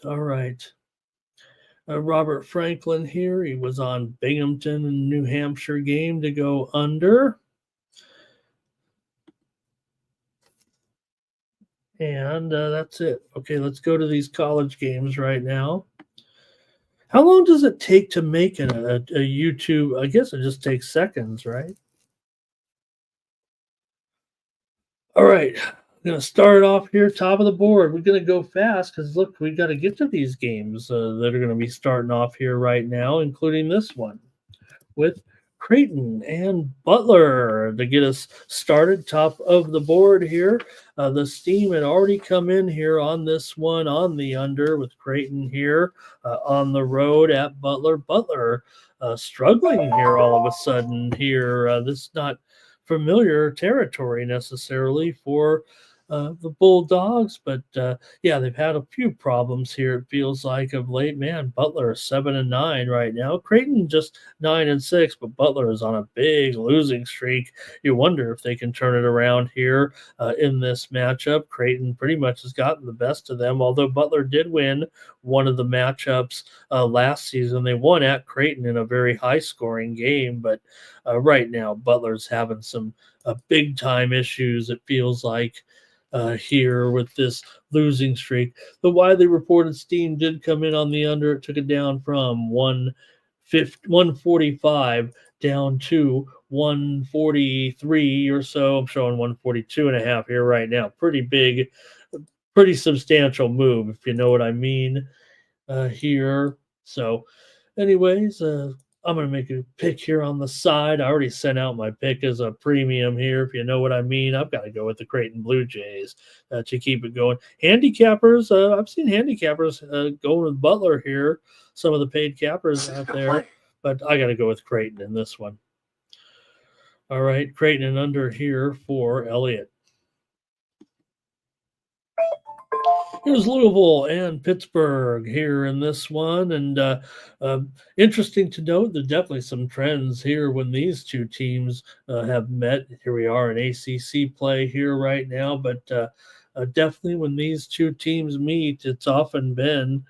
All right. Robert Franklin here. He was on Binghamton and New Hampshire game to go under. And that's it. Okay, let's go to these college games right now. How long does it take to make a YouTube? I guess it just takes seconds, right? All right, I'm going to start off here, top of the board. We're going to go fast because, look, we got to get to these games that are going to be starting off here right now, including this one with Creighton and Butler to get us started top of the board here. The steam had already come in here on this one on the under with Creighton here on the road at Butler. Butler struggling here all of a sudden here. This is not familiar territory necessarily for the Bulldogs, but yeah, they've had a few problems here. It feels like of late. Man, Butler is 7-9 right now. Creighton just 9-6, but Butler is on a big losing streak. You wonder if they can turn it around here in this matchup. Creighton pretty much has gotten the best of them, although Butler did win one of the matchups last season. They won at Creighton in a very high-scoring game, but right now Butler's having some big time issues. It feels like here with this losing streak. The widely reported steam did come in on the under. It took it down from 145 down to 143 or so. I'm showing 142.5 here right now. Pretty big, pretty substantial move, if you know what I mean here. So, anyways, I'm going to make a pick here on the side. I already sent out my pick as a premium here, if you know what I mean. I've got to go with the Creighton Blue Jays to keep it going. Handicappers, I've seen handicappers going with Butler here, some of the paid cappers out there, but I got to go with Creighton in this one. All right, Creighton and under here for Elliott. Here's Louisville and Pittsburgh here in this one. And interesting to note, there's definitely some trends here when these two teams have met. Here we are in ACC play here right now. But definitely when these two teams meet, it's often been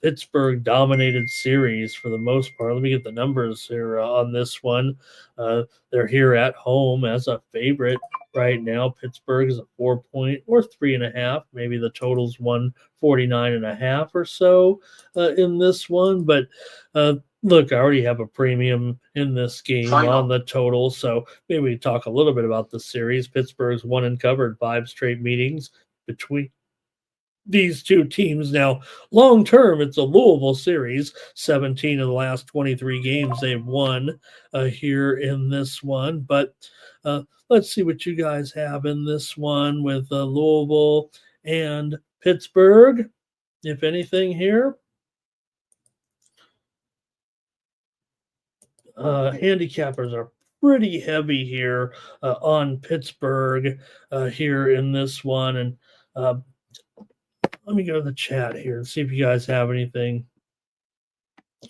Pittsburgh dominated series for the most part. Let me get the numbers here on this one. They're here at home as a favorite right now. Pittsburgh is a 4-point or 3.5. Maybe the total's 149.5 or so in this one. But look, I already have a premium in this game on the total. So maybe we talk a little bit about the series. Pittsburgh's won and covered 5 straight meetings between these two teams. Now, long term, it's a Louisville series. 17 of the last 23 games they've won here in this one. But let's see what you guys have in this one with Louisville and Pittsburgh, if anything here. Handicappers are pretty heavy here on Pittsburgh here in this one. And let me go to the chat here and see if you guys have anything.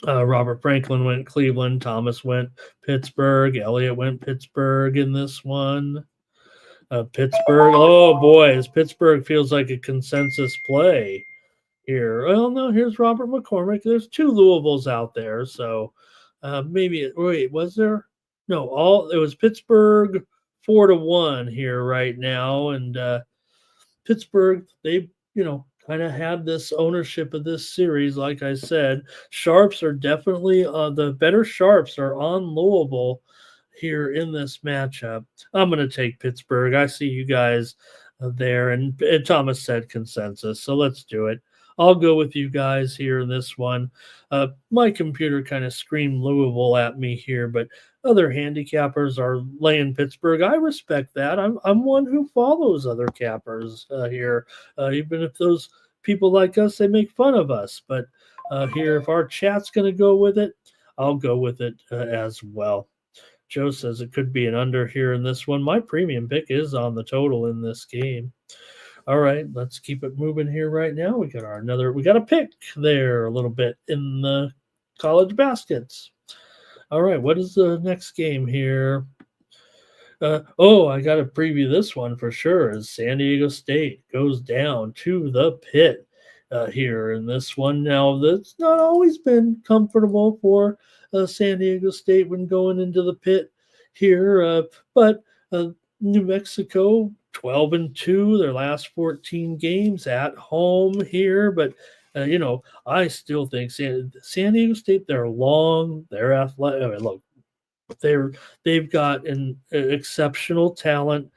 Robert Franklin went Cleveland. Thomas went Pittsburgh. Elliott went Pittsburgh in this one. Pittsburgh. Oh, boy. Pittsburgh feels like a consensus play here. Well, no, here's Robert McCormick. There's 2 Louisvilles out there. So maybe, wait, was there? No, it was Pittsburgh 4-1 here right now. And Pittsburgh, they, kind of had this ownership of this series. Like I said, sharps are definitely the better sharps are on Louisville here in this matchup. I'm going to take Pittsburgh. I see you guys there, and Thomas said consensus, so let's do it. I'll go with you guys here in this one. My computer kind of screamed Louisville at me here, but other handicappers are laying Pittsburgh. I respect that. I'm one who follows other cappers here, even if those people like us, they make fun of us. But here, if our chat's going to go with it, I'll go with it as well. Joe says it could be an under here in this one. My premium pick is on the total in this game. All right, let's keep it moving here right now. We got a pick there a little bit in the college baskets. All right, what is the next game here? I got to preview this one for sure. As San Diego State goes down to the Pit here in this one. Now, that's not always been comfortable for San Diego State when going into the Pit here, but New Mexico 12-2, their last 14 games at home here. But I still think San Diego State, they're long, they're athletic. I mean, look, they've got an exceptional talent.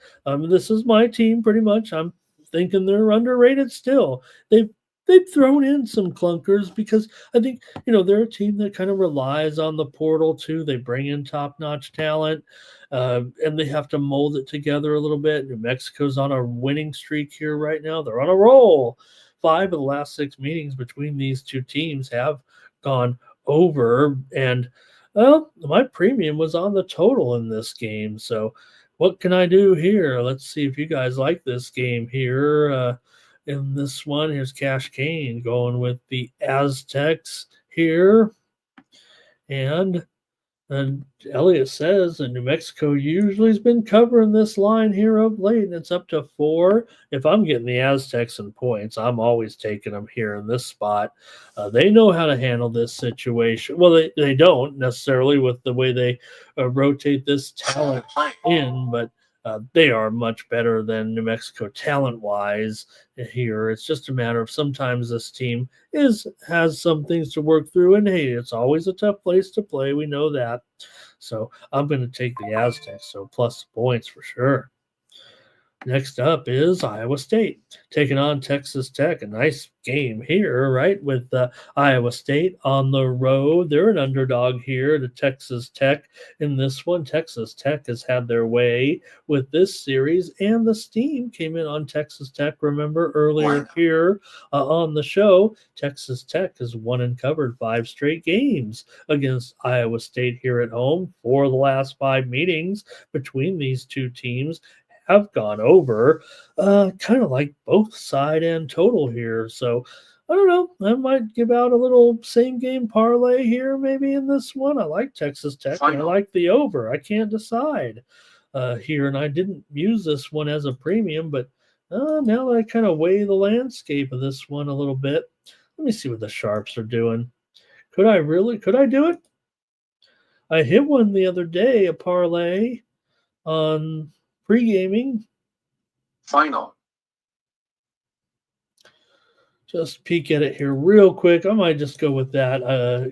This is my team pretty much. I'm thinking they're underrated still. They've thrown in some clunkers because I think, they're a team that kind of relies on the portal too. They bring in top-notch talent, and they have to mold it together a little bit. New Mexico's on a winning streak here right now. They're on a roll. 5 of the last 6 meetings between these two teams have gone over, and well, my premium was on the total in this game. So what can I do here? Let's see if you guys like this game here. In this one, here's Cash Kane going with the Aztecs here. And Elliot says that New Mexico usually has been covering this line here of late, and it's up to 4. If I'm getting the Aztecs in points, I'm always taking them here in this spot. They know how to handle this situation. Well, they don't necessarily with the way they rotate this talent in, but they are much better than New Mexico talent-wise here. It's just a matter of sometimes this team has some things to work through, and hey, it's always a tough place to play. We know that. So I'm going to take the Aztecs, so plus points for sure. Next up is Iowa State taking on Texas Tech. A nice game here, right? With Iowa State on the road. They're an underdog here to Texas Tech in this one. Texas Tech has had their way with this series, and the steam came in on Texas Tech. Remember earlier here on the show, Texas Tech has won and covered 5 straight games against Iowa State here at home. 4 of the last 5 meetings between these two teams have gone over, kind of like both side and total here. So I don't know. I might give out a little same game parlay here, maybe in this one. I like Texas Tech and I like the over. I can't decide here, and I didn't use this one as a premium, but now that I kind of weigh the landscape of this one a little bit, let me see what the sharps are doing. Could I do it? I hit one the other day, a parlay on pre-gaming. Final. Just peek at it here real quick. I might just go with that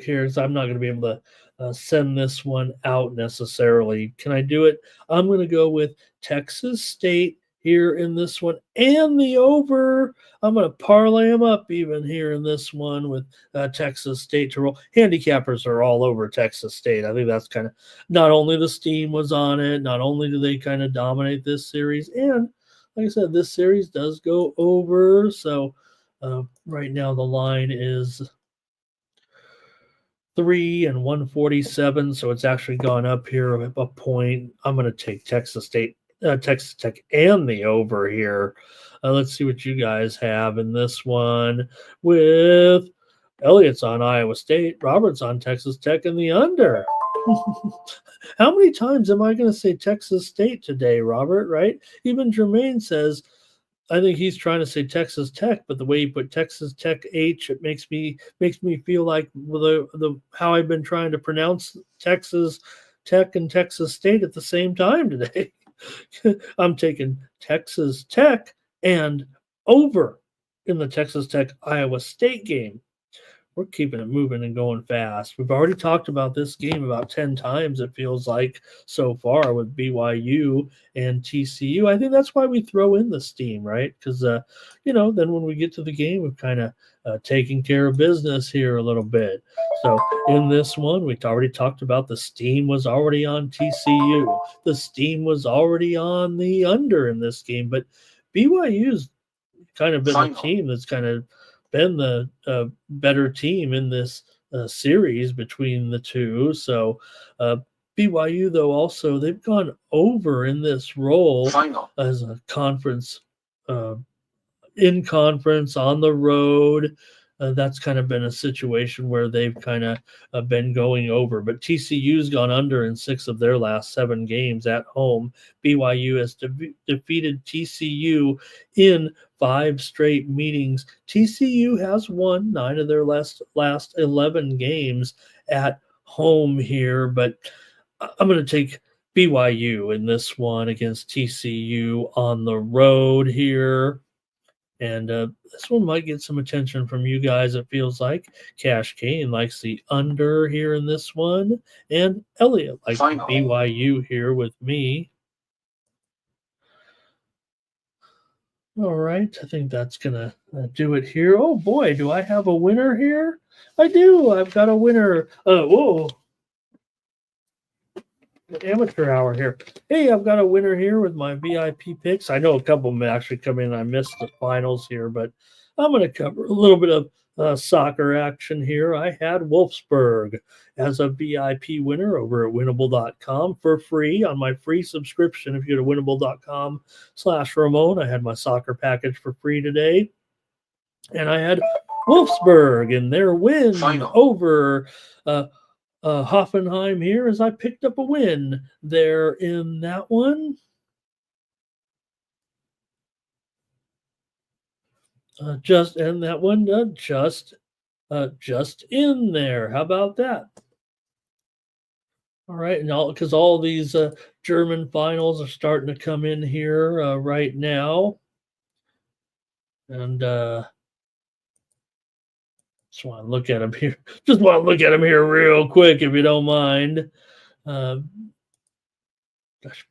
here, because I'm not going to be able to send this one out necessarily. Can I do it? I'm going to go with Texas State here in this one and the over. I'm going to parlay them up even here in this one with Texas State to roll. Handicappers are all over Texas State. I think that's kind of, not only the steam was on it, not only do they kind of dominate this series, and like I said, this series does go over. So right now the line is 3 and 147, so it's actually gone up here a point. I'm going to take Texas Tech and the over here. Let's see what you guys have in this one with Elliott's on Iowa State, Robert's on Texas Tech, and the under. How many times am I going to say Texas State today, Robert, right? Even Jermaine says, I think he's trying to say Texas Tech, but the way you put Texas Tech H, it makes me feel like the how I've been trying to pronounce Texas Tech and Texas State at the same time today. I'm taking Texas Tech and over in the Texas Tech Iowa State game. We're keeping it moving and going fast. We've already talked about this game about 10 times, it feels like, so far with BYU and TCU. I think that's why we throw in the steam, right? Because, then when we get to the game, we've kind of taken care of business here a little bit. So in this one, we already talked about the steam was already on TCU. The steam was already on the under in this game. But BYU's kind of been the team that's kind of been the better team in this series between the two. So BYU, though, also they've gone over in this role as a conference, in conference, on the road. That's kind of been a situation where they've kind of been going over. But TCU's gone under in 6 of their last 7 games at home. BYU has defeated TCU in 5 straight meetings. TCU has won 9 of their last 11 games at home here. But I'm going to take BYU in this one against TCU on the road here. And this one might get some attention from you guys, it feels like. Cash Kane likes the under here in this one. And Elliot likes the BYU here with me. All right, I think that's going to do it here. Oh, boy, do I have a winner here? I do. I've got a winner. Whoa. Amateur hour here. Hey, I've got a winner here with my VIP picks. I know a couple of them actually come in. I missed the finals here, but I'm going to cover a little bit of soccer action here. I had Wolfsburg as a VIP winner over at winnable.com for free on my free subscription. If you go to winnable.com/Ramon, I had my soccer package for free today. And I had Wolfsburg in their win Final. over Hoffenheim here as I picked up a win there in that one. Just in there. How about that? All right, and because all these German finals are starting to come in here right now, and just want to look at them here. Just want to look at them here real quick, if you don't mind. I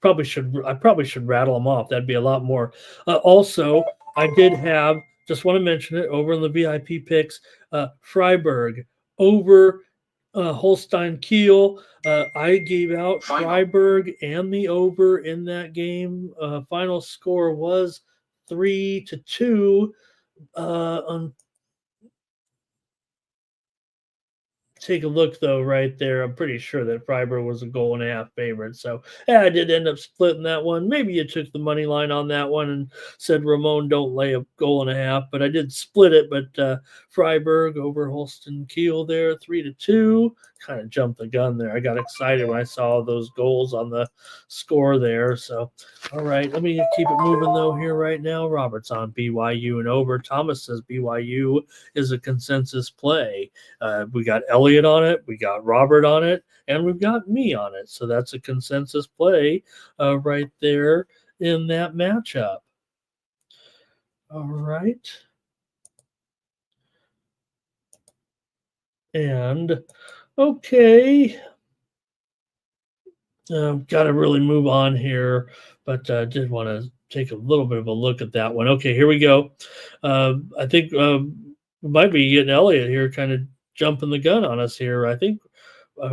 probably should rattle them off. That'd be a lot more. Also, I did have, just want to mention it, over in the VIP picks, Freiburg over Holstein Kiel. I gave out Final. Freiburg and the over in that game. Final score was 3-2. Take a look though, right there. I'm pretty sure that Freiburg was a 1.5 favorite. So yeah, I did end up splitting that one. Maybe you took the money line on that one and said Ramon don't lay a 1.5, but I did split it. But Freiburg over Holstein Kiel there, 3-2. Kind of jumped the gun there. I got excited when I saw those goals on the score there. So all right, let me keep it moving though here right now. Robert's on BYU and over. Thomas says BYU is a consensus play. We got Elliot on it, we got Robert on it, and we've got me on it. So that's a consensus play right there in that matchup. All right. And okay. Got to really move on here, but did want to take a little bit of a look at that one. Okay, here we go. I think we might be getting Elliot here kind of jumping the gun on us here. I think I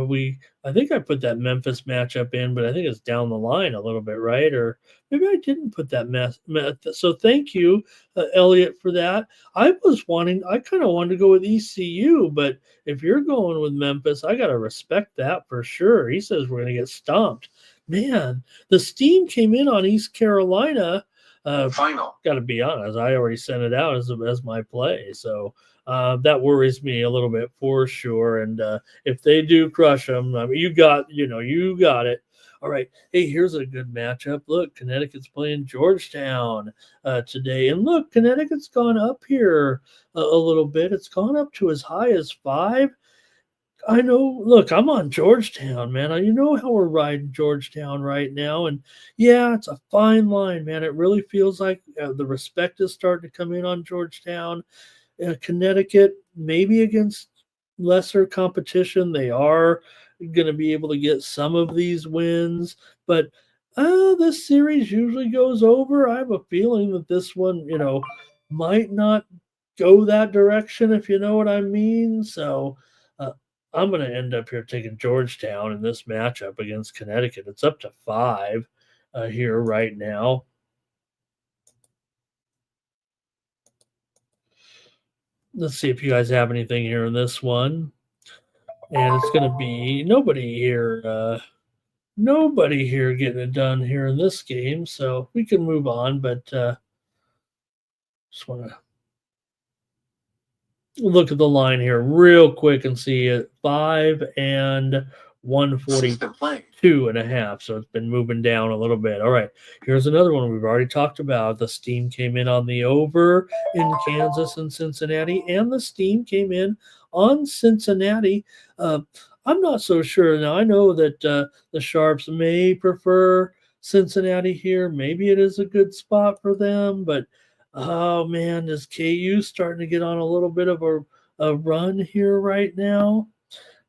put that Memphis matchup in, but I think it's down the line a little bit, right? Or maybe I didn't put that so thank you, Elliot, for that. I kind of wanted to go with ECU, but if you're going with Memphis, I got to respect that for sure. He says we're going to get stomped. Man, the steam came in on East Carolina. Final. Got to be honest, I already sent it out as my play. So that worries me a little bit for sure. And if they do crush them, I mean, you got it. All right. Hey, here's a good matchup. Look, Connecticut's playing Georgetown today. And look, Connecticut's gone up here a little bit. It's gone up to as high as 5. I know. Look, I'm on Georgetown, man. You know how we're riding Georgetown right now. And yeah, it's a fine line, man. It really feels like the respect is starting to come in on Georgetown. Connecticut, maybe against lesser competition, they are going to be able to get some of these wins. But this series usually goes over. I have a feeling that this one, might not go that direction, if you know what I mean. So I'm going to end up here taking Georgetown in this matchup against Connecticut. It's up to 5 here right now. Let's see if you guys have anything here in this one. And it's going to be nobody here getting it done here in this game. So we can move on, but just want to look at the line here real quick and see it. 5 and 142.5. So it's been moving down a little bit. All right. Here's another one we've already talked about. The steam came in on the over in Kansas and Cincinnati, and the steam came in on Cincinnati. I'm not so sure. Now, I know that the Sharps may prefer Cincinnati here. Maybe it is a good spot for them, but oh man, is KU starting to get on a little bit of a run here right now?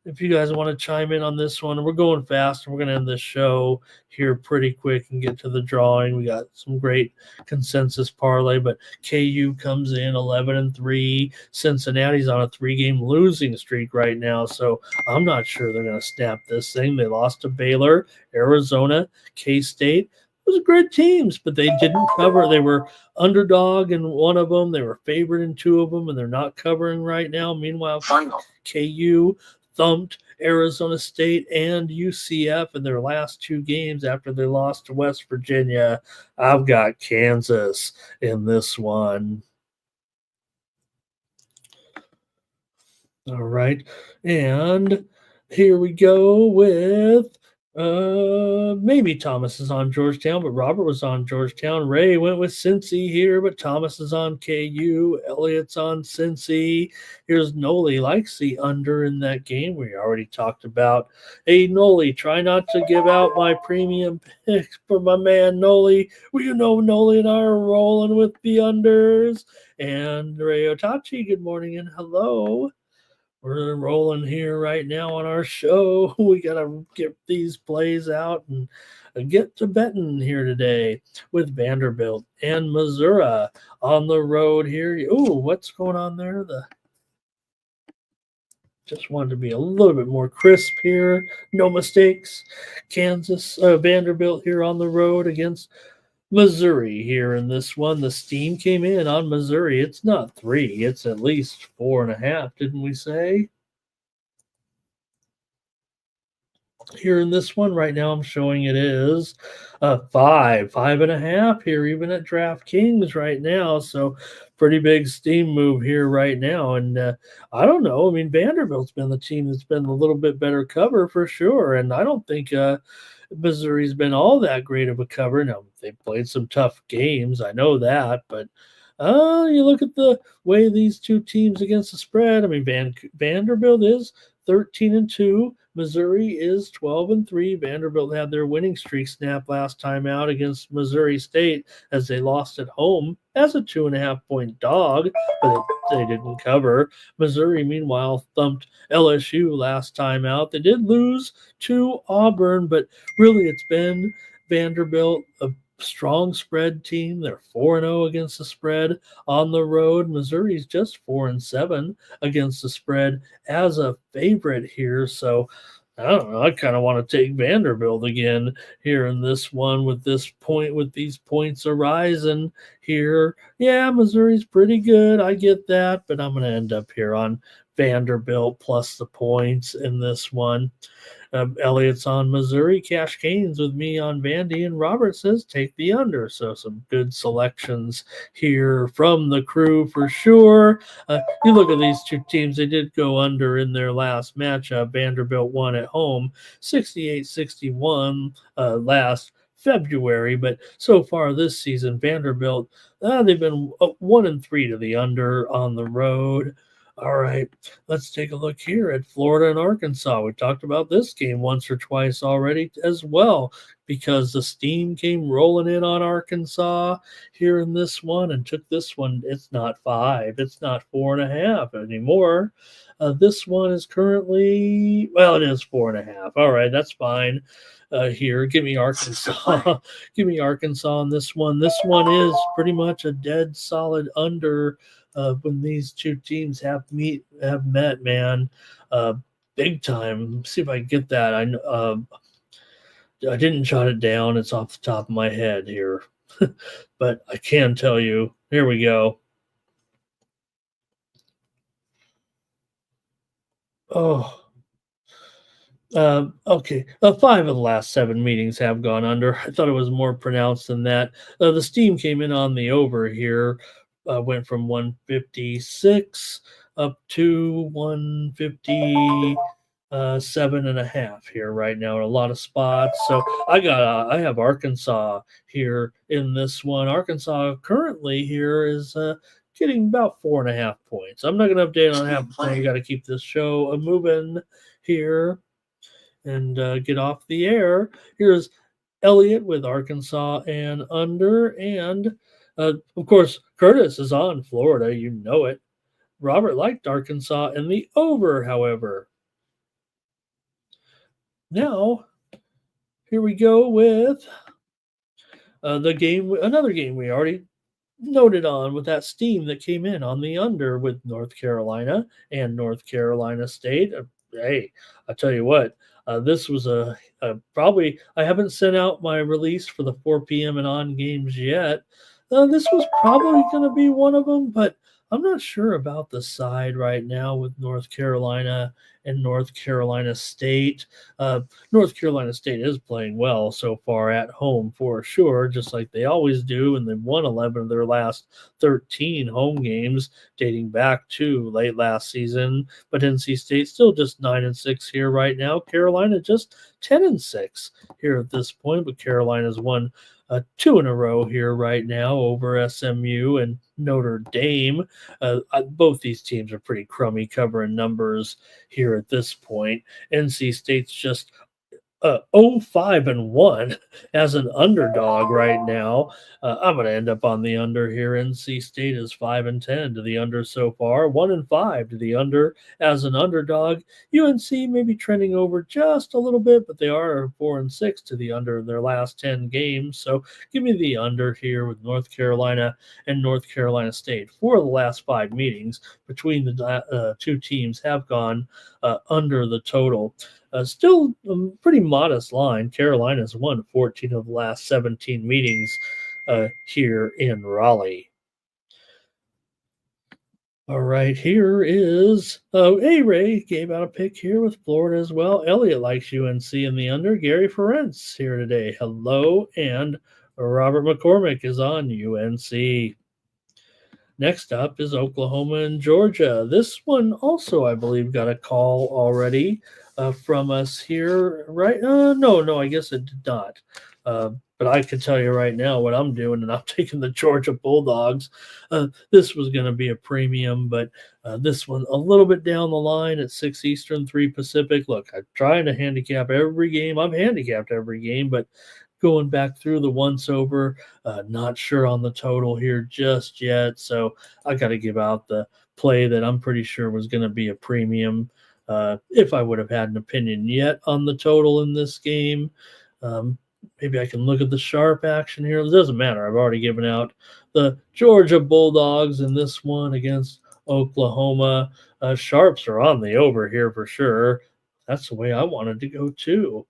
If you guys want to chime in on this one, we're going fast and we're going to end this show here pretty quick and get to the drawing. We got some great consensus parlay, but KU comes in 11-3. Cincinnati's on a 3-game losing streak right now, so I'm not sure they're going to snap this thing. They lost to Baylor, Arizona, K-State. those are good teams, but they didn't cover. They were underdog in one of them. They were favored in two of them, and they're not covering right now. Meanwhile, Final. KU thumped Arizona State and UCF in their last two games after they lost to West Virginia. I've got Kansas in this one. All right. And here we go with maybe Thomas is on Georgetown, but Robert was on Georgetown. Ray went with Cincy here, but Thomas is on KU. Elliott's on Cincy. Here's Noli, likes the under in that game we already talked about. Hey, Noli, try not to give out my premium picks for my man Noli. Well, you know Noli and I are rolling with the unders. And Ray Otachi, good morning and hello. We're rolling here right now on our show. We got to get these plays out and get to betting here today with Vanderbilt and Missouri on the road here. Oh, what's going on there? Just wanted to be a little bit more crisp here. No mistakes. Vanderbilt here on the road against Missouri here in this one. The steam came in on Missouri. It's not 3. It's at least 4.5, didn't we say? Here in this one right now, I'm showing it is 5.5 here, even at DraftKings right now. So pretty big steam move here right now. And I don't know. I mean, Vanderbilt's been the team that's been a little bit better cover for sure. And I don't think Missouri's been all that great of a cover. Now, they played some tough games. I know that. But you look at the way these two teams against the spread. I mean, Vanderbilt is 13-2. Missouri is 12-3. Vanderbilt had their winning streak snap last time out against Missouri State as they lost at home as a 2.5-point dog, but they didn't cover. Missouri, meanwhile, thumped LSU last time out. They did lose to Auburn, but really it's been Vanderbilt, a strong spread team. They're 4-0 against the spread on the road. Missouri's just 4-7 against the spread as a favorite here. So I don't know. I kind of want to take Vanderbilt again here in this one with these points arising here. Yeah, Missouri's pretty good. I get that, but I'm going to end up here on Vanderbilt plus the points in this one. Elliott's on Missouri. Cash Canes with me on Vandy, and Robert says take the under. So some good selections here from the crew for sure. You look at these two teams, they did go under in their last matchup. Vanderbilt won at home 68-61 last February, but so far this season, Vanderbilt, they've been 1-3 to the under on the road. All right, let's take a look here at Florida and Arkansas. We talked about this game once or twice already as well because the steam came rolling in on Arkansas here in this one and took this one. It's not 5. It's not 4.5 anymore. This one is currently, well, it is 4.5. All right, that's fine. Here, give me Arkansas. Give me Arkansas on this one. This one is pretty much a dead solid under. When these two teams have met, man, big time. See if I can get that. I didn't jot it down. It's off the top of my head here, but I can tell you. Here we go. Oh. Okay. 5 of the last 7 meetings have gone under. I thought it was more pronounced than that. The steam came in on the over here. Went from 156 up to 157.5 here right now in a lot of spots. So I have Arkansas here in this one. Arkansas currently here is getting about 4.5 points. I'm not going to update on half a point. You got to keep this show moving here and get off the air. Here's Elliott with Arkansas and under, and of course, Curtis is on Florida. You know it. Robert liked Arkansas and the over, however. Now, here we go with another game we already noted on with that steam that came in on the under with North Carolina and North Carolina State. Hey, I tell you what, This was probably, I haven't sent out my release for the 4 p.m. and on games yet. This was probably going to be one of them, but I'm not sure about the side right now with North Carolina and North Carolina State. North Carolina State is playing well so far at home for sure, just like they always do, and they've won 11 of their last 13 home games dating back to late last season. But NC State still just 9-6 here right now. Carolina just 10-6 here at this point, but Carolina's won two in a row here right now over SMU and Notre Dame. Both these teams are pretty crummy covering numbers here at this point. NC State's just 0-5-1 as an underdog right now. I'm going to end up on the under here. NC State is 5-10 to the under so far, 1-5 to the under as an underdog. UNC may be trending over just a little bit, but they are 4-6 to the under in their last 10 games. So give me the under here with North Carolina and North Carolina State. 4 of the last 5 meetings between the two teams have gone under the total. Still a pretty modest line. Carolina's won 14 of the last 17 meetings here in Raleigh. All right, here is Ray gave out a pick here with Florida as well. Elliot likes UNC in the under. Gary Ferentz here today. Hello, and Robert McCormick is on UNC. Next up is Oklahoma and Georgia. This one also, I believe, got a call already from us here, right? No, I guess it did not. But I can tell you right now what I'm doing, and I'm taking the Georgia Bulldogs. This was going to be a premium, but this one a little bit down the line at 6 Eastern, 3 Pacific. Look, I'm trying to handicap every game. I've handicapped every game, but going back through the once over, not sure on the total here just yet. So I got to give out the play that I'm pretty sure was going to be a premium if I would have had an opinion yet on the total in this game. Maybe I can look at the sharp action here. It doesn't matter. I've already given out the Georgia Bulldogs in this one against Oklahoma. Sharps are on the over here for sure. That's the way I wanted to go too.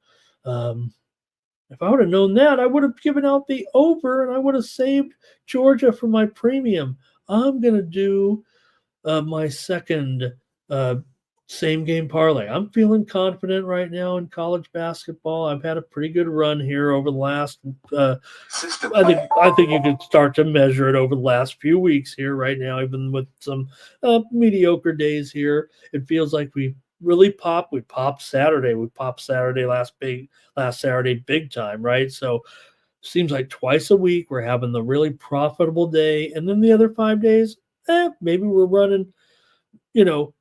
If I would have known that, I would have given out the over and I would have saved Georgia for my premium. I'm going to do my second same game parlay. I'm feeling confident right now in college basketball. I've had a pretty good run here over the last. I think you could start to measure it over the last few weeks here right now, even with some mediocre days here. It feels like we really popped. We popped Saturday. We popped Saturday last Saturday big time, right? So seems like twice a week we're having the really profitable day, and then the other 5 days, maybe we're running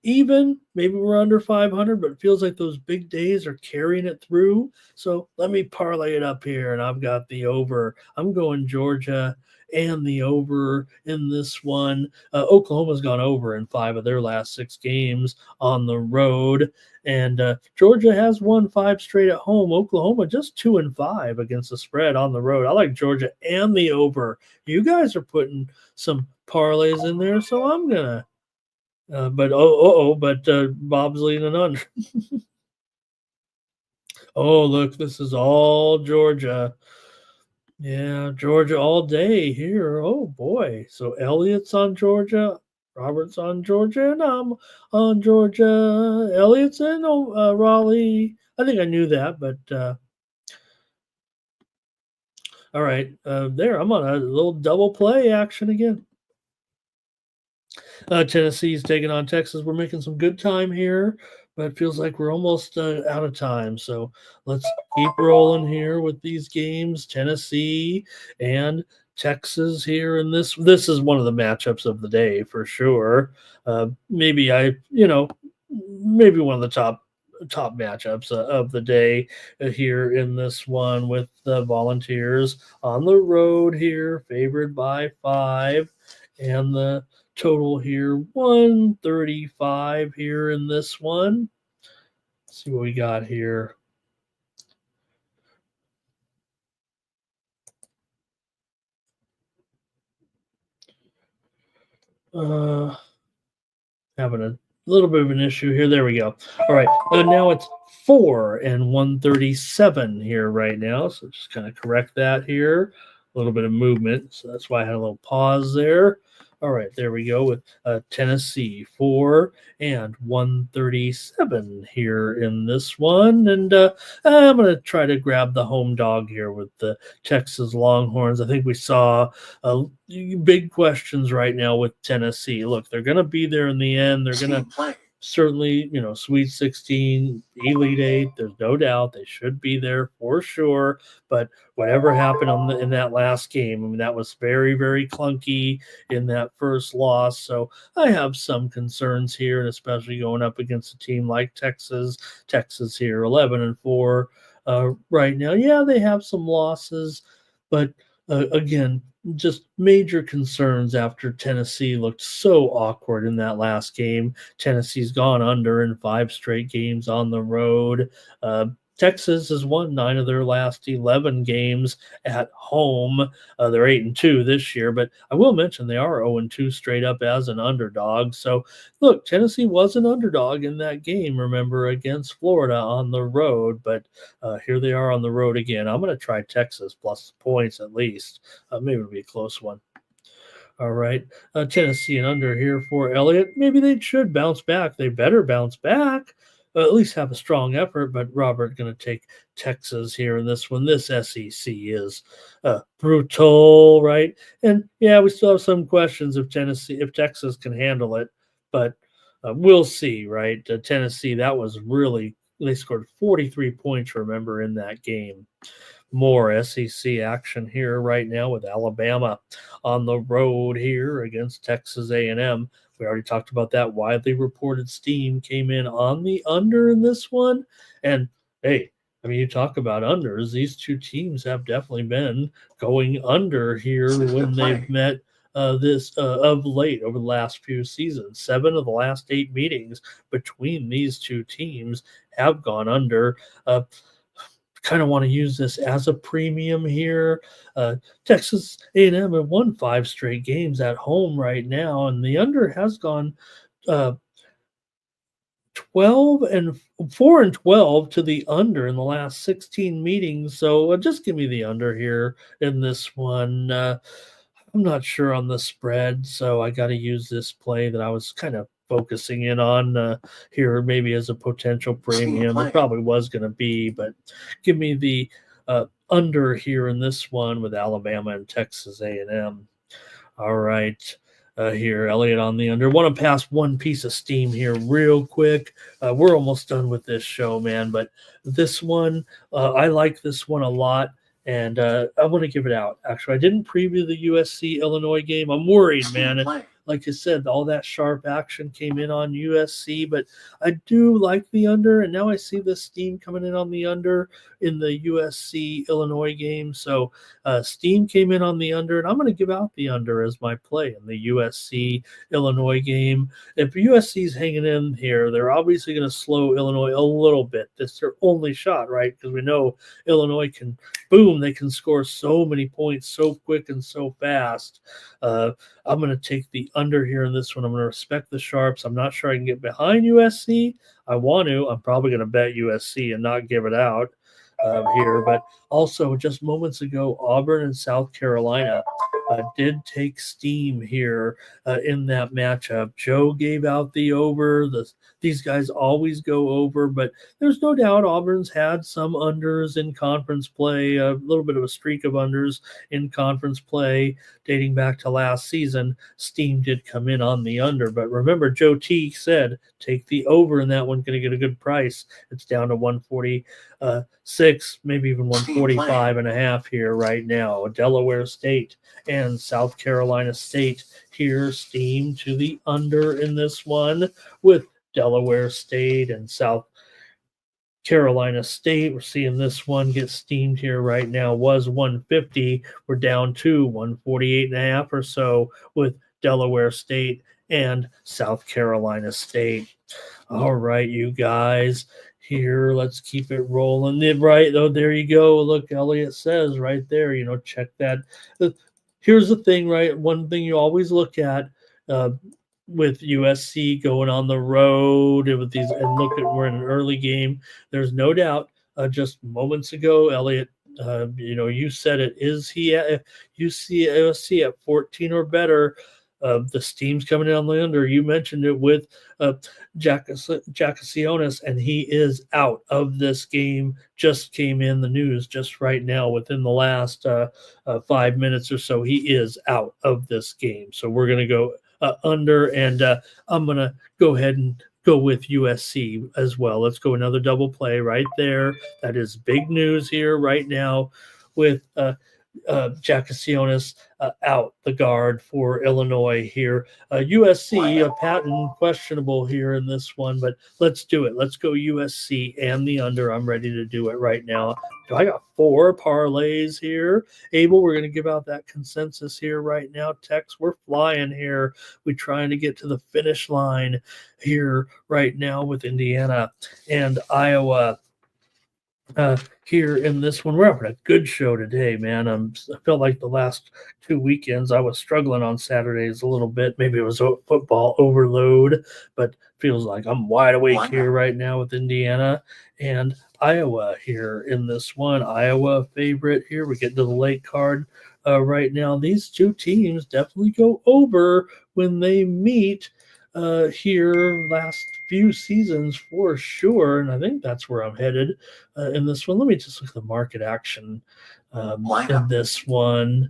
even, maybe we're under 500, but it feels like those big days are carrying it through. So let me parlay it up here, and I've got the over. I'm going Georgia and the over in this one. Oklahoma's gone over in 5 of their last 6 games on the road, and Georgia has won 5 straight at home. Oklahoma just 2-5 against the spread on the road. I like Georgia and the over. You guys are putting some parlays in there, so I'm gonna. But Bob's leaning under. Oh, look, this is all Georgia. Yeah, Georgia all day here. Oh boy. So Elliot's on Georgia, Robert's on Georgia, and I'm on Georgia. Elliot's in Raleigh. I think I knew that, but all right. There, I'm on a little double play action again. Tennessee's taking on Texas. We're making some good time here, but it feels like we're almost out of time. So let's keep rolling here with these games. Tennessee and Texas here, and this is one of the matchups of the day for sure. Maybe maybe one of the top matchups of the day here in this one with the Volunteers on the road here, favored by 5, and the total here 135 here in this one. Let's see what we got here. Having a little bit of an issue here. There we go. All right. Now it's 4 and 137 here right now. So just kind of correct that here. A little bit of movement. So that's why I had a little pause there. All right. There we go with Tennessee 4 and 137 here in this one. And I'm going to try to grab the home dog here with the Texas Longhorns. I think we saw big questions right now with Tennessee. Look, they're going to be there in the end. They're going to certainly, Sweet 16, Elite 8, there's no doubt they should be there for sure. But whatever happened in that last game, I mean, that was very, very clunky in that first loss. So I have some concerns here, and especially going up against a team like Texas. Texas here, 11 and 4 right now. Yeah, they have some losses, but again, just major concerns after Tennessee looked so awkward in that last game. Tennessee's gone under in 5 straight games on the road. Texas has won 9 of their last 11 games at home. They're 8-2 this year, but I will mention they are 0-2 straight up as an underdog. So, look, Tennessee was an underdog in that game, remember, against Florida on the road, but here they are on the road again. I'm going to try Texas plus points at least. Maybe it'll be a close one. All right. Tennessee and under here for Elliott. Maybe they should bounce back. They better bounce back. At least have a strong effort. But Robert going to take Texas here in this one. This SEC is brutal, right? And yeah, we still have some questions if Texas can handle it. But we'll see, right? Tennessee, that was really, they scored 43 points, remember, in that game. More SEC action here right now with Alabama on the road here against Texas A&M. We already talked about that. Widely reported steam came in on the under in this one. And hey, I mean, you talk about unders. These two teams have definitely been going under here when they've met of late over the last few seasons. 7 of the last 8 meetings between these two teams have gone under. Kind of want to use this as a premium here. Texas A&M have won 5 straight games at home right now, and the under has gone 12 and 4 and 12 to the under in the last 16 meetings. So just give me the under here in this one. I'm not sure on the spread, so I got to use this play that I was kind of focusing in on here, maybe as a potential premium. It probably was going to be, but give me the under here in this one with Alabama and Texas A&M. All right. Here, Elliott on the under. Want to pass one piece of steam here real quick. We're almost done with this show, man, but this one, I like this one a lot. And I want to give it out. Actually, I didn't preview the USC Illinois game. I'm worried, man. Like I said, all that sharp action came in on USC, but I do like the under. And now I see the steam coming in on the under in the USC Illinois game. So steam came in on the under, and I'm going to give out the under as my play in the USC Illinois game. If USC's hanging in here, they're obviously going to slow Illinois a little bit. That's their only shot, right? Because we know Illinois can, boom, they can score so many points so quick and so fast. I'm going to take the under here in this one. I'm going to respect the sharps. I'm not sure I can get behind USC. I want to. I'm probably going to bet USC and not give it out here. But also, just moments ago, Auburn and South Carolina did take steam here in that matchup. Joe gave out the over. These guys always go over, but there's no doubt Auburn's had some unders in conference play, a little bit of a streak of unders in conference play dating back to last season. Steam did come in on the under, but remember, Joe T said take the over in that one, going to get a good price. It's down to 146, maybe even 145 and a half here right now. Delaware State and South Carolina State here steam to the under in this one with Delaware State and South Carolina State. We're seeing this one get steamed here right now. Was 150. We're down to 148 and a half or so with Delaware State and South Carolina State. All right, you guys. Here, let's keep it rolling. Right, though, there you go. Look, Elliott says right there, check that. Here's the thing, right? One thing you always look at, with USC going on the road with these, and look at we're in an early game. There's no doubt. Just moments ago, Elliot, you said it. Is he at USC at 14 or better? The steam's coming in on the under. You mentioned it with Jackasionis, and he is out of this game. Just came in the news just right now within the last 5 minutes or so. He is out of this game. So we're going to go under, and I'm going to go ahead and go with USC as well. Let's go another double play right there. That is big news here right now with Jackasionis out, the guard for Illinois here. USC, Patton questionable here in this one, but let's do it. Let's go USC and the under. I'm ready to do it right now. I got 4 parlays here. Abel, we're going to give out that consensus here right now. Tex, we're flying here. We're trying to get to the finish line here right now with Indiana and Iowa. Here in this one, we're having a good show today, man. I felt like the last 2 weekends I was struggling on Saturdays a little bit. Maybe it was football overload, but feels like I'm wide awake here right now with Indiana and Iowa here in this one. Iowa favorite here. We get to the late card right now. These two teams definitely go over when they meet here last few seasons for sure, and I think that's where I'm headed in this one. Let me just look at the market action in this one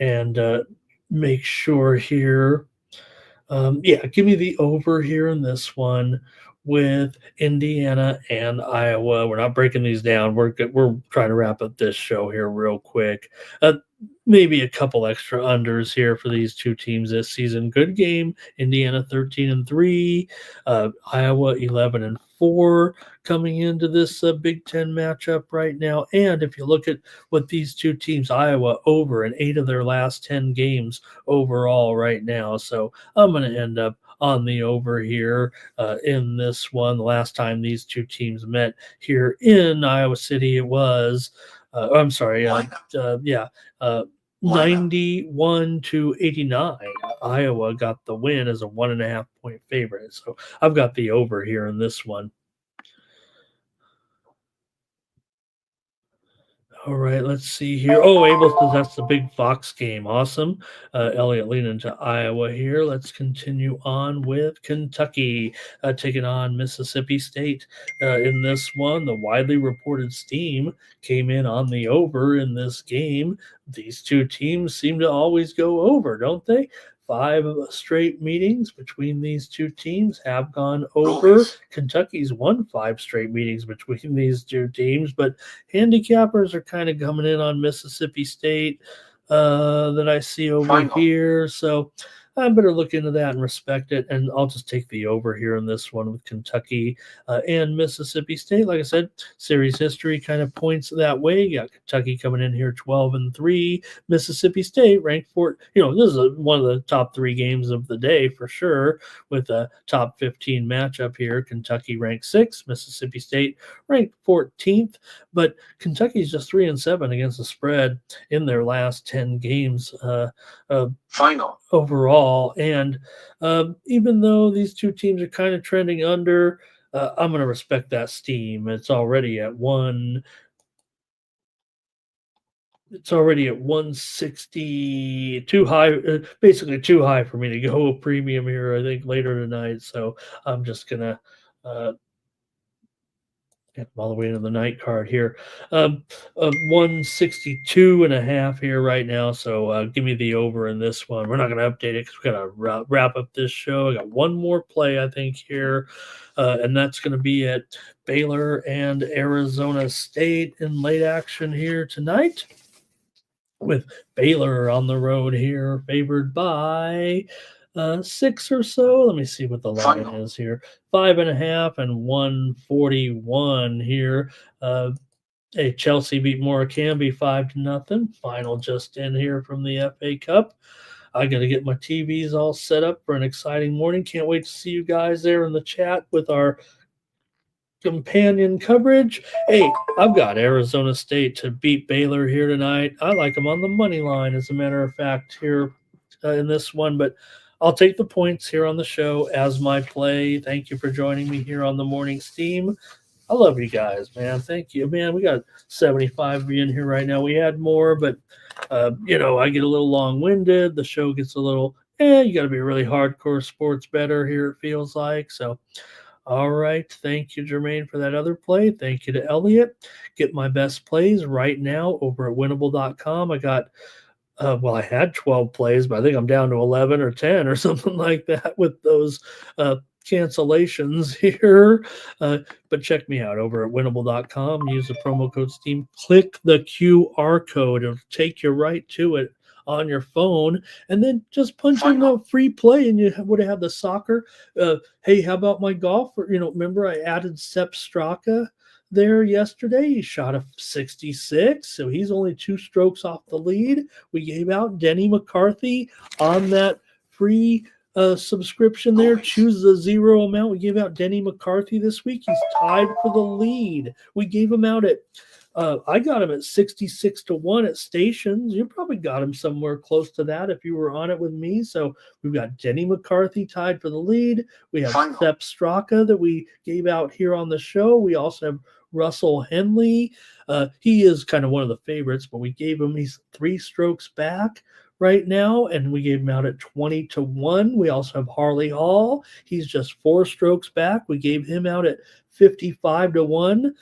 and make sure here. Give me the over here in this one with Indiana and Iowa. We're not breaking these down. We're trying to wrap up this show here real quick. Maybe a couple extra unders here for these two teams this season. Good game. Indiana 13-3, Iowa 11-4 coming into this Big Ten matchup right now. And if you look at what these two teams, Iowa over in 8 of their last 10 games overall right now. So I'm going to end up on the over here in this one. The last time these two teams met here in Iowa City, it was 91-89. Iowa got the win as a 1.5 point favorite. So I've got the over here in this one. All right, let's see here. Oh, Abel says that's the big Fox game. Awesome. Elliot leaning to Iowa here. Let's continue on with Kentucky taking on Mississippi State in this one. The widely reported steam came in on the over in this game. These two teams seem to always go over, don't they? 5 straight meetings between these two teams have gone over. Kentucky's won 5 straight meetings between these two teams, but handicappers are kind of coming in on Mississippi State that I see over here. So I better look into that and respect it. And I'll just take the over here in this one with Kentucky and Mississippi State. Like I said, series history kind of points that way. You got Kentucky coming in here 12-3. Mississippi State ranked 4. This is one of the top 3 games of the day for sure with a top 15 matchup here. Kentucky ranked 6, Mississippi State ranked 14th. But Kentucky's just 3-7 against the spread in their last 10 games. Final overall. And even though these two teams are kind of trending under, I'm going to respect that steam. It's already at 160, too high, basically too high for me to go premium here, I think, later tonight. So I'm just going to get all the way into the night card here. 162.5 here right now. So give me the over in this one. We're not going to update it because we got to wrap up this show. I got one more play, I think, here. And that's going to be at Baylor and Arizona State in late action here tonight, with Baylor on the road here, favored by 6 or so. Let me see what the line is here. 5.5 and 141 here. Chelsea beat Morecambe 5-0. Final just in here from the FA Cup. I got to get my TVs all set up for an exciting morning. Can't wait to see you guys there in the chat with our companion coverage. Hey, I've got Arizona State to beat Baylor here tonight. I like them on the money line, as a matter of fact, here in this one, but I'll take the points here on the show as my play. Thank you for joining me here on the Morning Steam. I love you guys, man. Thank you, man. We got 75 in here right now. We had more, but I get a little long-winded. The show gets a little, you got to be really hardcore sports better here, it feels like. So, all right. Thank you, Jermaine, for that other play. Thank you to Elliot. Get my best plays right now over at winnable.com. I got I had 12 plays, but I think I'm down to 11 or 10 or something like that with those cancellations here. But check me out over at winnable.com. Use the promo code STEAM. Click the QR code. It'll take you right to it on your phone, and then just punch in the free play, and you would have the soccer. Hey, how about my golf? Remember I added Sepp Straka there yesterday. He shot a 66, so he's only 2 strokes off the lead. We gave out Denny McCarthy on that free subscription there. Choose the 0 amount. We gave out Denny McCarthy this week. He's tied for the lead. We gave him out at I got him at 66-1 at Stations. You probably got him somewhere close to that if you were on it with me. So we've got Denny McCarthy tied for the lead. We have Sepp Straka that we gave out here on the show. We also have Russell Henley. He is kind of one of the favorites, but we gave him, he's 3 strokes back right now, and we gave him out at 20-1. We also have Harley Hall. He's just 4 strokes back. We gave him out at 55-1.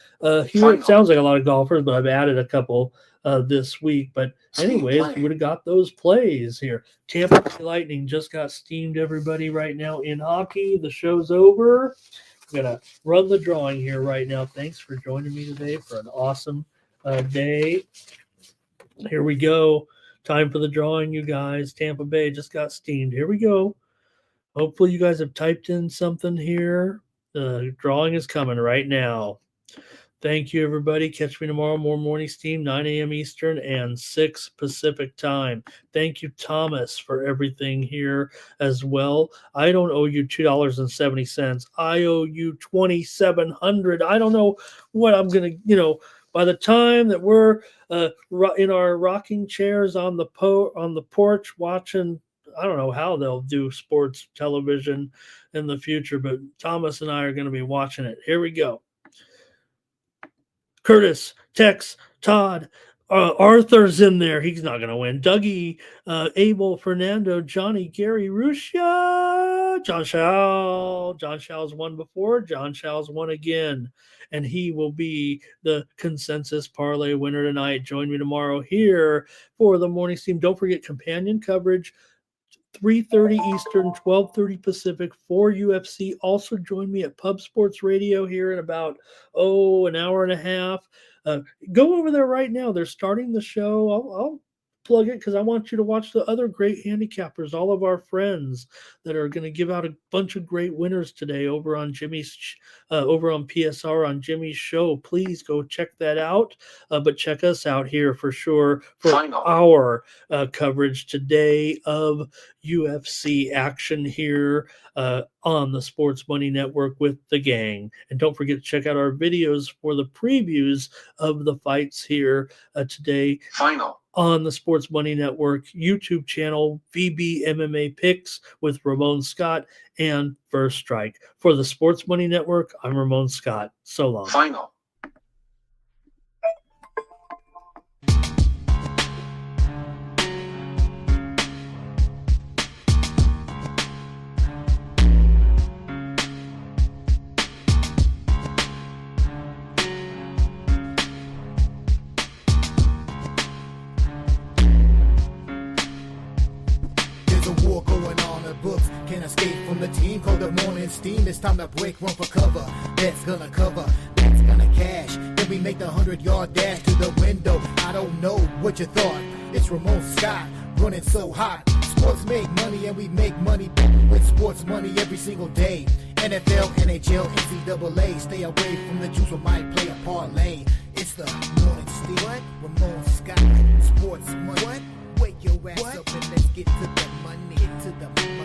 Here it sounds like a lot of golfers, but I've added a couple this week. But anyways, you would have got those plays here. Tampa Bay Lightning just got steamed, everybody, right now in hockey. The show's over. I'm going to run the drawing here right now. Thanks for joining me today for an awesome day. Here we go. Time for the drawing, you guys. Tampa Bay just got steamed. Here we go. Hopefully you guys have typed in something here. The drawing is coming right now. Thank you, everybody. Catch me tomorrow. More Morning Steam, 9 a.m. Eastern and 6 Pacific time. Thank you, Thomas, for everything here as well. I don't owe you $2.70. I owe you $2,700. I don't know what I'm going to, by the time that we're in our rocking chairs on the porch watching, I don't know how they'll do sports television in the future, but Thomas and I are going to be watching it. Here we go. Curtis, Tex, Todd, Arthur's in there. He's not going to win. Dougie, Abel, Fernando, Johnny, Gary, Ruscia, John Schau. John Schau's won before. John Schau's won again. And he will be the consensus parlay winner tonight. Join me tomorrow here for the Morning Steam. Don't forget companion coverage, 3:30 Eastern, 12:30 Pacific for UFC. Also join me at Pub Sports Radio here in about, an hour and a half. Go over there right now. They're starting the show. I'll plug it because I want you to watch the other great handicappers, all of our friends that are going to give out a bunch of great winners today over on over on PSR on Jimmy's show. Please go check that out. But check us out here for sure for our coverage today of UFC action here on the Sports Money Network with the gang. And don't forget to check out our videos for the previews of the fights here today. On the Sports Money Network YouTube channel, VB MMA Picks with Ramon Scott and First Strike. For the Sports Money Network, I'm Ramon Scott. So long. Can't escape from the team, called the Morning Steam. It's time to break, run for cover. That's gonna cover, that's gonna cash. Then we make the 100-yard dash to the window. I don't know what you thought. It's Ramon Scott, running so hot. Sports make money and we make money with sports money every single day. NFL, NHL, NCAA. Stay away from the juice, we might play a parlay. It's the Morning Steam. What? Ramon Scott, sports money. What? Wake your ass up and let's get to the money. Get to the money.